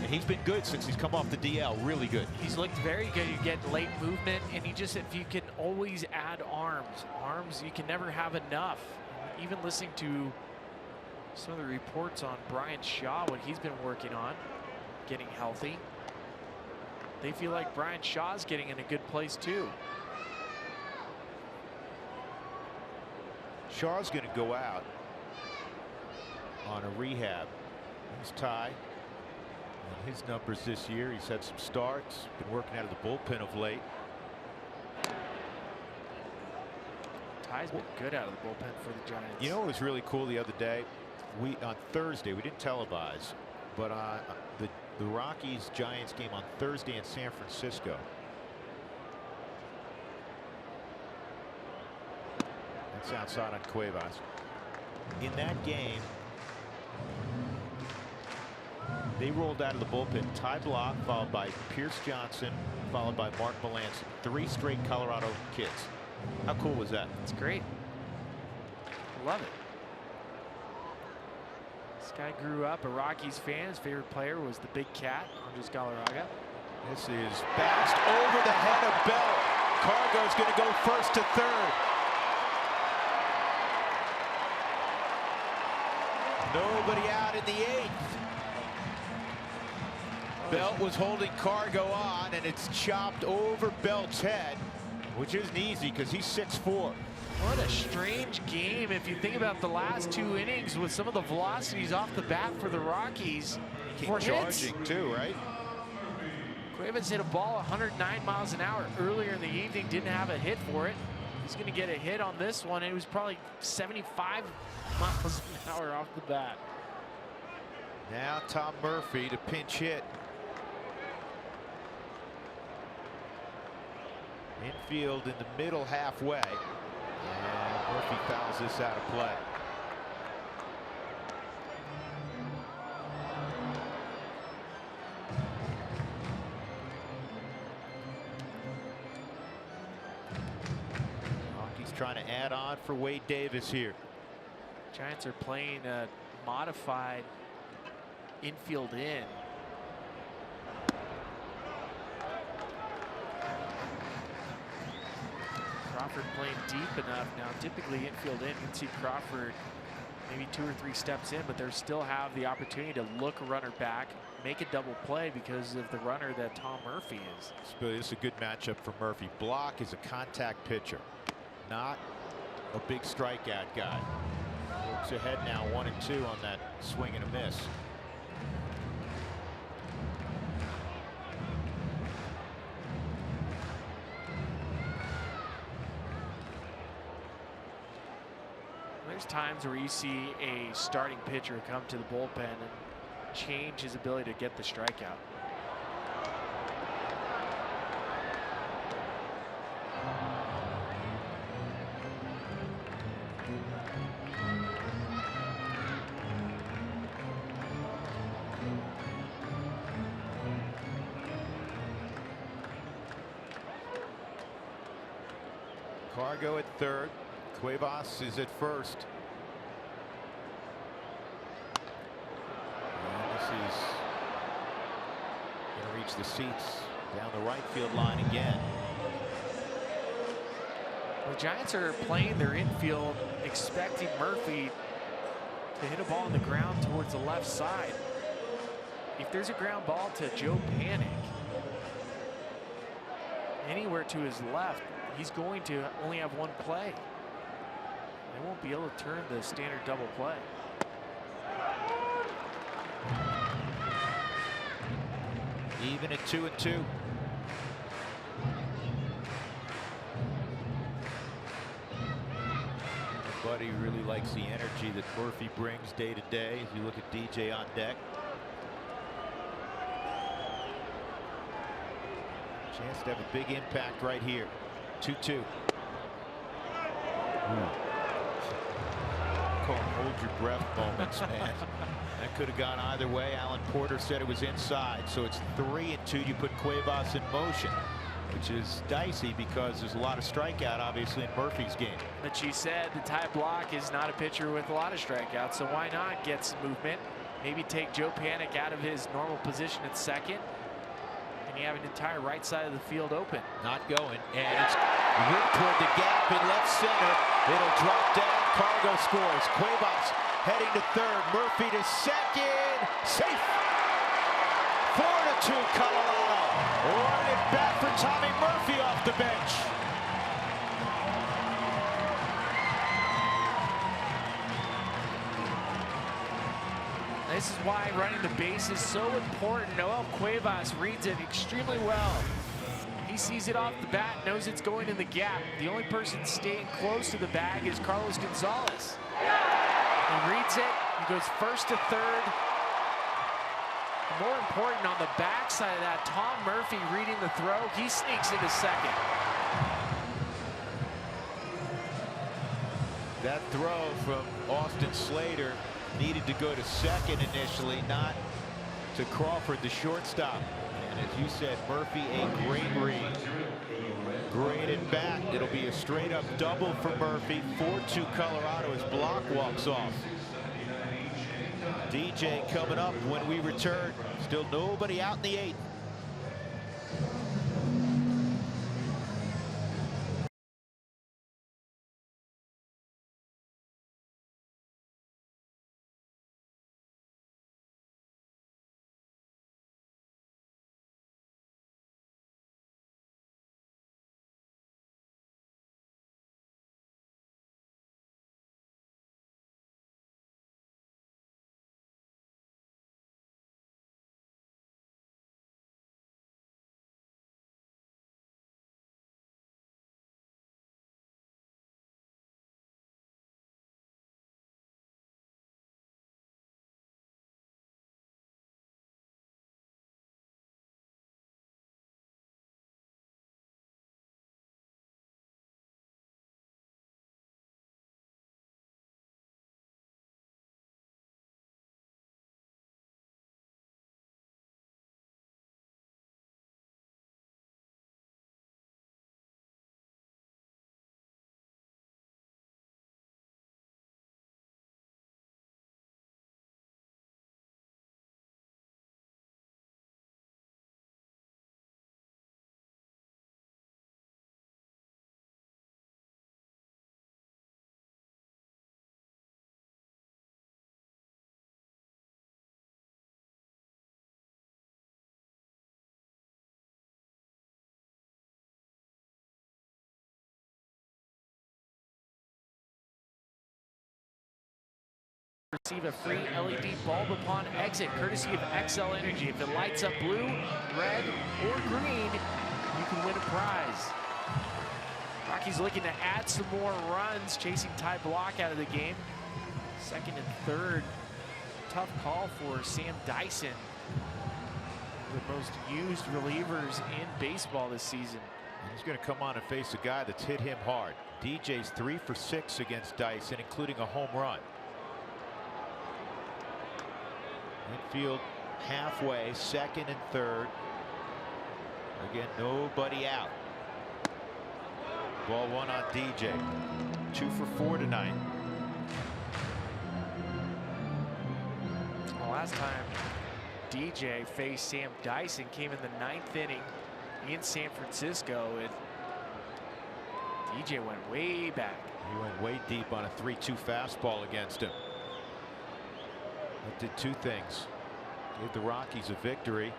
And he's been good since he's come off the DL, really good. He's looked very good. You get late movement, and if you can always add arms, you can never have enough. Even listening to some of the reports on Brian Shaw, what he's been working on, getting healthy, they feel like Brian Shaw's getting in a good place too. Shaw's going to go out on a rehab. Here's Ty. And his numbers this year, he's had some starts, been working out of the bullpen of late. Ty's been good out of the bullpen for the Giants. You know what was really cool the other day? On Thursday, we didn't televise, but the Rockies-Giants game on Thursday in San Francisco. That's outside on Cuevas. In that game, they rolled out of the bullpen Ty Block, followed by Pierce Johnson, followed by Mark Melanson. 3 straight Colorado kids. How cool was that? It's great. Love it. This guy grew up a Rockies fan. His favorite player was the Big Cat, Andres Galarraga. This is bounced over the head of Bell. Cargo's going to go first to third. Nobody out in the 8th. Belt was holding Cargo on, and it's chopped over Belt's head, which isn't easy because he's 6'4". What a strange game if you think about the last 2 innings with some of the velocities off the bat for the Rockies. Came charging too, right? Cuevas hit a ball 109 miles an hour earlier in the evening, didn't have a hit for it. He's going to get a hit on this one, and it was probably 75 miles an hour off the bat. Now Tom Murphy to pinch hit. Infield in the middle halfway. And Murphy fouls this out of play. Hockey's trying to add on for Wade Davis here. Giants are playing a modified infield in. Crawford playing deep enough now. Typically infield in, you can see Crawford maybe 2 or 3 steps in, but they still have the opportunity to look a runner back, make a double play because of the runner that Tom Murphy is. This is a good matchup for Murphy. Block is a contact pitcher, not a big strikeout guy. Looks ahead now 1-2 on that swing and a miss. There's times where you see a starting pitcher come to the bullpen and change his ability to get the strikeout. Cargo at third. Cuevas is at first. And this is going to reach the seats down the right field line again. The Giants are playing their infield expecting Murphy to hit a ball on the ground towards the left side. If there's a ground ball to Joe Panik anywhere to his left, he's going to only have one play. They won't be able to turn the standard double play. Even at 2-2. Buddy really likes the energy that Murphy brings day to day. As you look at DJ on deck. Chance to have a big impact right here. 2-2. Hold your breath moments, man. That could have gone either way. Alan Porter said it was inside, so it's 3-2. You put Cuevas in motion, which is dicey because there's a lot of strikeout, obviously, in Murphy's game. But she said the tie block is not a pitcher with a lot of strikeouts, so why not get some movement? Maybe take Joe Panik out of his normal position at second, and you have an entire right side of the field open. Not going, and it's ripped toward the gap in left center. It'll drop down. Cargo scores. Cuevas heading to third. Murphy to second. Safe. 4-2 Colorado. Run it back for Tommy Murphy off the bench. This is why running the base is so important. Noel Cuevas reads it extremely well. He sees it off the bat, knows it's going in the gap. The only person staying close to the bag is Carlos Gonzalez. He reads it, he goes first to third. More important, on the backside of that, Tom Murphy reading the throw, he sneaks into second. That throw from Austin Slater needed to go to second initially, not to Crawford, the shortstop. And as you said, Murphy, a great read. Great at bat. It'll be a straight up double for Murphy. 4-2 Colorado as Block walks off. DJ coming up when we return. Still nobody out in the 8th. receive a free LED bulb upon exit, courtesy of XL Energy. If it lights up blue, red, or green, you can win a prize. Rockies looking to add some more runs, chasing Ty Block out of the game. Second and third, tough call for Sam Dyson, the most used relievers in baseball this season. He's going to come on and face a guy that's hit him hard. DJ's 3 for 6 against Dyson, including a home run. Infield halfway, second and third. Again, nobody out. Ball 1 on DJ. 2 for 4 tonight. Well, last time DJ faced Sam Dyson came in the 9th inning in San Francisco. DJ went way back. He went way deep on a 3-2 fastball against him. That did 2 things. Gave the Rockies a victory.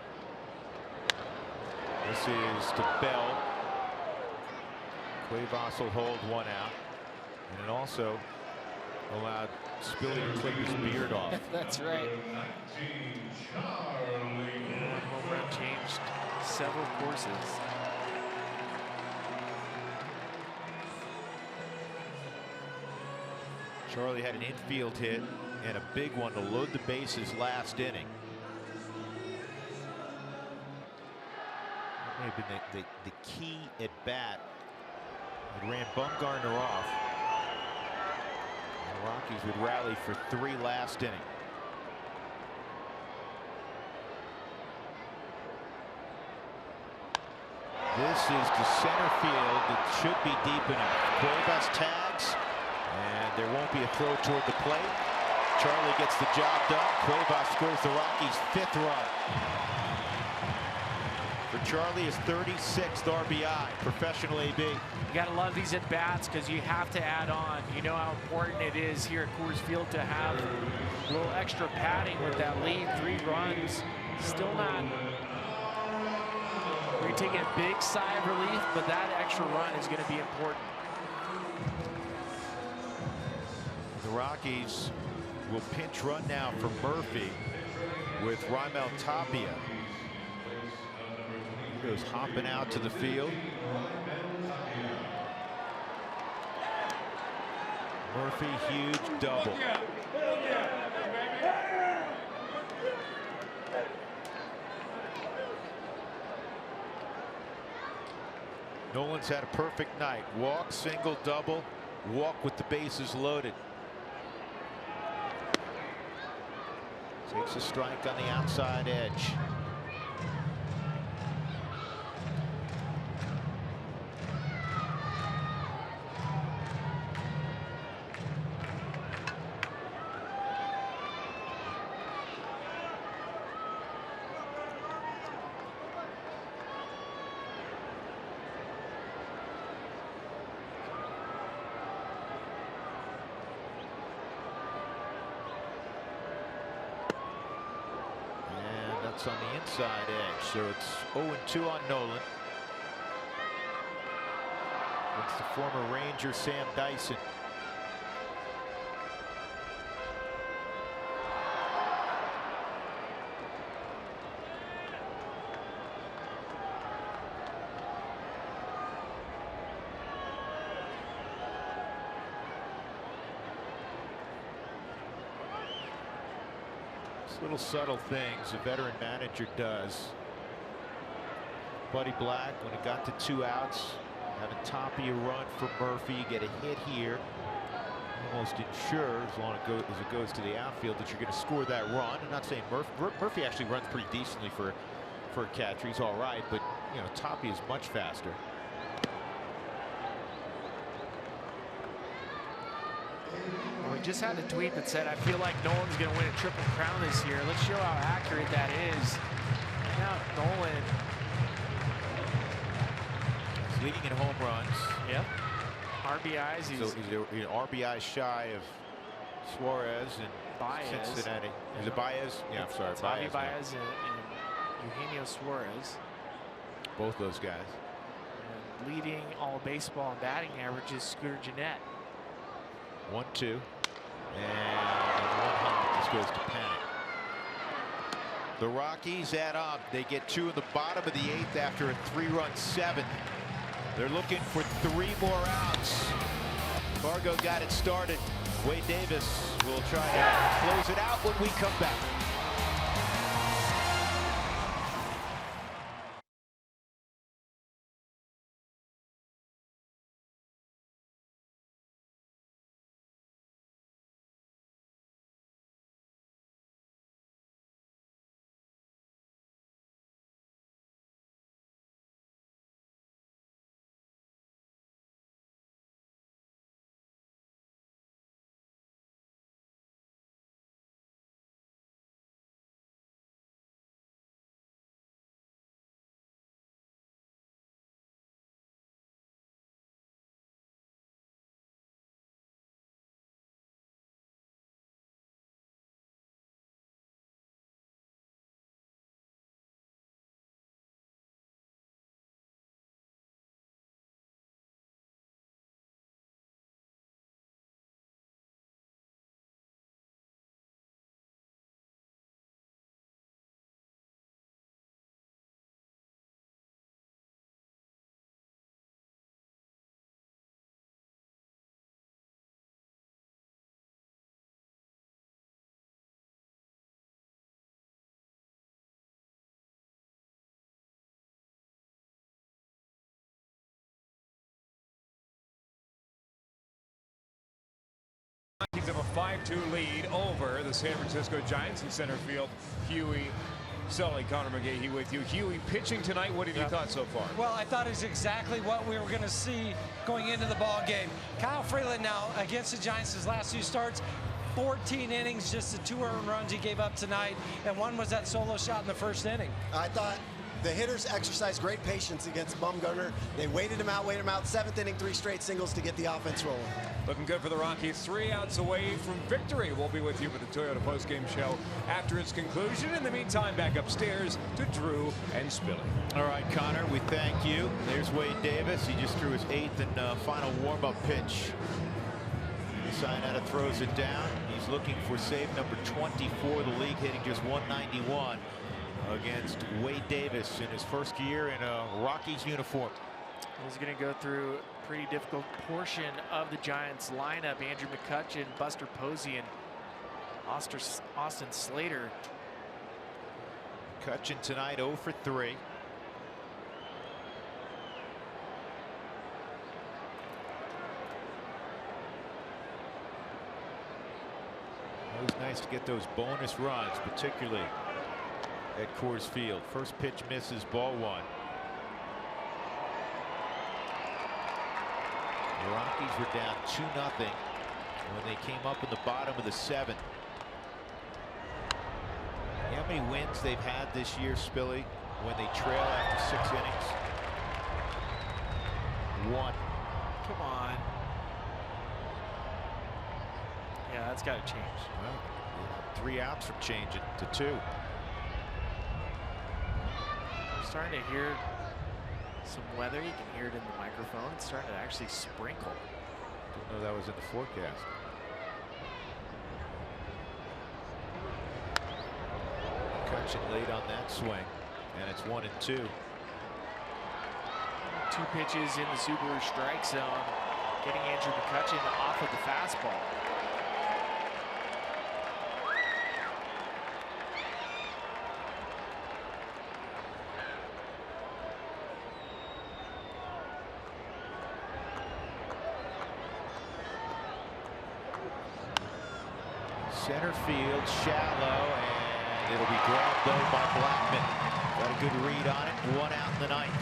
This is to Bell. Cuevas will hold 1 out. And it also allowed Spilly to clip his beard off. That's right. One home run changed several courses. Charlie had an infield hit and a big one to load the bases last inning. That may have been the key at bat. It ran Bumgarner off. The Rockies would rally for 3 last inning. This is to center field. It should be deep enough. Cuevas tags, and there won't be a throw toward the plate. Charlie gets the job done. Cuevas scores the Rockies' 5th run. For Charlie, his 36th RBI, professional AB. You gotta love these at bats because you have to add on. You know how important it is here at Coors Field to have a little extra padding with that lead. 3 runs, still not. You're taking a big sigh of relief, but that extra run is going to be important. The Rockies will pinch run now for Murphy with Raimel Tapia. He goes hopping out to the field. Murphy, huge double. Nolan's had a perfect night. Walk, single, double, walk with the bases loaded. Takes a strike on the outside edge. On the inside edge, so it's 0-2 on Nolan. It's the former Ranger Sam Dyson. Little subtle things a veteran manager does. Buddy Black, when it got to 2 outs, having Tapia run for Murphy, get a hit here, almost ensure, as long as it goes to the outfield, that you're going to score that run. I'm not saying Murphy actually runs pretty decently for a catcher. He's all right, but you know, Tapia is much faster. We just had a tweet that said, I feel like Nolan's going to win a Triple Crown this year. Let's show how accurate that is. Now Nolan. He's leading in home runs. Yep. RBIs. So he's RBI shy of Suarez and Baez. Cincinnati. Is it Baez? Yeah, I'm sorry. It's Baez and Eugenio Suarez. Both those guys. And leading all baseball and batting averages, Scooter Gennett. 1-2. And 1 goes to panic. The Rockies add on. They get 2 in the bottom of the 8th after a 3-run 7th. They're looking for 3 more outs. Fargo got it started. Wade Davis will try to close it out when we come back. Rockies have a 5-2 lead over the San Francisco Giants in center field. Huey, Sully, Connor McGahee with you. Huey pitching tonight. What have you thought so far? Well, I thought it's exactly what we were going to see going into the ball game. Kyle Freeland now against the Giants, his last 2 starts, 14 innings, just the 2 earned runs he gave up tonight, and one was that solo shot in the first inning. I thought the hitters exercised great patience against Bumgarner. They waited him out, 7th inning, 3 straight singles to get the offense rolling. Looking good for the Rockies. 3 outs away from victory. We'll be with you for the Toyota postgame show after its conclusion. In the meantime, back upstairs to Drew and Spilly. All right, Connor, we thank you. There's Wade Davis. He just threw his 8th and final warm-up pitch. Sinetta throws it down. He's looking for save number 24 of the league, hitting just 191 against Wade Davis in his first year in a Rockies uniform. He's going to go through a pretty difficult portion of the Giants lineup. Andrew McCutchen, Buster Posey, and Austin Slater. McCutchen tonight 0 for 3. Always nice to get those bonus runs, particularly at Coors Field. First pitch misses, ball 1. The Rockies were down 2-0 when they came up in the bottom of the 7th. How many wins they've had this year, Spilly, when they trail after 6 innings? 1. Come on. Yeah, that's got to change. Well, 3 outs from changing to 2. We're starting to hear some weather. You can hear it in the microphone. It's starting to actually sprinkle. Didn't know that was in the forecast. McCutchen late on that swing, and it's 1 and 2. 2 pitches in the Subaru strike zone, getting Andrew McCutchen off of the fastball. Center field, shallow, and it'll be grabbed though by Blackman. Got a good read on it. 1 out in the 9th.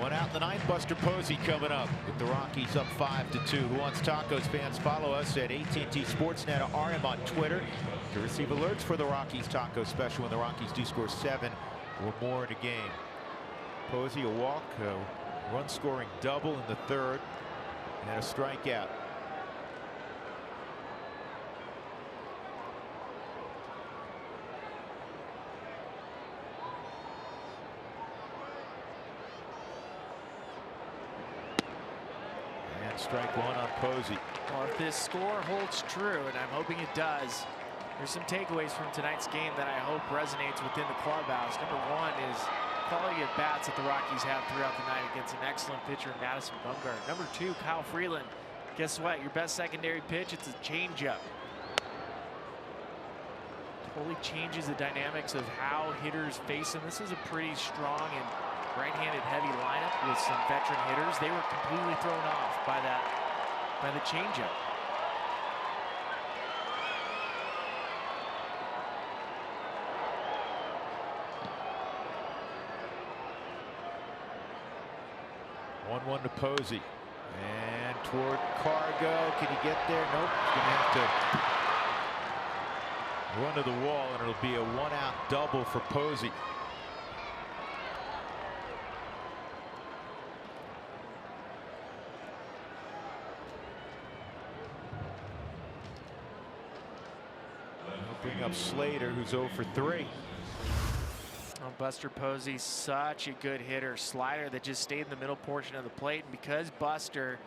1 out in the 9th. Buster Posey coming up with the Rockies up 5-2. Who Wants Tacos fans, follow us at AT&T Sportsnet RM on Twitter to receive alerts for the Rockies Taco Special when the Rockies do score 7 or more in a game. Posey a walk, a run scoring double in the 3rd, and a strikeout. Strike one on Posey. Well, if this score holds true, and I'm hoping it does, there's some takeaways from tonight's game that I hope resonates within the clubhouse. Number one is quality of bats that the Rockies have throughout the night against an excellent pitcher, Madison Bumgarner. Number two, Kyle Freeland. Guess what? Your best secondary pitch, it's a changeup. Totally changes the dynamics of how hitters face him. This is a pretty strong and right-handed heavy lineup with some veteran hitters. They were completely thrown off by the changeup. One to Posey. And toward Cargo. Can he get there? Nope. He's going to have to run to the wall, and it'll be a one-out double for Posey. Bring up Slater, who's 0 for 3. Oh, Buster Posey, such a good hitter. Slider that just stayed in the middle portion of the plate. And because Buster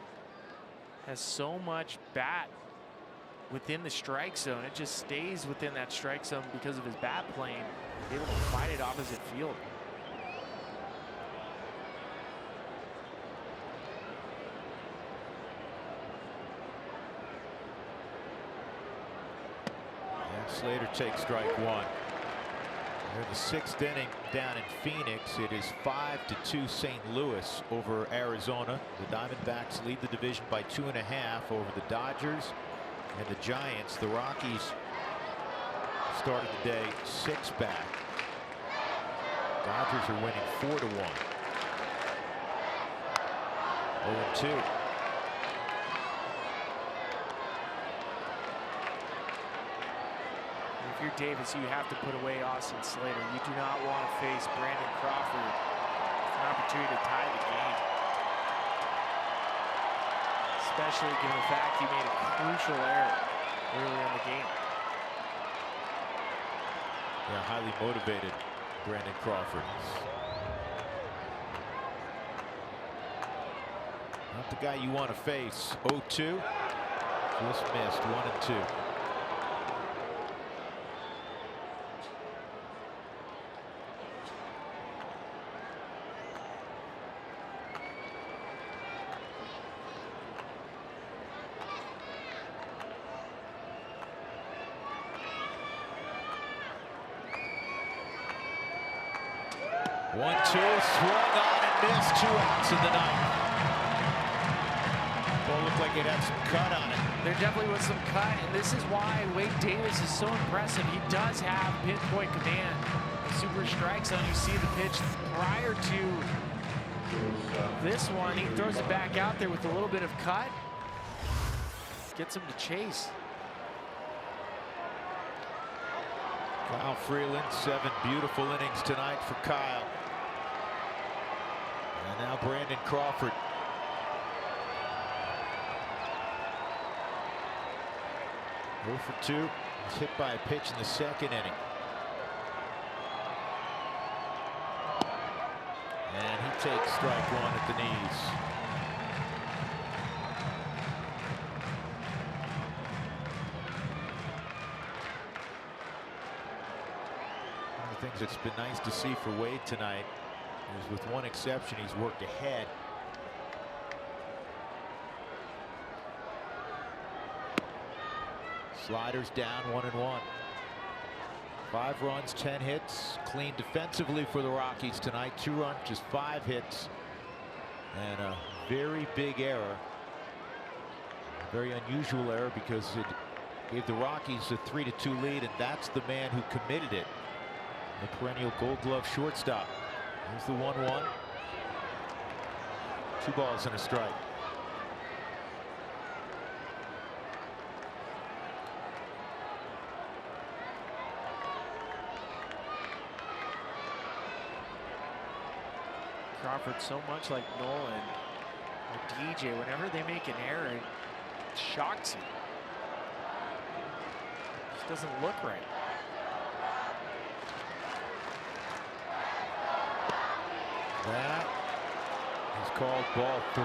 has so much bat within the strike zone, it just stays within that strike zone because of his bat playing, able to fight it opposite field. Slater takes strike one. We're in the 6th inning down in Phoenix. It is 5-2 St. Louis over Arizona. The Diamondbacks lead the division by 2.5 over the Dodgers and the Giants. The Rockies started the day 6 back. Dodgers are winning 4-1. 0-2. If you're Davis, you have to put away Austin Slater. You do not want to face Brandon Crawford for an opportunity to tie the game. Especially given the fact he made a crucial error earlier in the game. Yeah, highly motivated Brandon Crawford. Not the guy you want to face. 0-2. Just missed. 1-2. Swung on and missed. 2 outs in the ninth. Ball looked like it had some cut on it. There definitely was some cut, and this is why Wade Davis is so impressive. He does have pinpoint command. The super strike zone, you see the pitch prior to this one. He throws it back out there with a little bit of cut. Gets him to chase. Kyle Freeland, 7 beautiful innings tonight for Kyle. And now Brandon Crawford. Go for 2. He's hit by a pitch in the 2nd inning. And he takes strike 1 at the knees. One of the things that's been nice to see for Wade tonight is, with one exception, he's worked ahead. Sliders down 1-1. 5 runs, 10 hits. Clean defensively for the Rockies tonight. 2 runs, just 5 hits. And a very big error. A very unusual error because it gave the Rockies a 3-2 lead, and that's the man who committed it. The perennial Gold Glove shortstop. Here's the 1-1. 2 balls and a strike. Crawford, so much like Nolan or DJ, whenever they make an error, it shocks you. It just doesn't look right. That is called ball 3.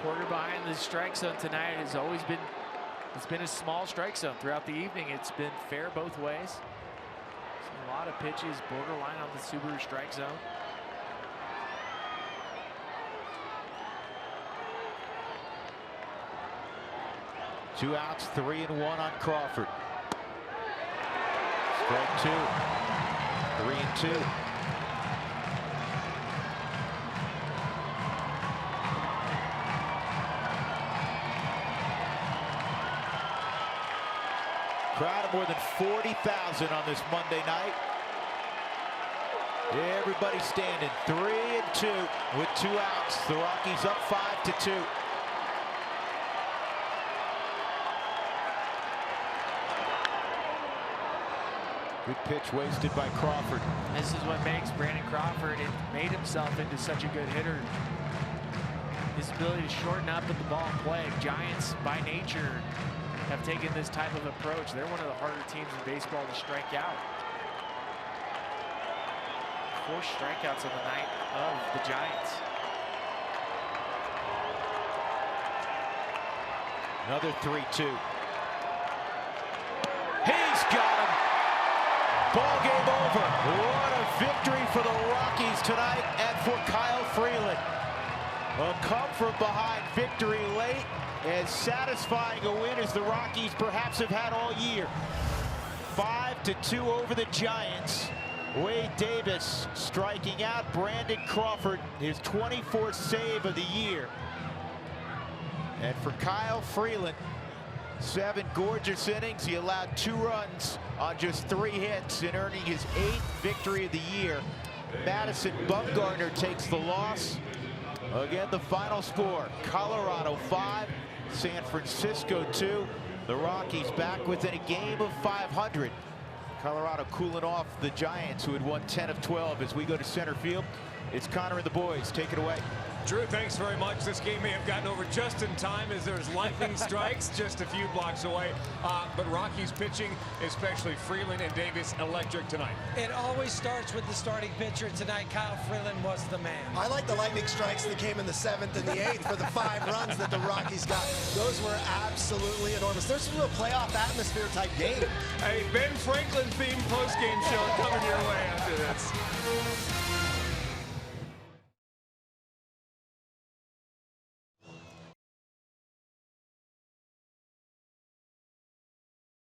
Porter behind the strike zone tonight has always been, it's been a small strike zone throughout the evening. It's been fair both ways. So a lot of pitches borderline on the Subaru strike zone. Two outs, 3-1 on Crawford. Strike 2, 3-2. Crowd of more than 40,000 on this Monday night. Everybody standing. 3-2 with 2 outs. The Rockies up 5-2. Good pitch wasted by Crawford. This is what makes Brandon Crawford and made himself into such a good hitter. His ability to shorten up at the ball and play. Giants, by nature, have taken this type of approach. They're one of the harder teams in baseball to strike out. 4 strikeouts on the night of the Giants. Another 3-2. He's got him. Ball game over. What a victory for the Rockies tonight and for Kyle Freeland. A come from behind victory late, as satisfying a win as the Rockies perhaps have had all year. 5-2 over the Giants. Wade Davis striking out Brandon Crawford, his 24th save of the year. And for Kyle Freeland, 7 gorgeous innings. He allowed 2 runs on just 3 hits in earning his 8th victory of the year. Madison Bumgarner takes the loss. Again, the final score, Colorado 5, San Francisco 2. The Rockies back within a game of 500. Colorado cooling off the Giants, who had won 10 of 12. As we go to center field, it's Connor and the boys. Take it away. Drew, thanks very much. This game may have gotten over just in time as there's lightning strikes just a few blocks away. But Rockies pitching, especially Freeland and Davis, electric tonight. It always starts with the starting pitcher. Tonight, Kyle Freeland was the man. I like the lightning strikes that came in the 7th and the 8th for the 5 runs that the Rockies got. Those were absolutely enormous. There's a real playoff atmosphere type game. A Ben Franklin themed postgame show coming your way after this.